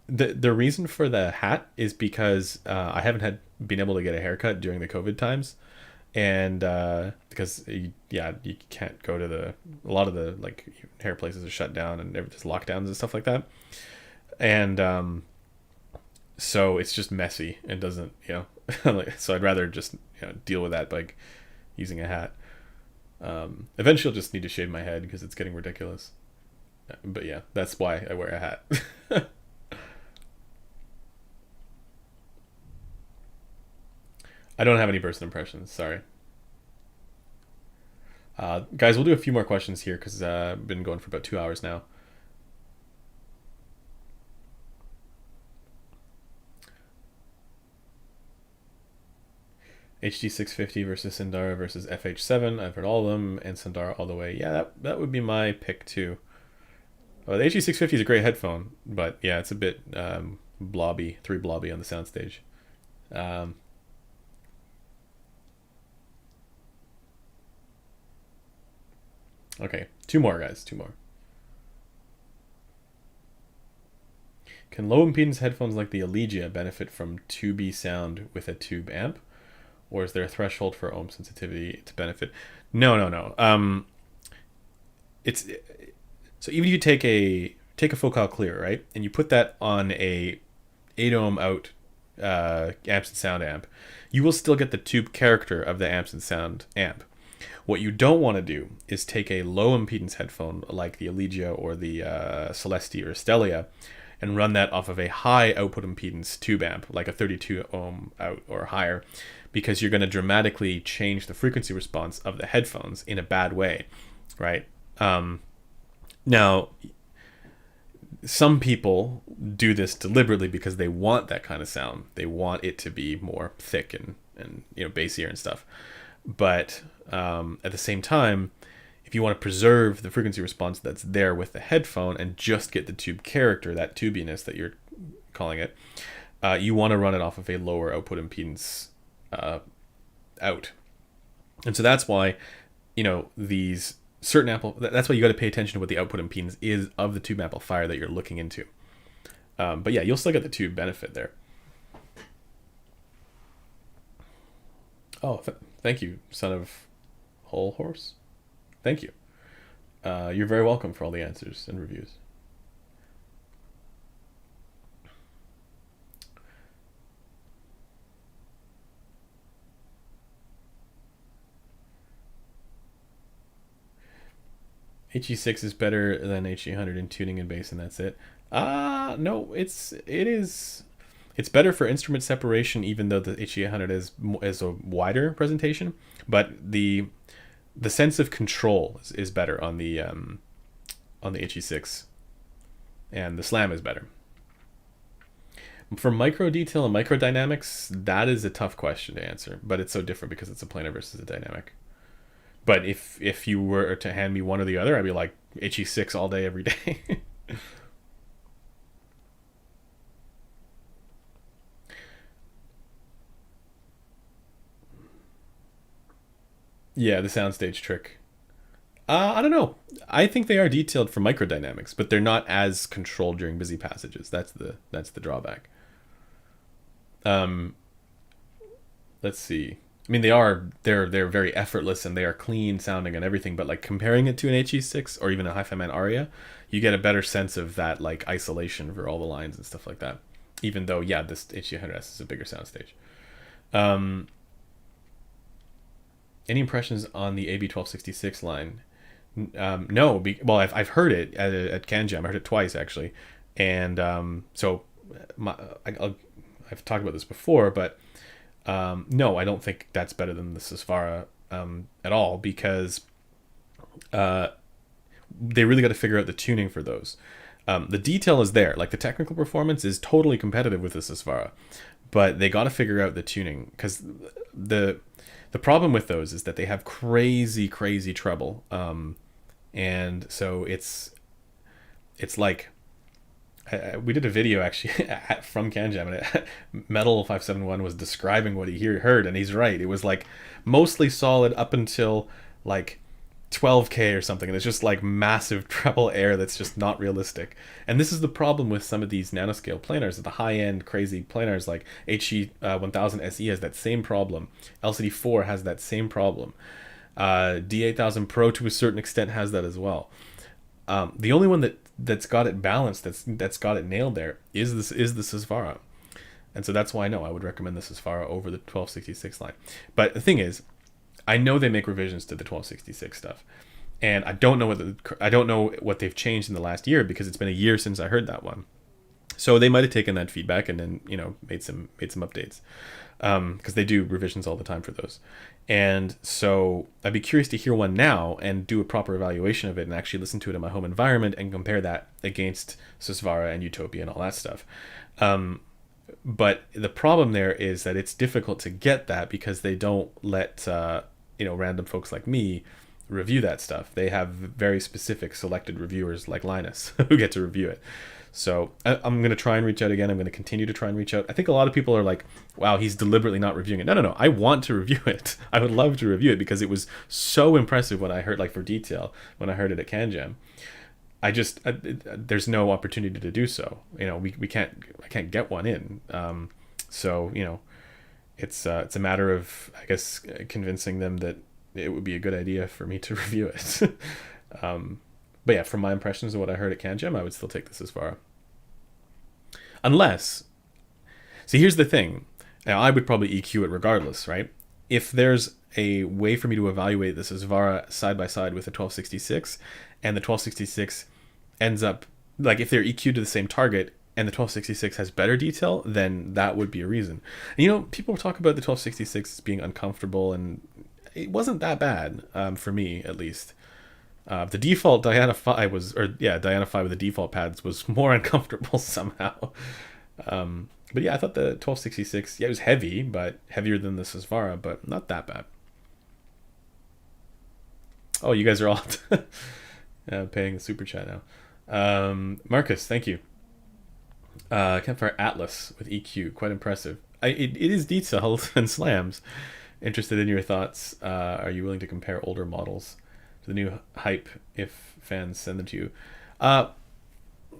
The reason for the hat is because I haven't been able to get a haircut during the COVID times, and because you can't go to a lot of the like hair places are shut down, and there's lockdowns and stuff like that, and so it's just messy and doesn't so I'd rather just deal with that by using a hat. Eventually I'll just need to shave my head because it's getting ridiculous. But yeah, that's why I wear a hat. I don't have any burst impressions, sorry. Guys, we'll do a few more questions here because I've been going for about 2 hours now. HD650 versus Sundara versus FH7. I've heard all of them, and Sundara all the way. Yeah, that would be my pick too. The HD650 is a great headphone, but yeah, it's a bit blobby, 3 blobby on the soundstage. Okay, 2 more, guys, 2 more. Can low impedance headphones like the Stellia benefit from tubey sound with a tube amp? Or is there a threshold for ohm sensitivity to benefit? No. It's so even if you take a focal clear, right, and you put that on a 8 ohm out amps and sound amp, you will still get the tube character of the amps and sound amp. What you don't want to do is take a low impedance headphone like the Stellia or the Celestia or Stellia and run that off of a high output impedance tube amp, like a 32 ohm out or higher, because you're going to dramatically change the frequency response of the headphones in a bad way, right? Now, some people do this deliberately because they want that kind of sound. They want it to be more thick and bassier and stuff. But at the same time, if you want to preserve the frequency response that's there with the headphone and just get the tube character, that tubiness that you're calling it, you want to run it off of a lower output impedance out. And so that's why, these certain that's why you got to pay attention to what the output impedance is of the tube amplifier that you're looking into. But yeah, you'll still get the tube benefit there. Oh, thank you, son of Whole Horse. Thank you. You're very welcome for all the answers and reviews. HE6 is better than HE100 in tuning and bass, and that's it. No, it's better for instrument separation, even though the HE100 is a wider presentation. But the sense of control is better on the HE6, and the slam is better. For micro detail and micro dynamics, that is a tough question to answer, but it's so different because it's a planar versus a dynamic. But if you were to hand me one or the other, I'd be like HE6 all day, every day. Yeah, the soundstage trick. I don't know. I think they are detailed for microdynamics, but they're not as controlled during busy passages. That's the drawback. Let's see. I mean, they're very effortless and they are clean sounding and everything, but like comparing it to an HE6 or even a HiFiMan Aria, you get a better sense of that like isolation for all the lines and stuff like that. Even though, yeah, this HE100S is a bigger soundstage. Any impressions on the AB1266 line? No. Well, I've heard it at CanJam. I heard it twice actually, and so I've talked about this before, but no, I don't think that's better than the Susvara at all, because they really got to figure out the tuning for those. The detail is there, like the technical performance is totally competitive with the Susvara, but they got to figure out the tuning, because the problem with those is that they have crazy treble, and so it's like we did a video actually from CanJam, and Metal 571 was describing what he heard, and he's right. It was like mostly solid up until like 12K or something, and it's just like massive treble air that's just not realistic. And this is the problem with some of these nanoscale planars, the high-end crazy planars like HE1000 SE has that same problem. LCD4 has that same problem. D8000 Pro to a certain extent has that as well. The only one that's got it balanced, that's got it nailed there is the Susvara. And so that's why I would recommend the Susvara over the 1266 line. But the thing is, I know they make revisions to the 1266 stuff, and I don't know what they've changed in the last year, because it's been a year since I heard that one. So they might have taken that feedback and then, made some updates, because they do revisions all the time for those. And so I'd be curious to hear one now and do a proper evaluation of it and actually listen to it in my home environment and compare that against Susvara and Utopia and all that stuff. But the problem there is that it's difficult to get that, because they don't let random folks like me review that stuff. They have very specific selected reviewers like Linus who get to review it. So I'm going to try and reach out again. I'm going to continue to try and reach out. I think a lot of people are like, wow, he's deliberately not reviewing it. No. I want to review it. I would love to review it, because it was so impressive when I heard, like for detail, when I heard it at CanJam. There's no opportunity to do so. I can't get one in. So it's a matter of, I guess, convincing them that it would be a good idea for me to review it. But yeah, from my impressions of what I heard at CanJam, I would still take this Susvara. Unless, see, here's the thing. Now, I would probably EQ it regardless, right? If there's a way for me to evaluate the Susvara side by side with the 1266, and the 1266 ends up, like, if they're EQ'd to the same target and the 1266 has better detail, then that would be a reason. And, people talk about the 1266 as being uncomfortable, and it wasn't that bad, for me at least. The default Diana 5 with the default pads was more uncomfortable somehow. But yeah, I thought the 1266, it was heavy, but heavier than the Susvara, but not that bad. Oh, you guys are all paying the super chat now. Marcus, thank you. Campfire Atlas with EQ, quite impressive. It is detailed and slams. Interested in your thoughts. Are you willing to compare older models to the new hype if fans send them to you?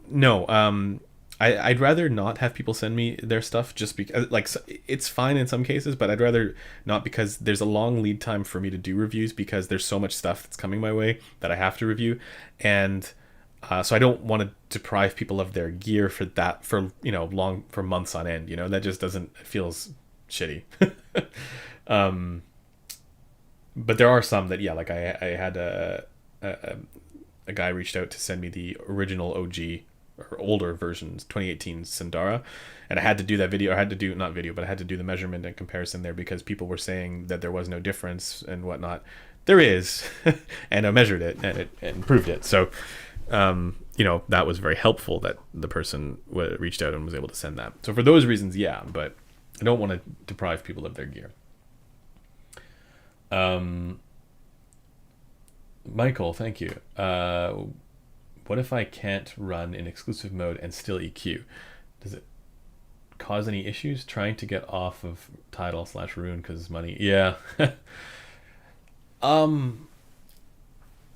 No. I'd rather not have people send me their stuff, just because, like, it's fine in some cases, but I'd rather not, because there's a long lead time for me to do reviews, because there's so much stuff that's coming my way that I have to review. And so I don't want to deprive people of their gear for months on end. That just it feels shitty. But there are some that, like I had a guy reached out to send me the original OG or older versions, 2018 Sundara, and I had to do that video. I had to do, not video, but I had to do the measurement and comparison there, because people were saying that there was no difference and whatnot. There is, and I measured it and it proved it. So, that was very helpful that the person reached out and was able to send that. So for those reasons, yeah, but I don't want to deprive people of their gear. Michael, thank you. What if I can't run in exclusive mode and still EQ? Does it cause any issues trying to get off of Tidal/Roon because it's money? Yeah.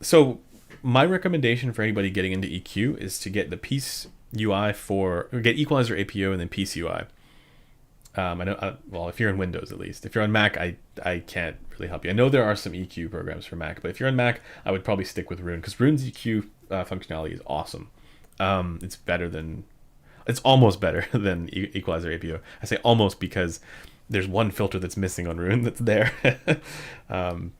So my recommendation for anybody getting into EQ is to get the Piece UI get Equalizer APO and then Piece UI. I know. Well, if you're in Windows, at least. If you're on Mac, I can't really help you. I know there are some EQ programs for Mac, but if you're on Mac, I would probably stick with Roon, because Roon's EQ functionality is awesome. It's almost better than Equalizer APO. I say almost because there's one filter that's missing on Roon that's there on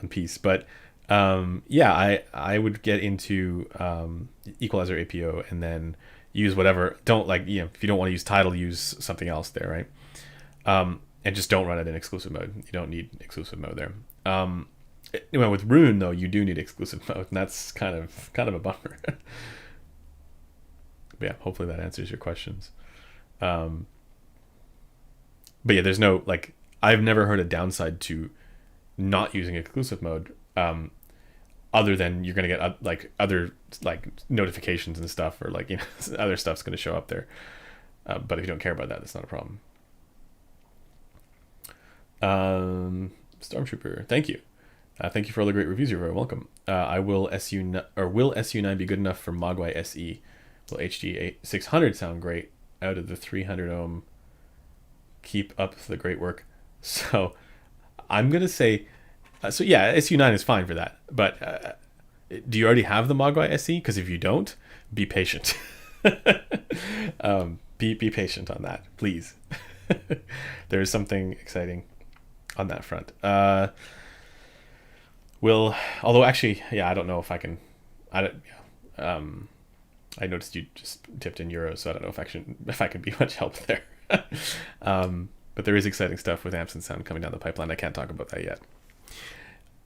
Piece. But I would get into Equalizer APO and then use whatever. Don't if you don't want to use Tidal, use something else there, right? And just don't run it in exclusive mode. You don't need exclusive mode there. With Roon though, you do need exclusive mode, and that's kind of a bummer. But yeah, hopefully that answers your questions. But yeah, there's no I've never heard a downside to not using exclusive mode, other than you're gonna get other notifications and stuff, or other stuff's gonna show up there. But if you don't care about that, that's not a problem. Stormtrooper, thank you. Thank you for all the great reviews. You're very welcome. Will SU9 be good enough for Mogwai SE? Will HD600 sound great out of the 300 ohm? Keep up the great work. So I'm gonna say, SU9 is fine for that. But do you already have the Mogwai SE? Because if you don't, be patient. Be patient on that, please. There is something exciting on that front. Although actually, yeah, I don't know if I can. I don't. Yeah, I noticed you just tipped in euros, so I don't know if I can be much help there. But there is exciting stuff with amps and sound coming down the pipeline. I can't talk about that yet.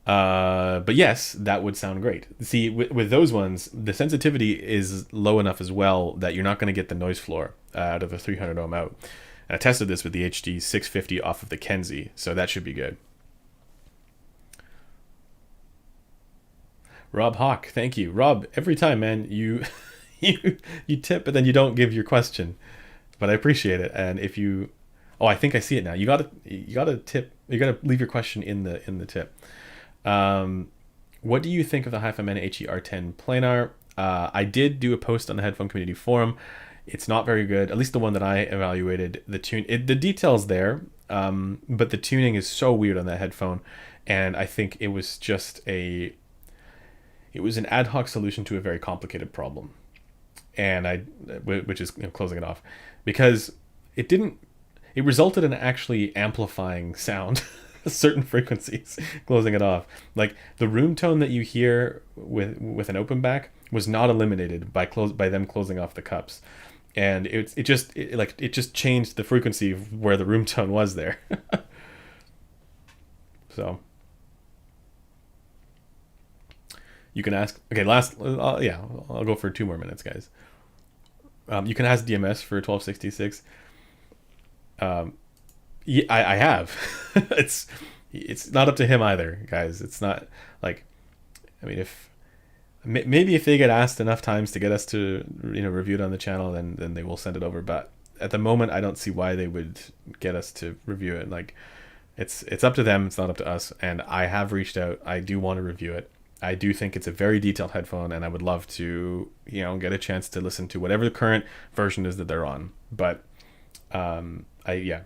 But yes, that would sound great. See, with those ones, the sensitivity is low enough as well that you're not going to get the noise floor out of a 300 ohm out. And I tested this with the HD650 off of the Kenzie, so that should be good. Rob Hawk, thank you. Rob, every time, man, you you tip, but then you don't give your question. But I appreciate it. And if you, oh, I think I see it now. You gotta tip. You gotta leave your question in the tip. What do you think of the HiFiMan HE6 Planar? I did do a post on the Headphone Community Forum. It's not very good, at least the one that I evaluated. The details there, but the tuning is so weird on that headphone, and I think it was just an ad hoc solution to a very complicated problem, and which is closing it off, because it resulted in actually amplifying sound certain frequencies, closing it off. Like the room tone that you hear with an open back was not eliminated by them closing off the cups, and it just changed the frequency of where the room tone was there. So you can ask. Okay, I'll go for 2 more minutes, guys. You can ask DMS for 1266. Yeah, I have. It's not up to him either, guys. It's not like, I mean, maybe if they get asked enough times to get us to review it on the channel, then they will send it over. But at the moment, I don't see why they would get us to review it. Like, it's up to them. It's not up to us. And I have reached out. I do want to review it. I do think it's a very detailed headphone, and I would love to get a chance to listen to whatever the current version is that they're on. But I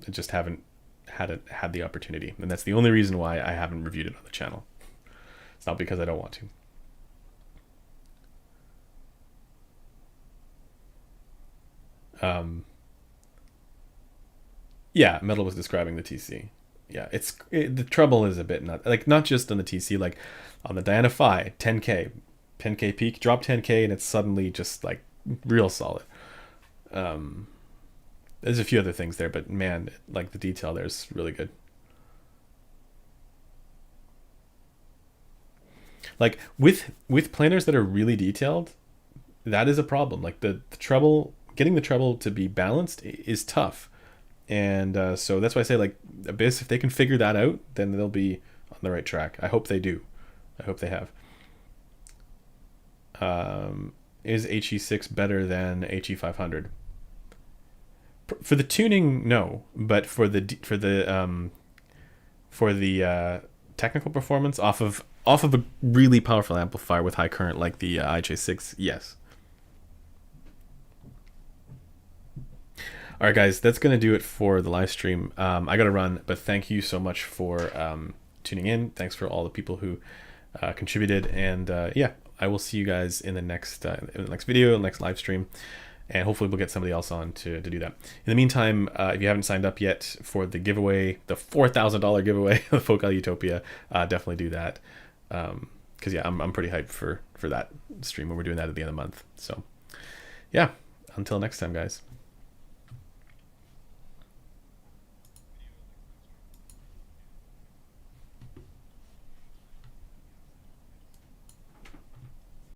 just haven't had the opportunity, and that's the only reason why I haven't reviewed it on the channel. It's not because I don't want to. Yeah, Metal was describing the TC. Yeah, the trouble is a bit not just on the TC, like on the Diana Phi 10K peak, drop 10K, and it's suddenly just like real solid. There's a few other things there, but man, like the detail there is really good. Like with planars that are really detailed, that is a problem. Like the treble, getting the treble to be balanced is tough. And so that's why I say, like, Abyss, if they can figure that out, then they'll be on the right track. I hope they do. I hope they have. Is HE6 better than HE500? For the tuning, no. But for the technical performance off of a really powerful amplifier with high current like the IHA6, yes. All right, guys, that's going to do it for the live stream. I got to run, but thank you so much for tuning in. Thanks for all the people who contributed. And yeah, I will see you guys in the next video, next live stream. And hopefully we'll get somebody else on to do that. In the meantime, if you haven't signed up yet for the giveaway, the $4,000 giveaway of Focal Utopia, definitely do that. Because yeah, I'm pretty hyped for that stream when we're doing that at the end of the month. So yeah, until next time, guys.